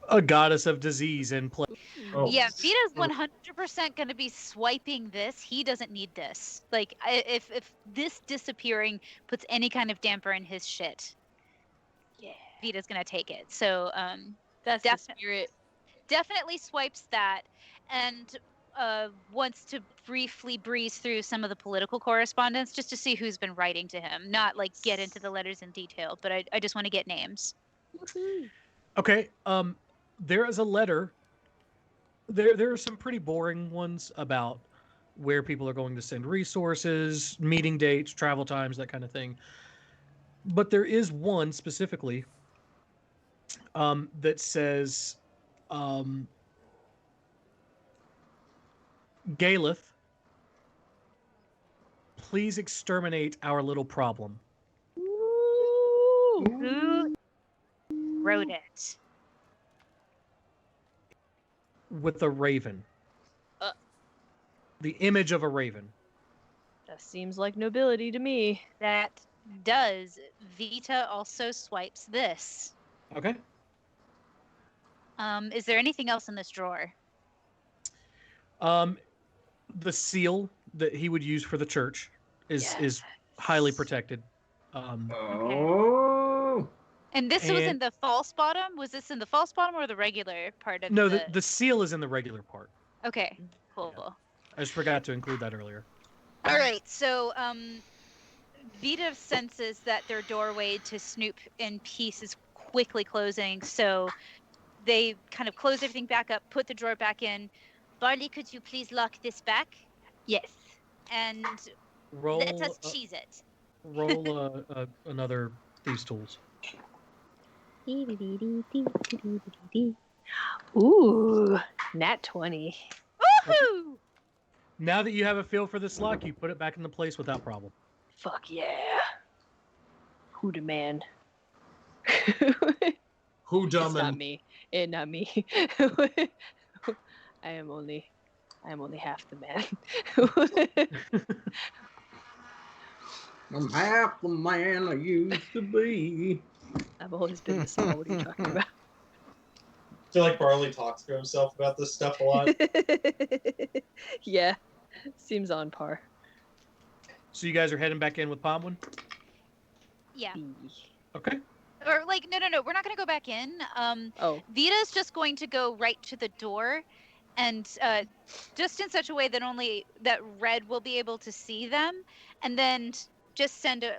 a goddess of disease and plague. Oh. Yeah, Vita's 100% going to be swiping this. He doesn't need this. Like, if this disappearing puts any kind of damper in his shit, Yeah. Vita's going to take it. So, That's the spirit. definitely swipes that, and wants to briefly breeze through some of the political correspondence just to see who's been writing to him. Not like get into the letters in detail, but I just want to get names. Okay. There is a letter. There are some pretty boring ones about where people are going to send resources, meeting dates, travel times, that kind of thing. But there is one specifically that says, Galeth, please exterminate our little problem. Who wrote it? With a raven. The image of a raven. That seems like nobility to me. That does. Vita also swipes this. Okay. Is there anything else in this drawer? The seal that he would use for the church is highly protected. Oh. And this was in the false bottom? Was this in the false bottom or the regular part of No, the seal is in the regular part. Okay, cool. I just forgot to include that earlier. All right, so Vita senses that their doorway to Snoop in peace is quickly closing, so they kind of close everything back up, put the drawer back in. Barley, could you please lock this back? Yes. And let us cheese it. Roll another Thieves' Tools. Ooh, nat 20. Woohoo! Now that you have a feel for this lock, you put it back into place without problem. Fuck yeah. Who the man? Who dumb It's not and me. Not me. I am only half the man. I'm half the man I used to be. I've always been the small. What are you talking about? I feel like Barley talks to himself about this stuff a lot. Yeah, seems on par. So you guys are heading back in with Pomwin? Yeah. Okay. Or like, no, we're not going to go back in. Vita's just going to go right to the door and just in such a way that only that Red will be able to see them, and then just send a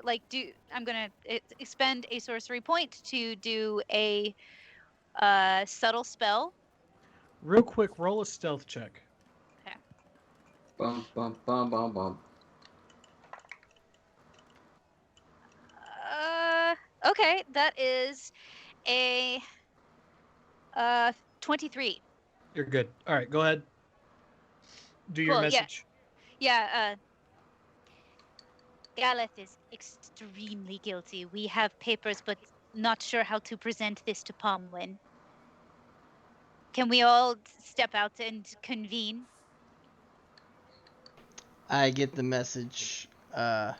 I'm gonna expend a sorcery point to do a subtle spell. Real quick, roll a stealth check. Okay. Bum bum bum bum bum. Okay, that is a 23. You're good. All right, go ahead. Do your Cool, message. Yeah, Galeth is extremely guilty. We have papers, but not sure how to present this to Pomwin. Can we all step out and convene? I get the message, and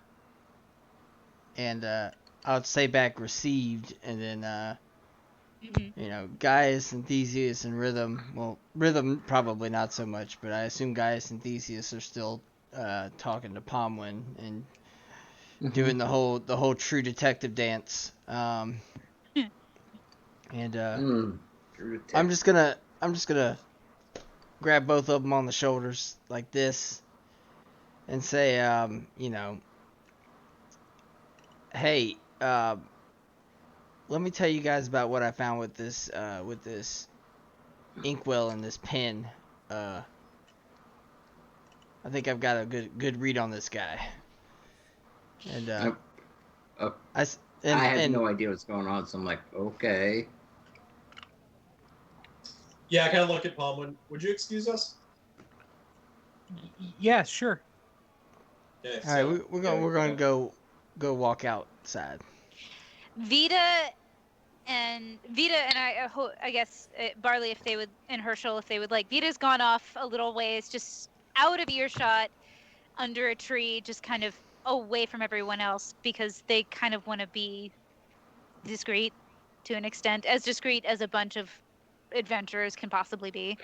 I'll say back received, and then Gaius and Theseus and Rhythm. Well, Rhythm probably not so much, but I assume Gaius and Theseus are still talking to Pomwin and doing the whole true detective dance. And I'm just gonna grab both of them on the shoulders like this and say, hey, let me tell you guys about what I found with this inkwell and this pen. I think I've got a good read on this guy. And I had no idea what's going on, so I'm like, okay. Yeah, I kind of look at Palm. Would you excuse us? Yeah, sure. Okay, all right, we're gonna go walk outside. Vita and I guess Barley, if they would, and Herschel, if they would like. Vita's gone off a little ways, just out of earshot, under a tree, just kind of away from everyone else, because they kind of want to be discreet to an extent, as discreet as a bunch of adventurers can possibly be.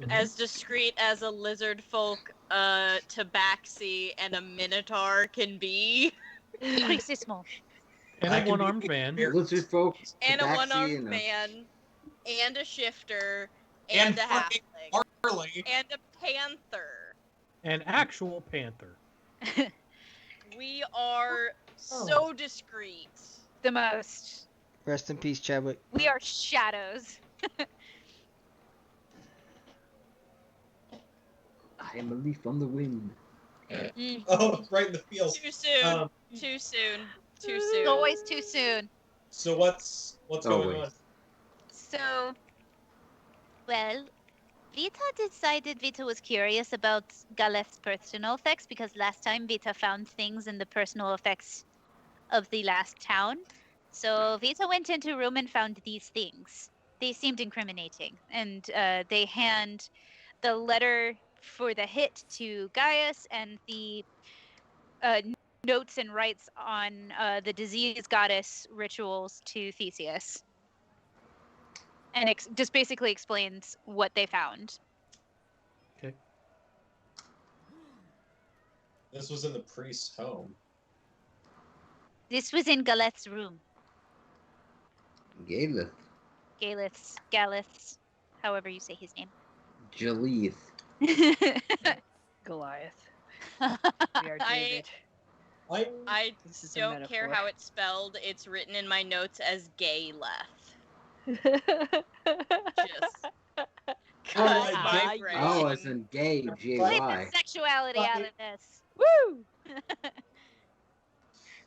As discreet as a lizard folk, tabaxi, and a minotaur can be. Precismo. And a one-armed man. Lizard folk, And a tabaxi, one-armed man, and a shifter, and a halfling, and a panther. An actual panther. We are so discreet. The most. Rest in peace, Chadwick. We are shadows. I am a leaf on the wind. Oh, it's right in the field. Too soon. Too soon. Too soon. Always too soon. So what's going on? So, well, Vita decided Vita was curious about Galeth's personal effects, because last time Vita found things in the personal effects of the last town. So Vita went into a room and found these things. They seemed incriminating, and they hand the letter for the hit to Gaius and the notes and rites on the disease goddess rituals to Theseus. And just basically explains what they found. Okay. This was in the priest's home. This was in Galeth's room. Galeth's, however you say his name. Jalith. Goliath. We are David. I don't care how it's spelled. It's written in my notes as gay leth. Just my brain. Oh, as in gay, G-Y. Leave the sexuality out of this. Woo!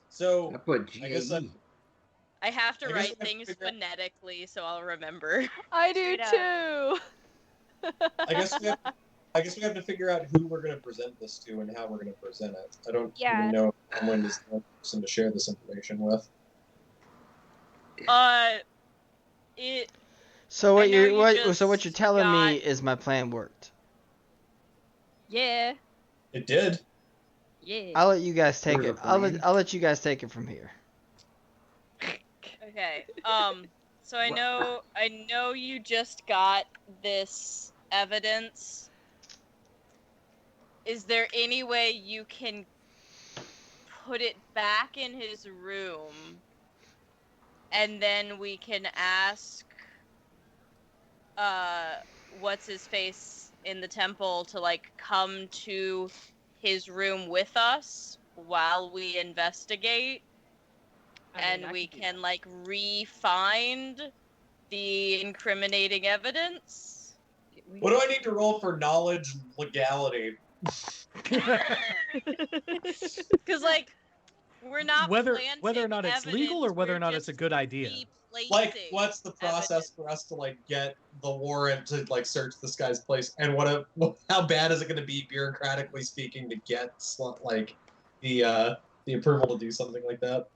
So I put G-A-E. I have to write things phonetically, so I'll remember. I do too. I guess we have to figure out who we're going to present this to and how we're going to present it. I don't even know when is the person to share this information with. So what you're telling me is my plan worked. Yeah. It did. Yeah. I'll let you guys take it. I'll let you guys take it from here. Okay. So I know you just got this evidence. Is there any way you can put it back in his room, and then we can ask what's his face in the temple to like come to his room with us while we investigate, and we can like re-find the incriminating evidence. What do I need to roll for knowledge legality? Because like we're not whether planting or not it's legal or evidence, whether we're or not it's a just good idea. Like, what's the process for us to like get the warrant to like search this guy's place, and how bad is it going to be bureaucratically speaking to get like the approval to do something like that?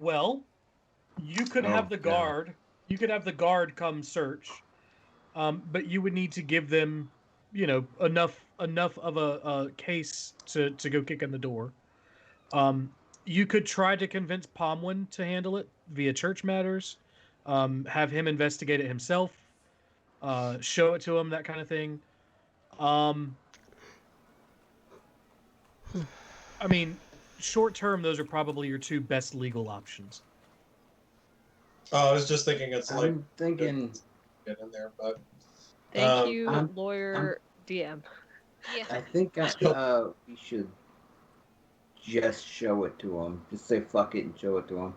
Well, you could have the guard. You could have the guard come search, but you would need to give them, enough of a case to go kick in the door. You could try to convince Pomwin to handle it via church matters, have him investigate it himself, show it to him, that kind of thing. I mean, short term, those are probably your two best legal options. Oh, I was just thinking I'm thinking get in there, but Thank you, lawyer DM. Yeah. I think we should just show it to him. Just say fuck it and show it to him.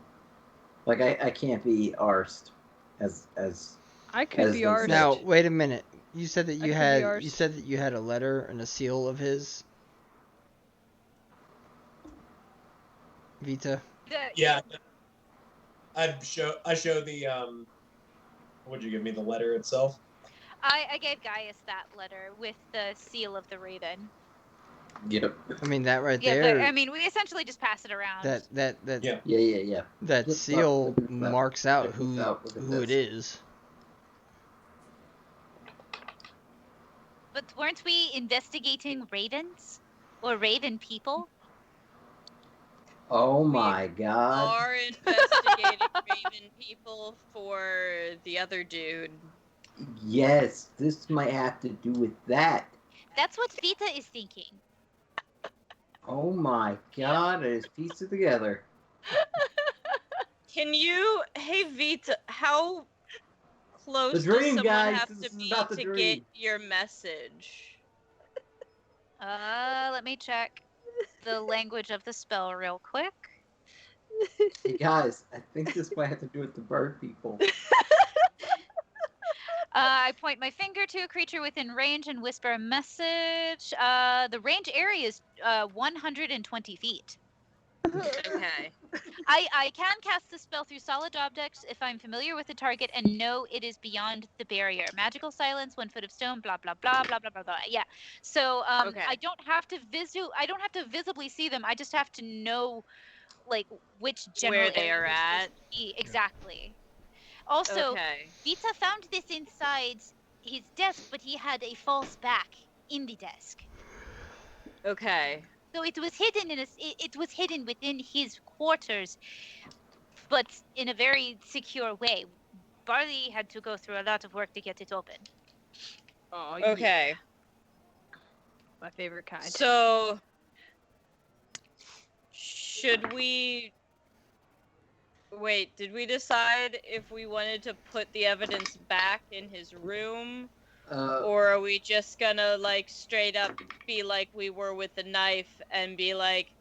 Like I can't be arsed as I could be arsed. Now wait a minute. You said that you had a letter and a seal of his. Vita. Yeah. I show the would you give me the letter itself? I gave Gaius that letter with the seal of the raven. Yep. I mean that right Yeah, there. but, I mean we essentially just pass it around. Yeah. That Just seal marks out who it is. But weren't we investigating ravens or raven people? Oh my god. Are investigating Raven people for the other dude. Yes, this might have to do with that. That's what Vita is thinking. Oh my god, I just pieced it together. Hey Vita, how close The dream, does someone guys. have This to is be about the to dream. get your message? Let me check the language of the spell real quick. Hey guys, I think this might have to do with the bird people. I point my finger to a creature within range and whisper a message. The range area is 120 feet. Okay. I can cast the spell through solid objects if I'm familiar with the target and know it is beyond the barrier. Magical silence, 1 foot of stone, blah blah blah blah blah blah blah. Yeah. So Okay. I don't have to visibly see them. I just have to know like which general Where they area are they're at. supposed to be. Exactly. Also, Okay. Vita found this inside his desk, but he had a false back in the desk. Okay. So it was hidden it was hidden within his quarters, but in a very secure way. Barley had to go through a lot of work to get it open. Oh, Okay. Yeah. My favorite kind. So, should we... Wait, did we decide if we wanted to put the evidence back in his room? Or are we just gonna, like, straight up be like we were with the knife and be like,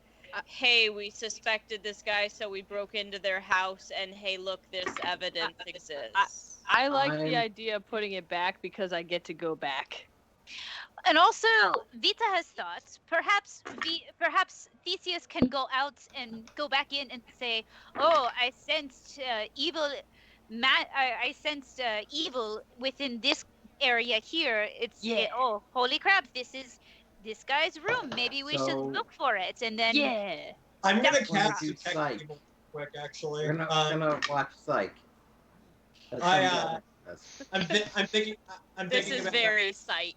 hey, we suspected this guy, so we broke into their house, and hey, look, this evidence exists. I like the idea of putting it back because I get to go back. And also, Vita has thought perhaps Theseus can go out and go back in and say, "Oh, I sensed evil. I sensed evil within this area here. Oh, holy crap! This is this guy's room. Maybe we should look for it." And then I'm gonna cast do detect psych. evil quick, actually. We're gonna watch Psych. I'm thinking. This is very psych.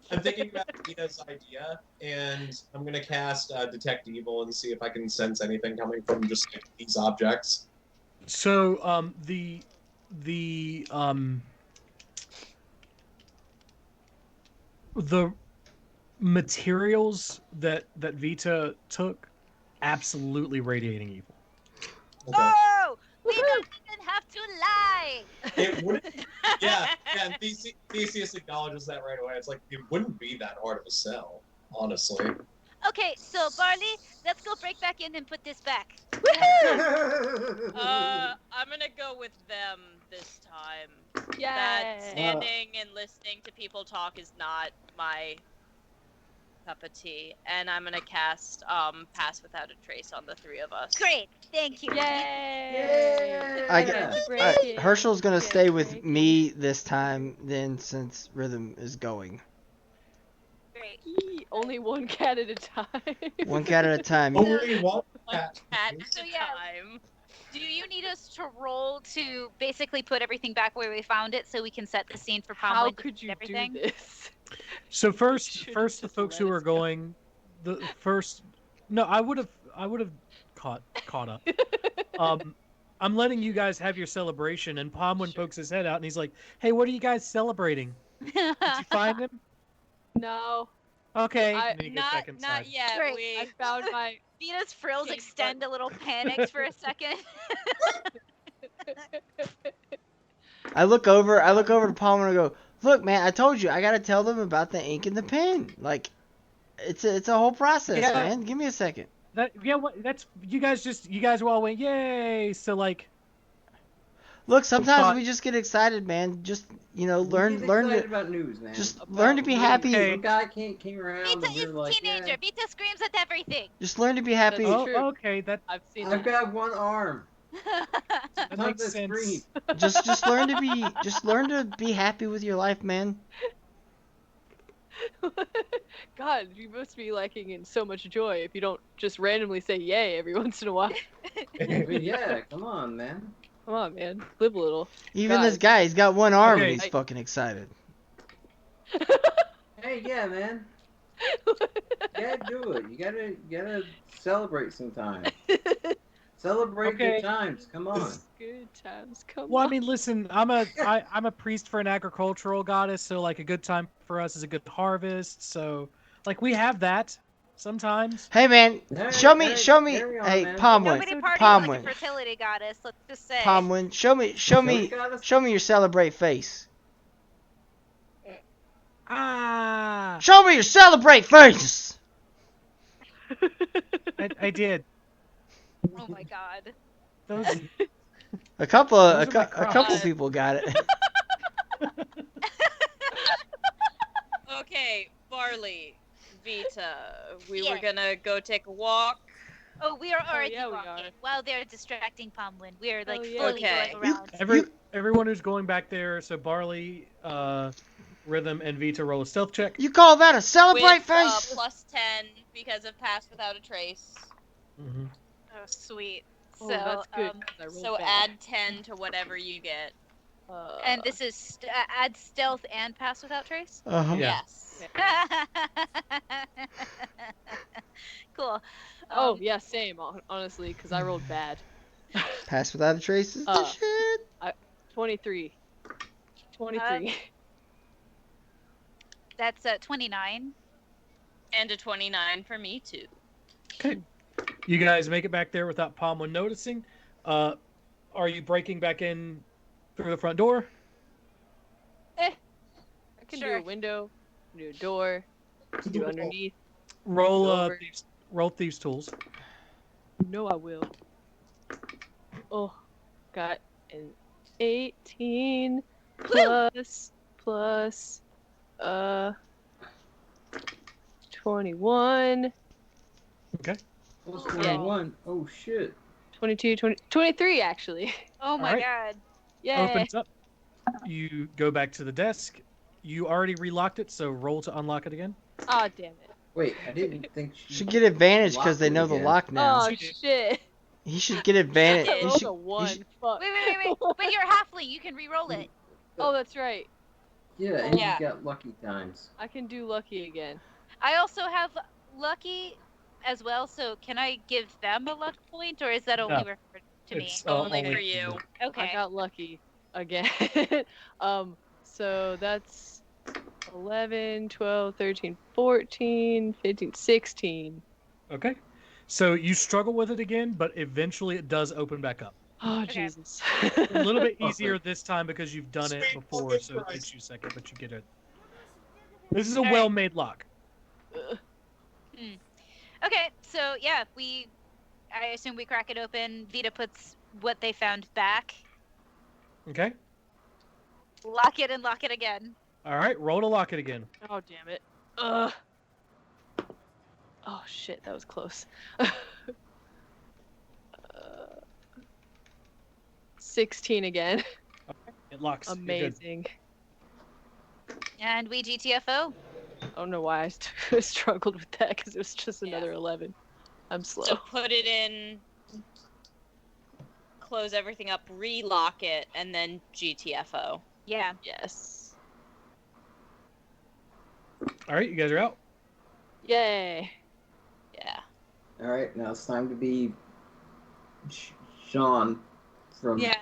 I'm thinking about Vita's idea, and I'm gonna cast Detect Evil and see if I can sense anything coming from just like, these objects. So the materials that Vita took, absolutely radiating evil. Okay. Oh, we don't even have to lie. It wouldn't. Yeah, and Theseus acknowledges that right away. It's like it wouldn't be that hard of a sell, honestly. Okay, so Barley, let's go break back in and put this back. I'm gonna go with them this time. Yay. That standing and listening to people talk is not my cup of tea, and I'm gonna cast Pass Without a Trace on the three of us. Great, thank you. Yay! Herschel's gonna stay with me this time, then, since Rhythm is going. Great. Only one cat at a time. One cat at a time. Only one cat at a yeah. time. Do you need us to roll to basically put everything back where we found it, so we can set the scene for Palmwine? How could you do this? So first the folks who are going, I would have caught up. I'm letting you guys have your celebration, and Palmwine pokes his head out and he's like, "Hey, what are you guys celebrating? Did you find him?" No. Okay. Not yet. Great. I found my. Vita's frills extend a little panicked for a second. I look over to Palmer and I go, "Look, man, I told you, I gotta tell them about the ink and the pen. Like, it's a whole process, man. Give me a second." That's you guys all went yay. So like, look, sometimes we just get excited, man. Just learn to about news, man. Just learn to be happy. Some guy came around. Vita and is we're a like, teenager. yeah. Vita screams at everything. Just learn to be happy. Okay, I've got one arm. That makes sense. Just learn to be happy with your life, man. God, you must be lacking in so much joy if you don't just randomly say yay every once in a while. Yeah, come on, man. Come on, man. Live a little. Even God. this guy, he's got one arm and Okay. he's fucking excited. Hey, yeah, man. You gotta do it. You gotta celebrate sometimes. Celebrate good times. Come on. Good times. Come Well, on. I mean, listen, I'm a priest for an agricultural goddess, so like a good time for us is a good harvest. So like we have that sometimes. Hey, man, show me. carry on, Hey, man. Palmwine, Nobody parties like a Palmwine, fertility goddess. Let's just say. Palmwine, show me your celebrate face. Ah, Show me your celebrate face. I did. Oh my god. Those, A couple crops. people got it. Okay, Barley, Vita, we Yeah. were gonna go take a walk. Oh, we are already yeah, we walking. are. While they're distracting Palmwine, we are like yeah. fully Okay. going around. everyone who's going back there. So Barley, Rhythm, and Vita roll a stealth check. You call that a celebrate With face? plus 10 because of Pass Without a Trace. Mm-hmm. Oh, sweet. Oh, So, that's good. 'cause I rolled So bad. add 10 to whatever you get. and this is add stealth and pass without trace. Uh-huh. Yeah. Yes. Cool. Oh yeah, same. Honestly, because I rolled bad. Pass without a trace is the shit. 23. 23. That's 29. And a 29 for me, too. Okay. You guys make it back there without Palmwine noticing. Are you breaking back in through the front door? I can Sure. do a window, do a door, do underneath. Roll Over. thieves tools. No, I will. Oh, got an 18 plus 21. Okay. Plus 21. Oh, shit. 22, 23 actually. Oh my Alright. god. Yeah. Opens up. You go back to the desk. You already relocked it, so roll to unlock it again. Ah, damn it. Wait, I didn't think she Should get advantage because they locked it know the again. lock now. Oh shit. He should get advantage. I He rolled should, a 1. should- Fuck. Wait. But you're halfling. You can re-roll it. Oh, that's right. Yeah, and Yeah. you got lucky times. I can do lucky again. I also have lucky as well. So can I give them a luck point, or is that only No. referred to me? It's Only for you. Okay. I got lucky again. So that's 11, 12, 13, 14, 15, 16. Okay. So you struggle with it again, but eventually it does open back up. Oh, Okay. Jesus. A little bit easier this time because you've done it before, so it takes you a second, but you get it. This is a All right. well-made lock. Okay, so yeah, I assume we crack it open. Vita puts what they found back. Okay. Lock it and lock it again. All right. Roll to lock it again. Oh, damn it. Ugh. Oh, shit, that was close. 16 again. It locks. You're good. Amazing. And we GTFO. I don't know why I struggled with that because it was just another 11. I'm slow. So put it in, close everything up, relock it, and then GTFO. Yeah. Yes. All right, you guys are out. Yay. Yeah. All right, now it's time to be Sean from Yeah.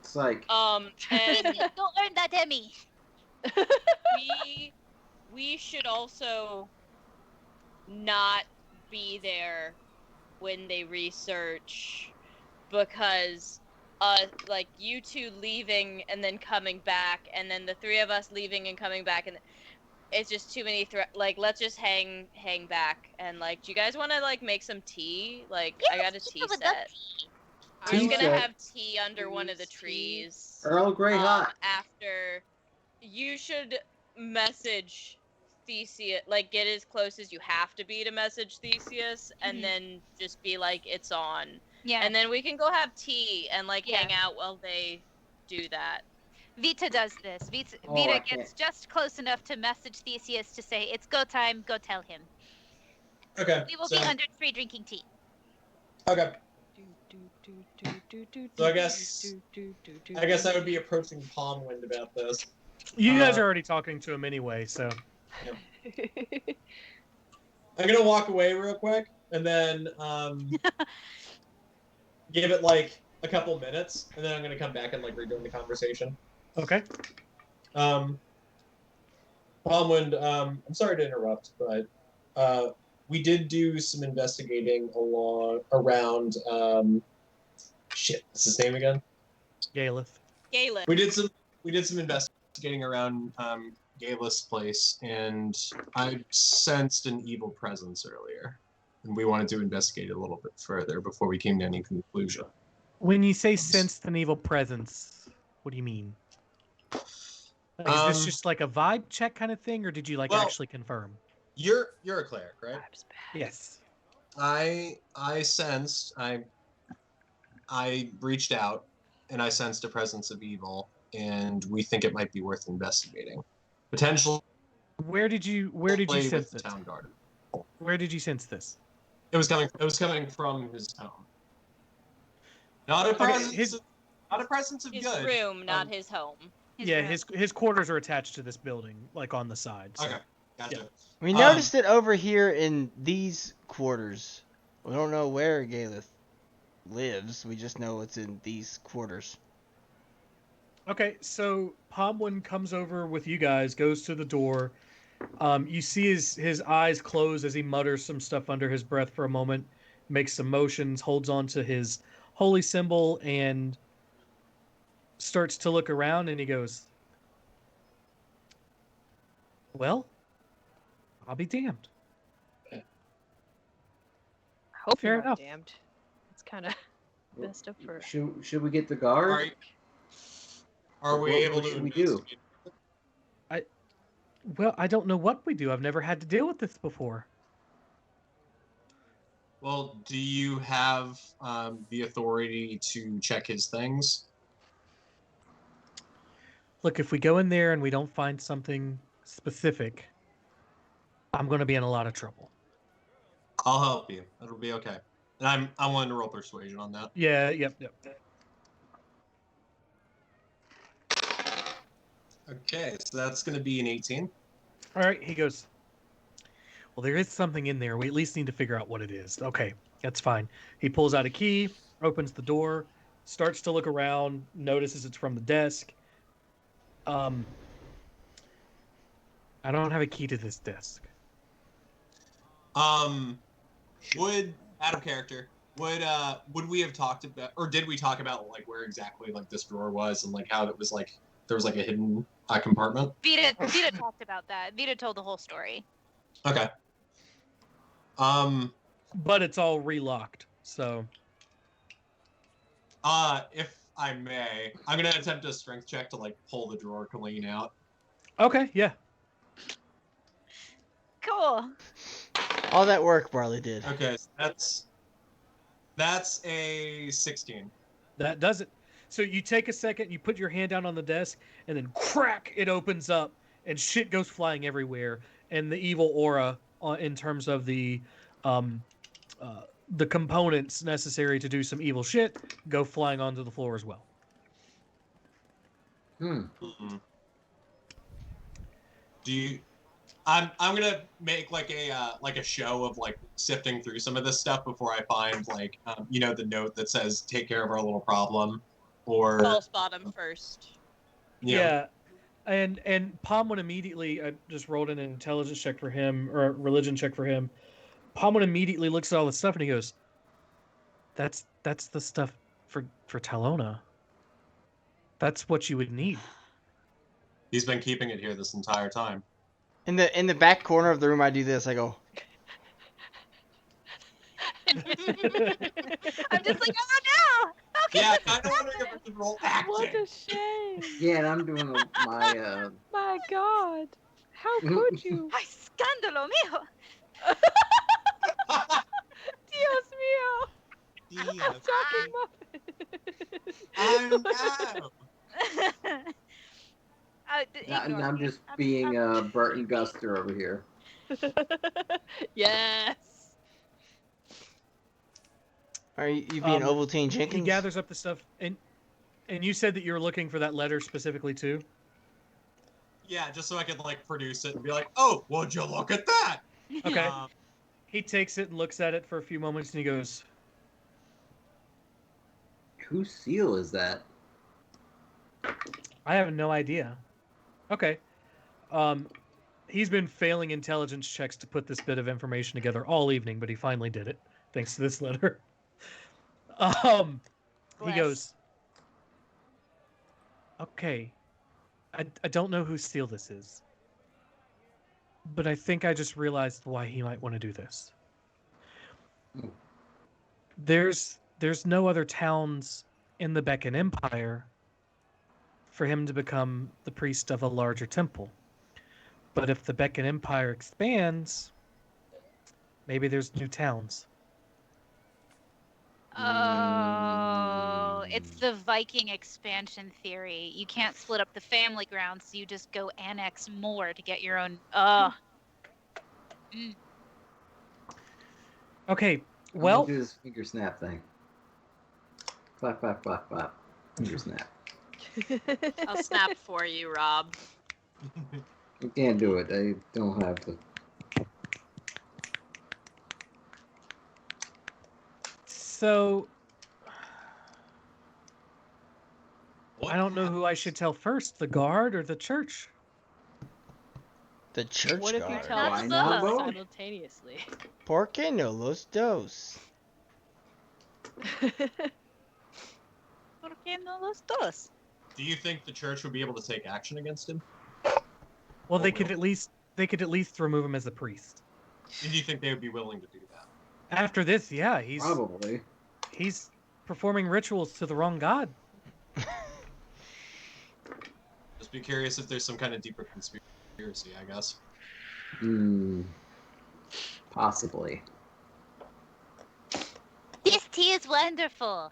Psych. And Go earn that Emmy. we should also not be there when they research, because like you two leaving and then coming back, and then the three of us leaving and coming back, and it's just too many like, let's just hang back. And like, do you guys want to like make some tea? Like, I got a tea People would love set. tea. I'm Tea gonna set. have tea under one of the trees. Earl Grey hot. After, you should message Theseus, like get as close as you have to be to message Theseus, and then just be like, it's on. Yeah. And then we can go have tea and like Yeah. hang out while they do that. Vita does this. Vita I gets just close enough to message Theseus to say, it's go time, go tell him. Okay. We will be under the tree drinking tea. Okay. So I guess I would be approaching Palmwind about this. You guys are already talking to him anyway, so. I'm gonna walk away real quick and then give it like a couple minutes, and then I'm gonna come back and like rejoin the conversation. Okay. Palmwind, I'm sorry to interrupt, but we did do some investigating around shit, what's his name again? Galeth. We did some investigating around Galeth's place, and I sensed an evil presence earlier, and we wanted to investigate it a little bit further before we came to any conclusion. When you say sensed an evil presence, what do you mean? Like, is this just like a vibe check kind of thing, or did you like actually confirm? You're a cleric, right? Yes. I sensed I reached out and I sensed a presence of evil, and we think it might be worth investigating. Potentially. Where did you sense the it? town guard. Where did you sense this? It was coming from his home. Not a presence. Not a presence of his good. His room, not his home. His quarters are attached to this building, like on the side. So. Okay, gotcha. Yeah. We noticed it over here in these quarters. We don't know where Galeth lives. We just know it's in these quarters. Okay, so Palmwind comes over with you guys, goes to the door. You see his eyes close as he mutters some stuff under his breath for a moment, makes some motions, holds on to his holy symbol, and starts to look around, and he goes, well, I'll be damned. I hope Fair you're not enough. damned. It's kind of messed up for. Should we get the guard? Are we able what to should we do? Well, I don't know what we do. I've never had to deal with this before. Well, do you have the authority to check his things? Look, if we go in there and we don't find something specific, I'm going to be in a lot of trouble. I'll help you. It'll be okay. And I'm willing to roll persuasion on that. Yeah, yep. Okay, so that's going to be an 18. All right, he goes, well, there is something in there. We at least need to figure out what it is. Okay, that's fine. He pulls out a key, opens the door, starts to look around, notices it's from the desk. I don't have a key to this desk. Out of character, would we have talked about, or did we talk about like where exactly like this drawer was and like how it was like there was like a hidden compartment? Vita talked about that. Vita told the whole story. Okay. But it's all relocked, so. If I may, I'm gonna attempt a strength check to like pull the drawer clean out. Okay, yeah. Cool. All that work Barley did. Okay, so that's a 16. That does it. So you take a second, you put your hand down on the desk, and then crack, it opens up, and shit goes flying everywhere. And the evil aura, in terms of the components necessary to do some evil shit, go flying onto the floor as well. Do you? I'm gonna make like a show of like sifting through some of this stuff before I find like the note that says take care of our little problem, or I'll spot him first. Yeah. And Palm would immediately, I just rolled in an intelligence check for him, or a religion check for him. Palm would immediately looks at all the stuff and he goes, That's the stuff for Talona. That's what you would need. He's been keeping it here this entire time. In the back corner of the room, I do this. I go. I'm just like, oh no! Okay. Yeah, I'm wondering if I should roll acting. What a shame. Yeah, and I'm doing my. My God. How could you? Ay, scandalo mío! Dios mío. Yes. Talking muffin. I know. I'm just being Burton Guster over here. Yes. Are you being Ovaltine Jenkins? He gathers up the stuff, and you said that you were looking for that letter specifically too? Yeah, just so I could like produce it and be like, oh, would you look at that? Okay. He takes it and looks at it for a few moments, and he goes, Whose seal is that? I have no idea. Okay. He's been failing intelligence checks to put this bit of information together all evening, but he finally did it, thanks to this letter. He goes, okay, I don't know whose seal this is, but I think I just realized why he might want to do this. There's no other towns in the Beacon Empire for him to become the priest of a larger temple. But if the Beacon Empire expands, maybe there's new towns. Oh, it's the Viking expansion theory. You can't split up the family grounds, so you just go annex more to get your own. Okay, well. Do this finger snap thing. Flap, flap, flap, flap. Finger snap. I'll snap for you, Rob. I can't do it. I don't have the. So, I don't know who I should tell first, the guard or the church? The church What if you guard. tell Why us not both both? simultaneously? ¿Por qué no los dos? ¿Por qué no los dos? Do you think the church would be able to take action against him? Well, they could at least remove him as a priest. And do you think they would be willing to do that? After this, yeah, Probably. he's performing rituals to the wrong god. Just be curious if there's some kind of deeper conspiracy, I guess. Possibly. This tea is wonderful.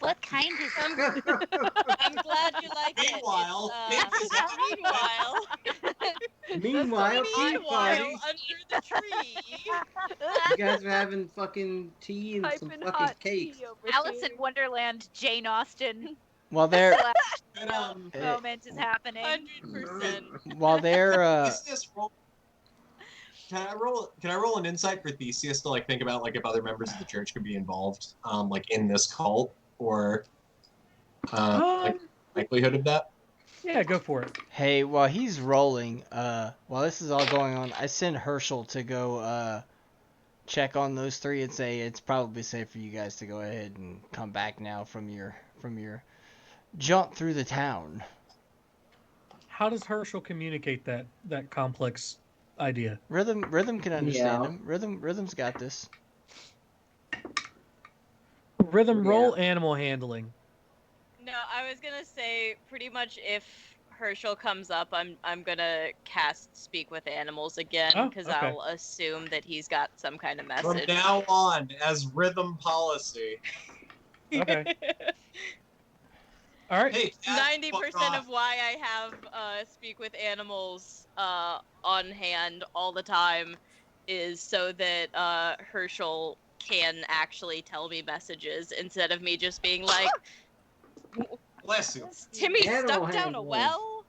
What kind is it? I'm glad you like Meanwhile, Meanwhile, tea meanwhile, party. under the tree. You guys are having fucking tea and some Piping fucking hot cake. tea over Alice here. in Wonderland, Jane Austen. While they're Moment is happening. 100%. while they're Theseus, can I roll an insight for Theseus to like think about like if other members of the church could be involved, like in this cult, or like likelihood of that? Yeah, go for it. hey, while he's rolling, while this is all going on, I send Herschel to go check on those three and say it's probably safe for you guys to go ahead and come back now from your jaunt through the town. How does Herschel communicate that complex idea? Rhythm can understand Yeah. him. Rhythm's got this. Rhythm, Yeah. roll animal handling. No, I was gonna say pretty much if Herschel comes up, I'm gonna cast Speak with Animals again Oh, because okay. I'll assume that he's got some kind of From message. now on, as rhythm policy. Okay. All right. Hey, cat, 90% fuck off. of why I have Speak with Animals on hand all the time is so that Herschel can actually tell me messages instead of me just being like, Bless you. "Is Timmy Animal stuck down a handling. well?"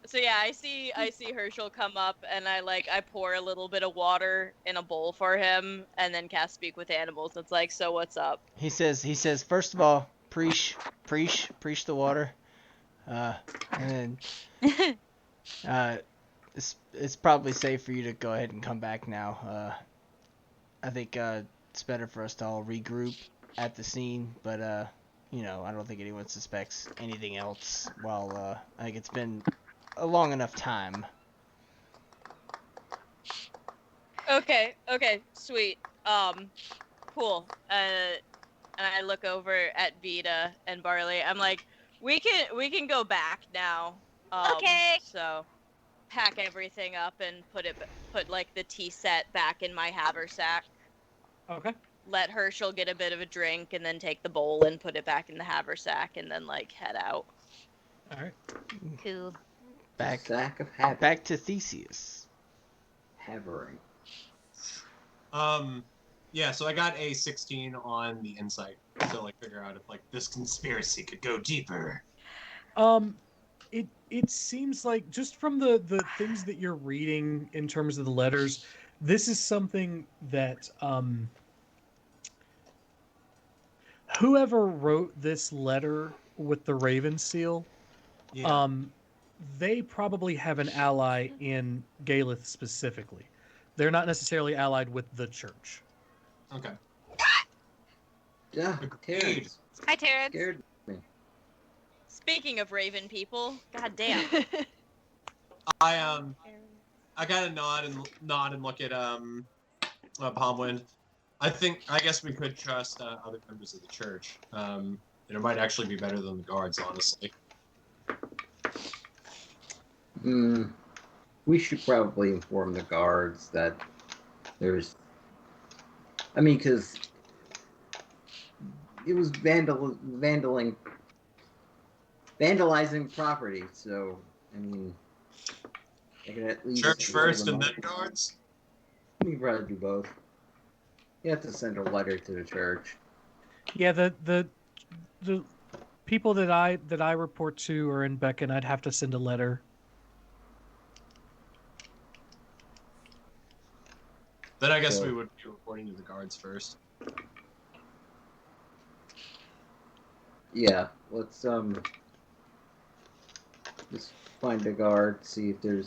So yeah, I see Herschel come up and I pour a little bit of water in a bowl for him and then cast Speak with Animals. It's like, "So what's up?" He says first of all, preach the water. And then it's probably safe for you to go ahead and come back now. I think it's better for us to all regroup at the scene, but I don't think anyone suspects anything else. While I think it's been a long enough time. Okay, sweet. Cool. And I look over at Vita and Barley. I'm like, we can go back now. Okay. So pack everything up and put like the tea set back in my haversack. Okay. Let Herschel get a bit of a drink and then take the bowl and put it back in the haversack and then like head out. All right. Cool. Sack of habit. Back to Theseus. Havering. Yeah, so I got a 16 on the insight to like figure out if like this conspiracy could go deeper. It seems like just from the things that you're reading in terms of the letters, this is something that whoever wrote this letter with the Raven seal, Yeah. they probably have an ally in Galeth specifically. They're not necessarily allied with the church. Okay. Yeah, Agreed. Terrence. Hi, Terrence. Scared me. Speaking of Raven people, god damn. I kind of nod and look at Palmwind. I guess we could trust other members of the church. It might actually be better than the guards, honestly. We should probably inform the guards that there's... I mean, because it was vandalizing property, so, I mean... I can at least... Church first and then guards? We can probably do both. You have to send a letter to the church. Yeah, the people that I report to are in Beacon. I'd have to send a letter. Then I guess we would be reporting to the guards first. Yeah, let's just find a guard, see if there's...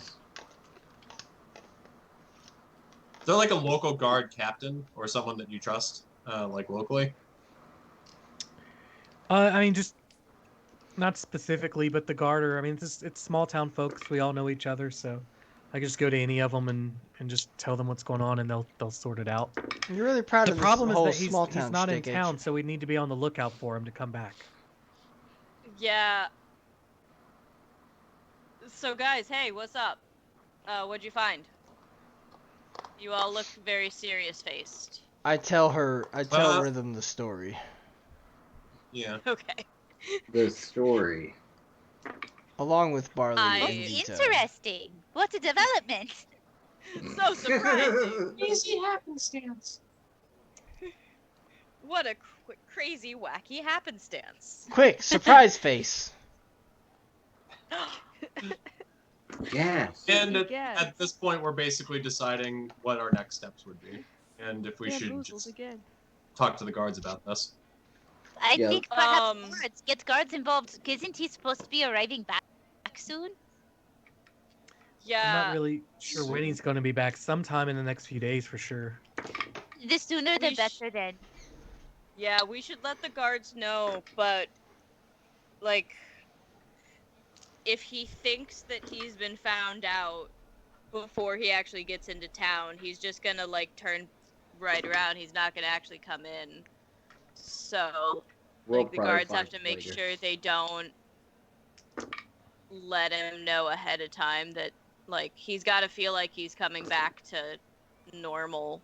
Is there like a local guard captain or someone that you trust, like locally? I mean, just not specifically, but the garter. I mean, it's small town folks. We all know each other, so I can just go to any of them and just tell them what's going on, and they'll sort it out. You're really proud The of this problem is whole that small he's town not in shtick, ain't town, you? so we need to be on the lookout for him to come back. Yeah. So guys, hey, what's up? What'd you find? You all look very serious-faced. I tell Rhythm the story. Yeah. Okay. The story. Along with Barley and Most Vita. interesting. What a development. So surprising. Easy happenstance. What a crazy, wacky happenstance. Quick, surprise face. Yes. And Yes. at this point, we're basically deciding what our next steps would be, and if we should Bamboozled just again. talk to the guards about this. I Yeah. think perhaps get guards involved. Isn't he supposed to be arriving back soon? Yeah. I'm not really sure when he's going to be back. Sometime in the next few days, for sure. The sooner the better, then. Yeah, we should let the guards know, but like, if he thinks that he's been found out before he actually gets into town, he's just gonna like turn right around. He's not gonna actually come in. So, We'll like, the probably guards find have to it make later. sure they don't let him know ahead of time that, like, he's got to feel like he's coming back to normal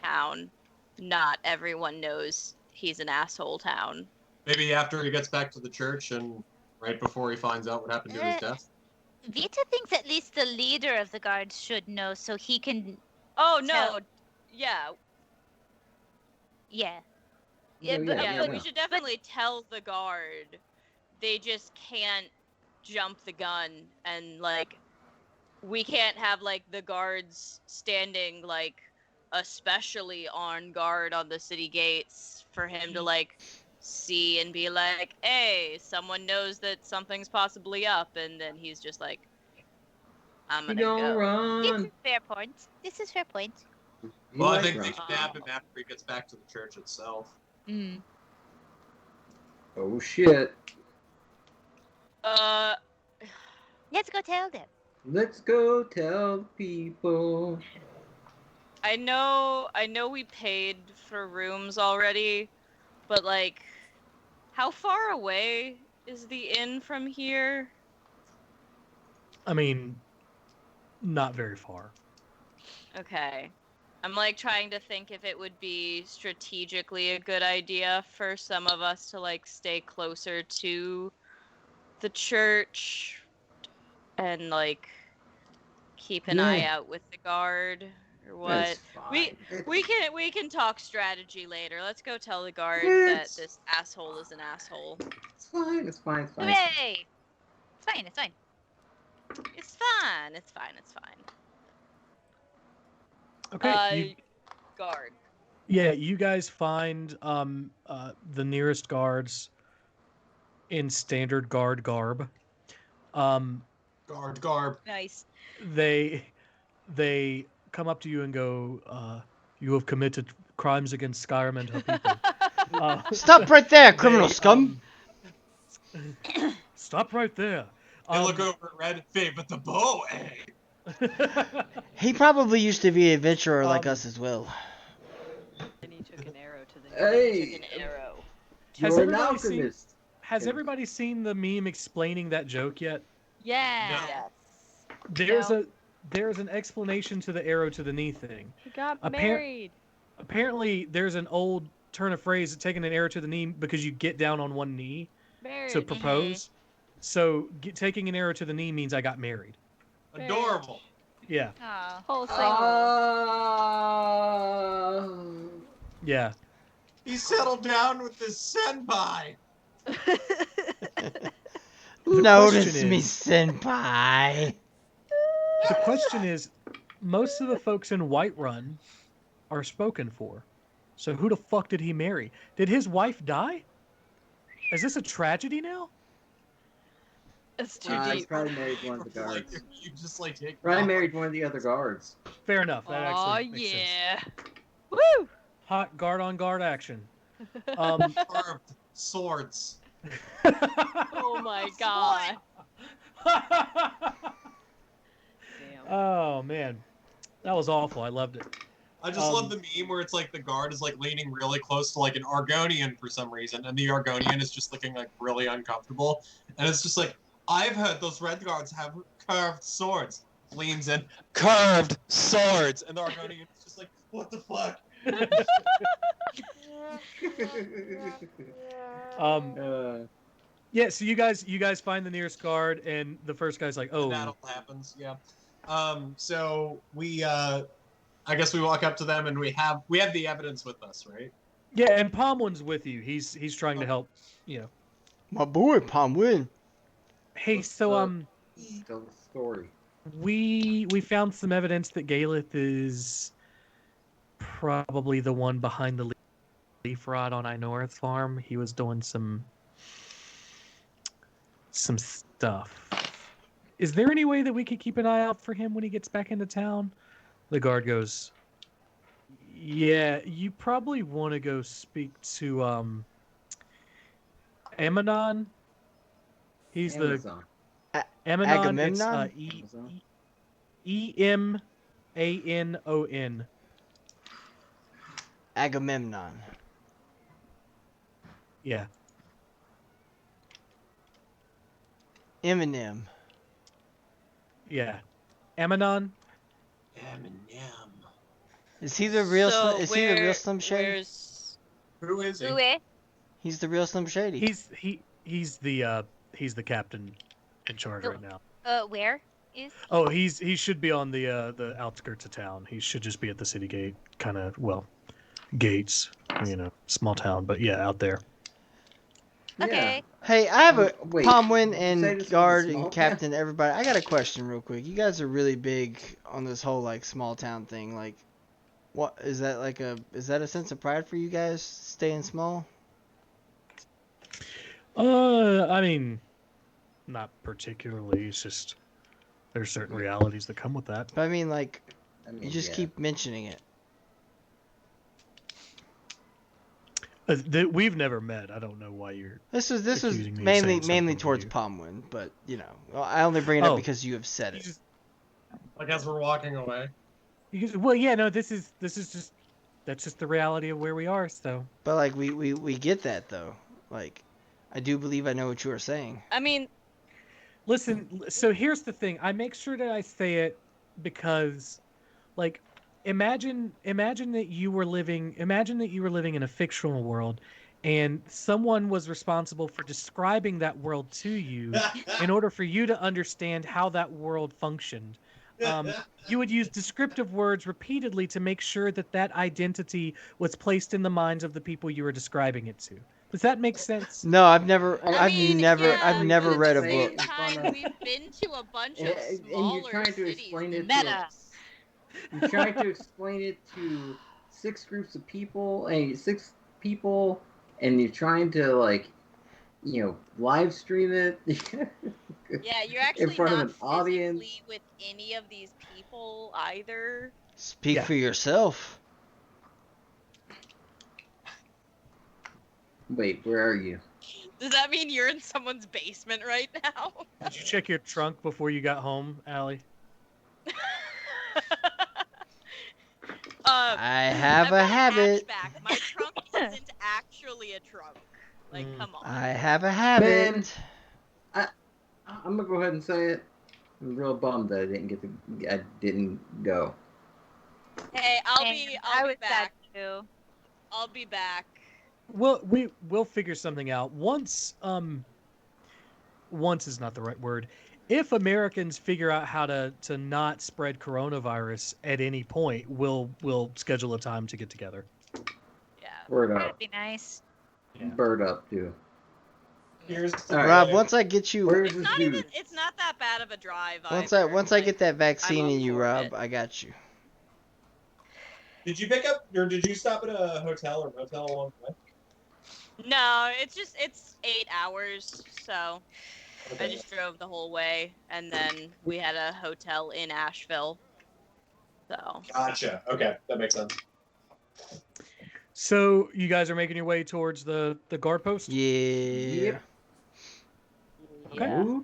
town. Not everyone knows he's an asshole town. Maybe after he gets back to the church and right before he finds out what happened to his death. Vita thinks at least the leader of the guards should know, so he can. Oh tell- no, yeah, Yeah. Yeah, but, yeah, we should definitely tell the guard. They just can't jump the gun, and like, we can't have like the guards standing like especially on guard on the city gates for him to like see and be like, hey, someone knows that something's possibly up, and then he's just like, I'm gonna go. This is fair point. This is fair point. Well, I think they kidnap him after he gets back to the church itself. Mm. Oh shit. Let's go tell them. Let's go tell people. I know we paid for rooms already, but like, how far away is the inn from here? I mean, not very far. Okay. I'm like trying to think if it would be strategically a good idea for some of us to like stay closer to the church and like keep an eye out with the guard or what. That's fine. We can talk strategy later. Let's go tell the guard that this asshole is an asshole. It's fine. It's fine. It's fine. Hooray! It's fine. It's fine. It's fine. It's fine. It's fine. Okay. Guard. Yeah, you guys find the nearest guards in standard guard garb. Guard garb. Nice. They come up to you and go, you have committed crimes against Skyrim and her people. Stop right there, criminal scum! Stop right there. They look over at Red, but the bow, eh? He probably used to be an adventurer like us as well. And he took an arrow to the Hey, took an arrow. You're an alchemist. Has everybody seen the meme explaining that joke yet? Yeah. Yes. There's an explanation to the arrow to the knee thing. He got married. Apparently, there's an old turn of phrase, taking an arrow to the knee because you get down on one knee to propose. So taking an arrow to the knee means I got married. Adorable. Yeah. Yeah. He settled down with his senpai. Notice me, senpai. The question is, most of the folks in Whiterun are spoken for. So who the fuck did he marry? Did his wife die? Is this a tragedy now? It's too He's deep. probably married one of the guards. You just like take. Probably married one of the other guards. Fair enough. That Oh actually makes sense. yeah. Woo! Hot guard on guard action. Carved swords. Oh my god. Oh man, that was awful. I loved it. I just love the meme where it's like the guard is like leaning really close to like an Argonian for some reason, and the Argonian is just looking like really uncomfortable, and it's just like, I've heard those red guards have curved swords. Leans in, curved swords, and the Argonian is just like, what the fuck? Yeah. So you guys find the nearest guard, and the first guy's like, "Oh." That all happens, yeah. So we, I guess we walk up to them, and we have the evidence with us, right? Yeah, and Palmwin's with you. He's trying to help. You know. My boy, Palmwin. Hey, so Tell the story. we found some evidence that Galith is probably the one behind the leaf rot on Inora's farm. He was doing some stuff. Is there any way that we could keep an eye out for him when he gets back into town? The guard goes, yeah, you probably want to go speak to Amanon. He's Amazon. Amanon. It's Agamemnon? Emanon. Agamemnon. Yeah. Eminem. Yeah. Amanon. Eminem. Is he the real? So Is he the real Slim Shady? where's Who is he? Uwe. He's the real Slim Shady. He's the captain in charge right now. Where is? Oh, he should be on the outskirts of town. He should just be at the city gate, kind of gates, small town, but yeah, out there. Okay. Hey, I have a Wait, Pomwin you say and this was a guard small and captain, everybody. I got a question real quick. You guys are really big on this whole small town thing. What is that is that a sense of pride for you guys staying small? I mean, not particularly. It's just there's certain realities that come with that. But I mean, you just yeah. keep mentioning it. We've never met. I don't know why you're. This was accusing me of saying mainly something to towards you. Pomwin, but I only bring it up Oh. because you have said it. I guess we're walking away. Well, yeah, no, this is just that's just the reality of where we are. So, But we get that though. I do believe I know what you are saying. I mean, listen. So here's the thing. I make sure that I say it because, imagine that you were living in a fictional world, and someone was responsible for describing that world to you in order for you to understand how that world functioned. You would use descriptive words repeatedly to make sure that identity was placed in the minds of the people you were describing it to. Does that make sense? No, I've never yeah, I've never but read a at the same book. time, we've been to a bunch of And smaller you're trying to cities. explain it Meta. You're trying to explain it to 6 groups of people, and 6 people, and you're trying to live stream it. Yeah, you're actually front of not an audience. physically with any of these people either. Speak for yourself. Wait, where are you? Does that mean you're in someone's basement right now? Did you check your trunk before you got home, Allie? I have a habit. Hatchback. My trunk isn't actually a trunk. Come on. I have a habit. Man, I'm gonna go ahead and say it. I'm real bummed that I didn't go. Hey, I'll And be I was sad back. too. I'll be back. Well, we'll figure something out. Once is not the right word. If Americans figure out how to not spread coronavirus at any point, we'll schedule a time to get together. Yeah. Word That'd up. be nice. Yeah. Bird up too. Here's Rob, once I get you, Where's this dude? It's not that bad of a drive. once I get that vaccine I'm in you, up for Rob, it. I got you. Did you pick up or did you stop at a hotel or motel along the way? No, it's 8 hours, so I just drove the whole way, and then we had a hotel in Asheville. So. Gotcha. Okay, that makes sense. So you guys are making your way towards the guard post? Yeah. Okay.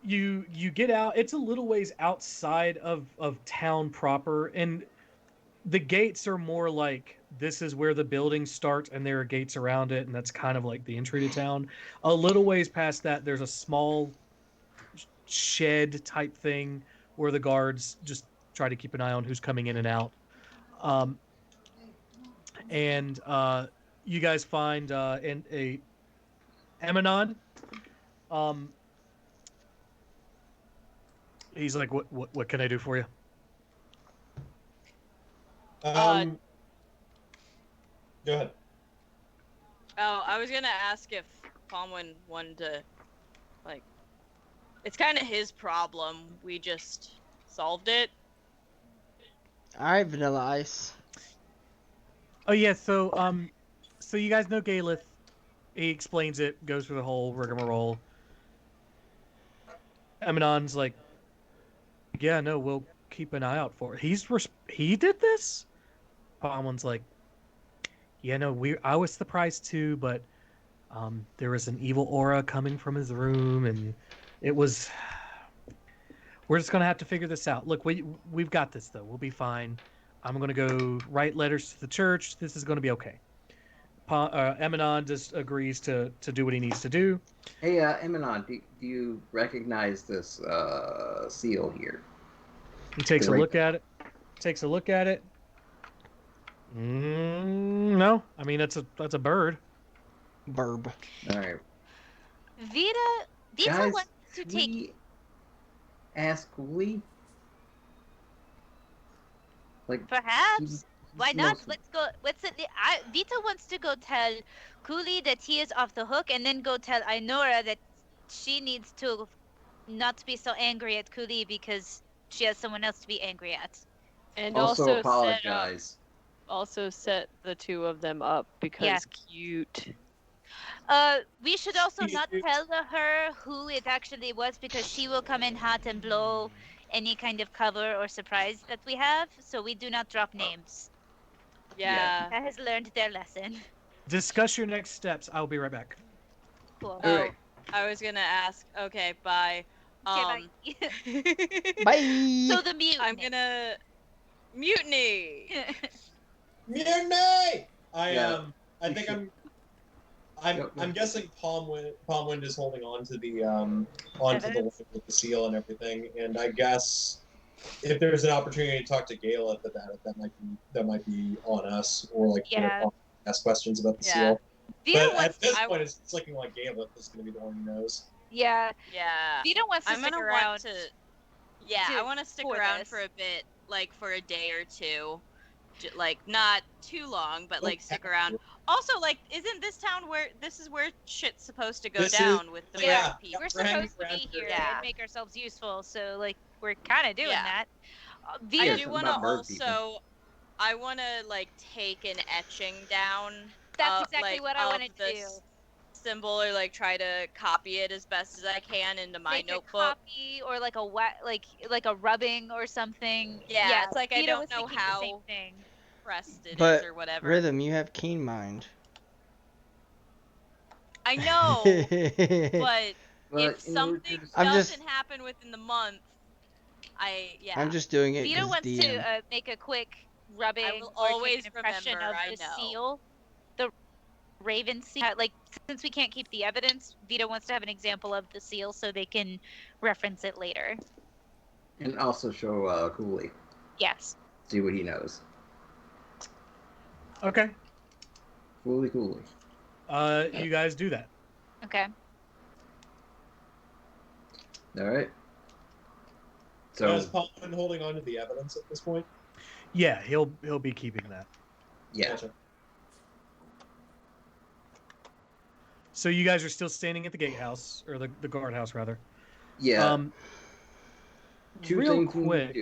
You get out. It's a little ways outside of town proper, and the gates are more like this is where the buildings start, and there are gates around it, and that's kind of like the entry to town. A little ways past that, there's a small shed type thing where the guards just try to keep an eye on who's coming in and out. And you guys find a Amanon. He's like, what can I do for you? Go ahead. Oh, I was gonna ask if Palmwin wanted to, it's kind of his problem. We just solved it. All right, Vanilla Ice. Oh yeah, so you guys know Galith. He explains it, goes through the whole rigmarole. Eminon's like, yeah, no, we'll keep an eye out for it. He did this? Palmon's like, yeah, no, I was surprised too, but there was an evil aura coming from his room, and it was. We're just gonna have to figure this out. Look, we've got this though. We'll be fine. I'm gonna go write letters to the church. This is gonna be okay. Eminon just agrees to do what he needs to do. Hey, Eminon, do you recognize this seal here? He takes a look at it. Takes a look at it. No, I mean that's a bird. Burb. All right. Vita Guys, wants to take. Ask Lee. Like Perhaps. Why not? knows- Let's go. Vita wants to go tell Cooley that he is off the hook, and then go tell Ainora that she needs to not be so angry at Cooley because she has someone else to be angry at. And also apologize. Also set the two of them up because cute. We should also not tell her who it actually was because she will come in hot and blow any kind of cover or surprise that we have, so we do not drop names. Yeah. That has learned their lesson. Discuss your next steps. I'll be right back. Cool. Oh, I was gonna ask. Okay, bye. Okay, bye. Bye. So the mutiny. I'm gonna mutiny. Mutiny! I Yeah. I think I'm guessing Palmwind is holding on to the onto the link with the seal and everything, and I guess if there's an opportunity to talk to Galeth about it, that might be on us, or like ask questions about the seal. But at this point, it's looking like Galeth is going to be the one who knows. Yeah. Yeah. Vita wants to stick around. I want to stick around for a bit, like for a day or two. Like not too long, but like stick around. Also, like, isn't this town where shit's supposed to go down with the people? We're supposed to be here and make ourselves useful, so like we're kind of doing that. I do want to also. I want to like take an etching down. That's exactly what I want to do. Symbol, or like try to copy it as best as I can into my notebook. A copy or like a rubbing or something. Yeah, it's like Vita I don't was know thinking the same how thing. pressed it But is or whatever. Rhythm, you have keen mind. I know, but if something doesn't happen within the month, I'm just doing it. Vita wants to make a quick rubbing. I will or always take an impression remember. of the seal, the Raven seal. Like since we can't keep the evidence, Vita wants to have an example of the seal so they can reference it later. And also show Cooley. Yes. See what he knows. Okay. Cooley. You guys do that. Okay. All right. So is Palmwind holding on to the evidence at this point? Yeah, he'll be keeping that. Yeah. Gotcha. So you guys are still standing at the gatehouse, or the guardhouse rather. Yeah. Real quick,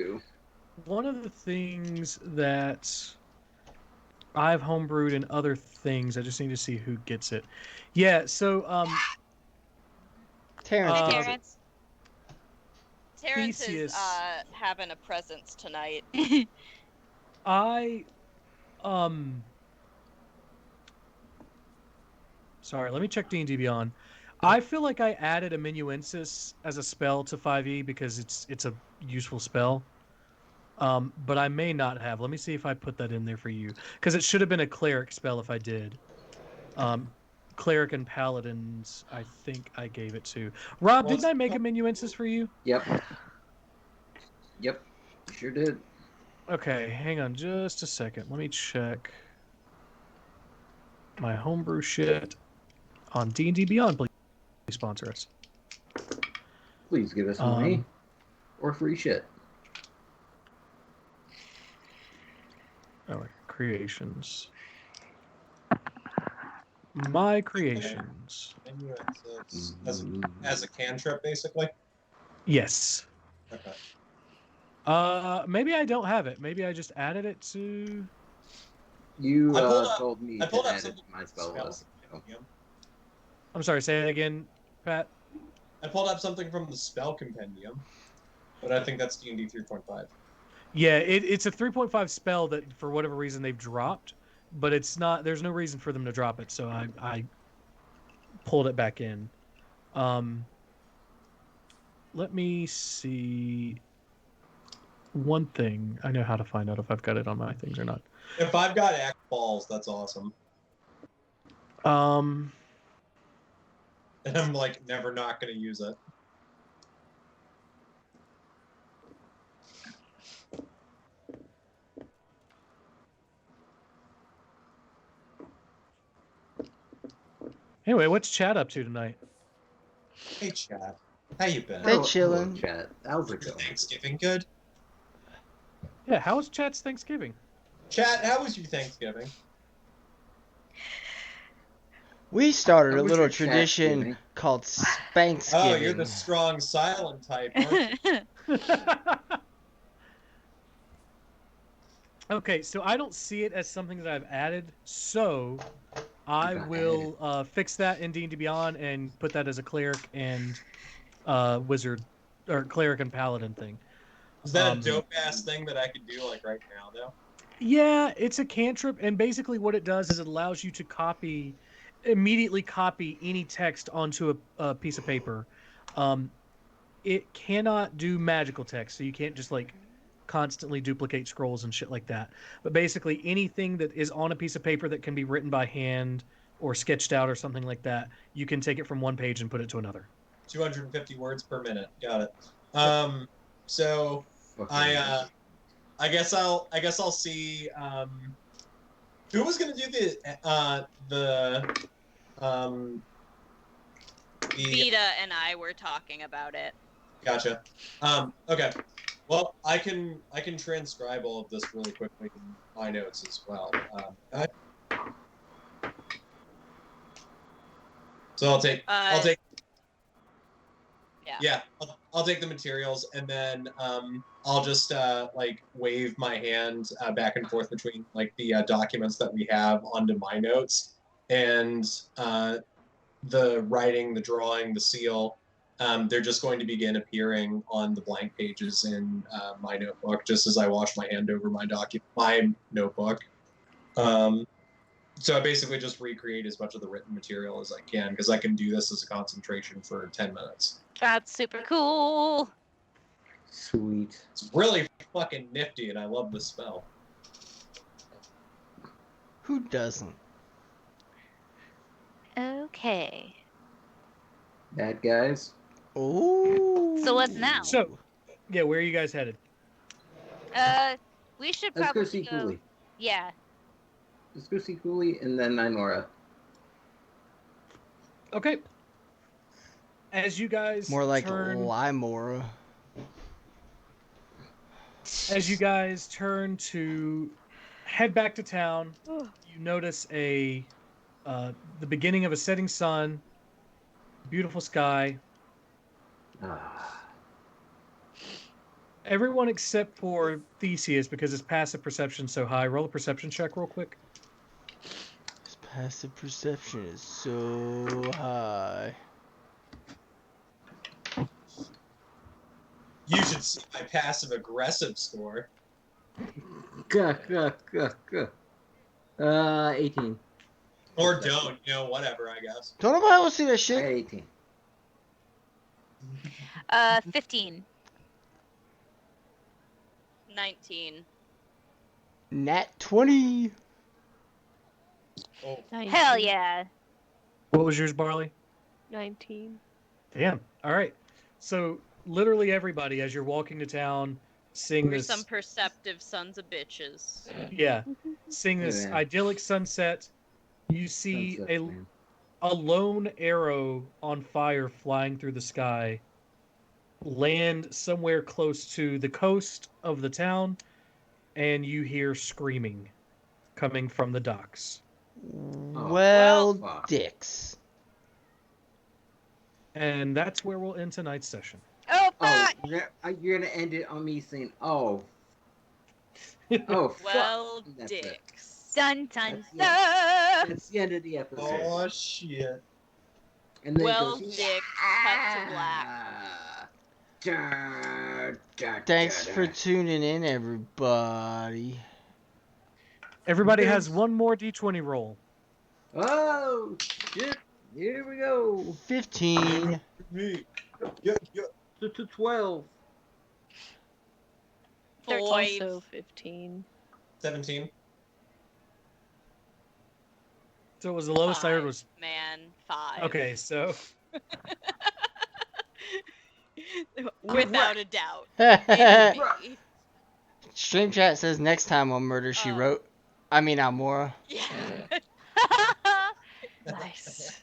one of the things that I've homebrewed and other things, I just need to see who gets it. Yeah, so Terrence Theseus, is having a presence tonight. Sorry, let me check D&D Beyond. I feel like I added amanuensis as a spell to 5e because it's a useful spell. But I may not have. Let me see if I put that in there for you. Because it should have been a cleric spell if I did. Cleric and paladins, I think I gave it to. Rob, didn't I make amanuensis for you? Yep. Sure did. Okay, hang on just a second. Let me check my homebrew shit on D&D Beyond. Please sponsor us. Please give us money or free shit. Oh, creations. My creations. As a cantrip, basically? Yes. Okay. Maybe I don't have it. Maybe I just added it to... You told me to add it to my spell list. I'm sorry, say it again, Pat. I pulled up something from the spell compendium, but I think that's D&D 3.5. Yeah, it's a 3.5 spell that for whatever reason they've dropped, but it's not. There's no reason for them to drop it, so I pulled it back in. Let me see. One thing I know how to find out if I've got it on my things or not. If I've got act balls, that's awesome. Um, And I'm like never not going to use it. Anyway, what's Chad up to tonight? Hey, Chad. How you been? They chilling. Hello, chat. How's it Your going? Thanksgiving good? Yeah, how was Chad's Thanksgiving? Chad, how was your Thanksgiving? We started How a was little your tradition Chatsgiving? called Spanksgiving. Oh, you're the strong silent type, aren't you? Okay, so I don't see it as something that I've added, so I will fix that in D&D Beyond and put that as a cleric and wizard, or cleric and paladin thing. Is that a dope-ass thing that I could do, like, right now, though? Yeah, it's a cantrip, and basically what it does is it allows you to immediately copy any text onto a piece of paper. It cannot do magical text, so you can't just, like, constantly duplicate scrolls and shit like that. But basically anything that is on a piece of paper that can be written by hand or sketched out or something like that, you can take it from one page and put it to another. 250 words per minute. Got it. So I guess I'll see who was gonna do the Vita and I were talking about it. Gotcha. Okay. Well, I can transcribe all of this really quickly in my notes as well. So I'll take I'll take the materials, and then I'll just like wave my hand back and forth between like the documents that we have onto my notes, and the writing, the drawing, the seal. They're just going to begin appearing on the blank pages in my notebook, just as I wash my hand over my notebook. So I basically just recreate as much of the written material as I can, because I can do this as a concentration for 10 minutes. That's super cool. Sweet. It's really fucking nifty, and I love this spell. Who doesn't? Okay. Bad guys. Oh. So what's now? So, yeah, where are you guys headed? We should Let's probably go see Cooley. Yeah. Let's go see Cooley and then Almora. Okay. As you guys More like Almora. As you guys turn to head back to town, you notice the beginning of a setting sun, beautiful sky. Everyone except for Theseus, because his passive perception's so high. Roll a perception check real quick. His passive perception is so high. You should see my passive aggressive score. 18. Or don't, whatever, I guess. Don't nobody want to see that I shit. got 18. 15. 19. Nat 20. Oh. 19. Hell yeah. What was yours, Barley? 19. Damn. All right. So literally everybody, as you're walking to town, seeing We're this, some perceptive sons of bitches. yeah, seeing this Yeah. idyllic sunset, you see Sunset, man. a lone arrow on fire flying through the sky land somewhere close to the coast of the town, and you hear screaming coming from the docks. Well, fuck. dicks. And that's where we'll end tonight's session. Oh, Oh, fuck! you're gonna end it on me saying, oh, fuck. Well, That's it. dicks. Dun, dun, That's dun! That's the end of the episode. Oh, shit. And then it Well, goes, Dick, cut to black. Thanks for tuning in, everybody. Everybody Yes. has one more d20 roll. Oh, shit. Here we go. 15. To 12. Also 15. 17. So it was the lowest I heard 5, was... man. 5. Okay, so... Without a doubt. It's me. Stream chat says next time on Murder, She Wrote. I mean, Almora. Yeah. Nice.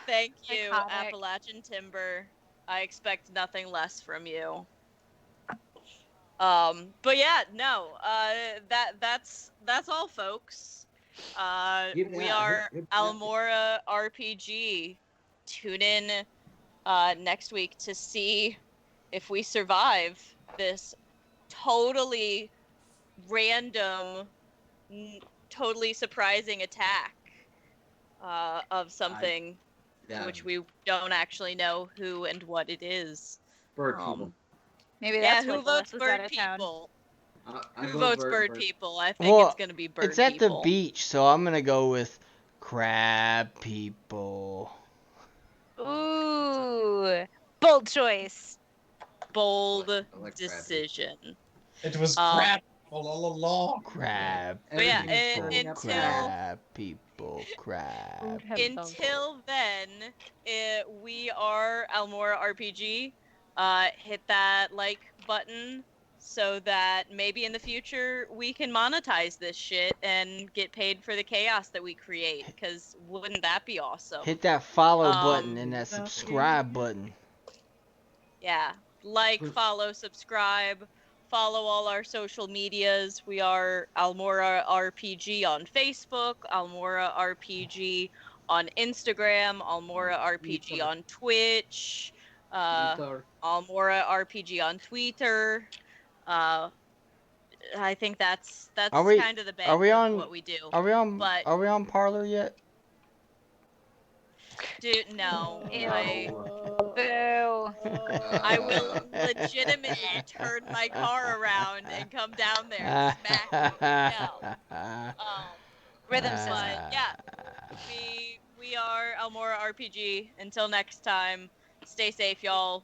Thank you, iconic. Appalachian Timber. I expect nothing less from you. But yeah, no. That's all, folks. We are Almora RPG. Tune in next week to see if we survive this totally random, totally surprising attack of something which we don't actually know who and what it is. Bird people. Maybe that's who what votes was out bird of town. people? I Who vote votes bird people? I think Well, it's gonna be bird it's at people. the beach, so I'm gonna go with crab people. Ooh, bold choice. Bold I like decision. It was crab all along. Crab But yeah, people, crab people, crab. Until then, we are Almora RPG. Hit that like button so that maybe in the future we can monetize this shit and get paid for the chaos that we create. Because wouldn't that be awesome? Hit that follow button and that subscribe button. Yeah, like, follow, subscribe. Follow all our social medias. We are Almora RPG on Facebook, Almora RPG on Instagram, Almora RPG on Twitch, Almora RPG on Twitter. I think that's kind of the bang of what we do. Are we on? But Are we on Parlor yet? dude, no. I will legitimately turn my car around and come down there and smack you. No. Rhythm But system. yeah, we are Almora RPG. Until next time, stay safe, y'all.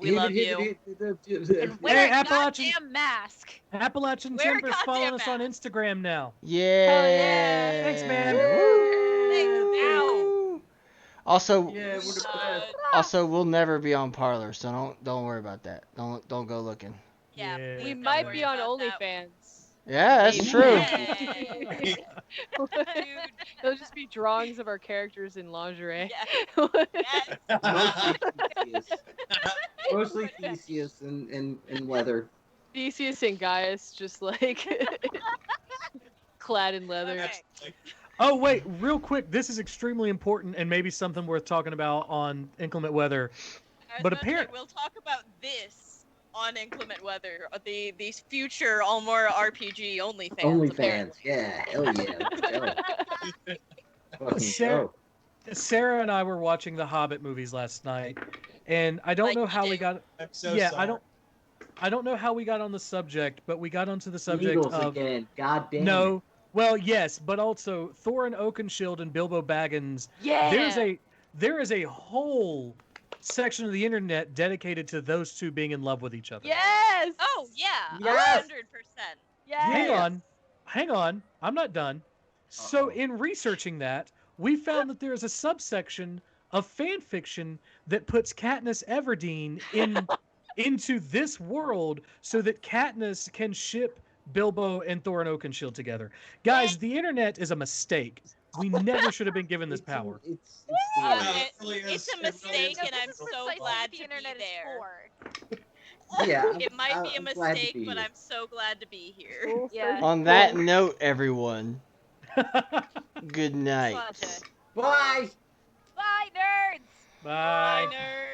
We love you. And wear a Appalachian- goddamn mask. Appalachian Wear a Timber's following us goddamn on Instagram now. Yeah. Thanks, man. Woo. Also, Yeah, we're the best. also, we'll never be on Parlor, so don't worry about that. Don't go looking. Yeah, We might be on OnlyFans. Yeah, that's true. It'll just be drawings of our characters in lingerie. Mostly Theseus and leather. Theseus and Gaius just like clad in leather. Oh, wait, real quick. This is extremely important and maybe something worth talking about on inclement weather. But apparently, we'll talk about this on inclement weather. These future Almora RPG OnlyFans. OnlyFans, yeah, hell yeah. Let's go. Fucking go. Sarah and I were watching the Hobbit movies last night, and I don't know how we got. I'm so yeah, sorry. I don't know how we got on the subject, but we got onto the subject Eagles of again. God damn no. it. Well, yes, but also Thorin Oakenshield and Bilbo Baggins. Yeah. There is a whole section of the internet dedicated to those two being in love with each other. Yes. Oh yeah, Yes. 100%. Yes. Hang on. I'm not done. So in researching that, we found that there is a subsection of fan fiction that puts Katniss Everdeen into this world so that Katniss can ship Bilbo and Thorin Oakenshield together. Guys, the internet is a mistake. We never should have been given this power. It's It's a mistake, and I'm so glad to be there. Yeah, It might be a I'm glad to mistake, be but here. I'm so glad to be here. Yeah. On that note, everyone, good night. Bye. Bye, nerds. Bye. Bye, nerds.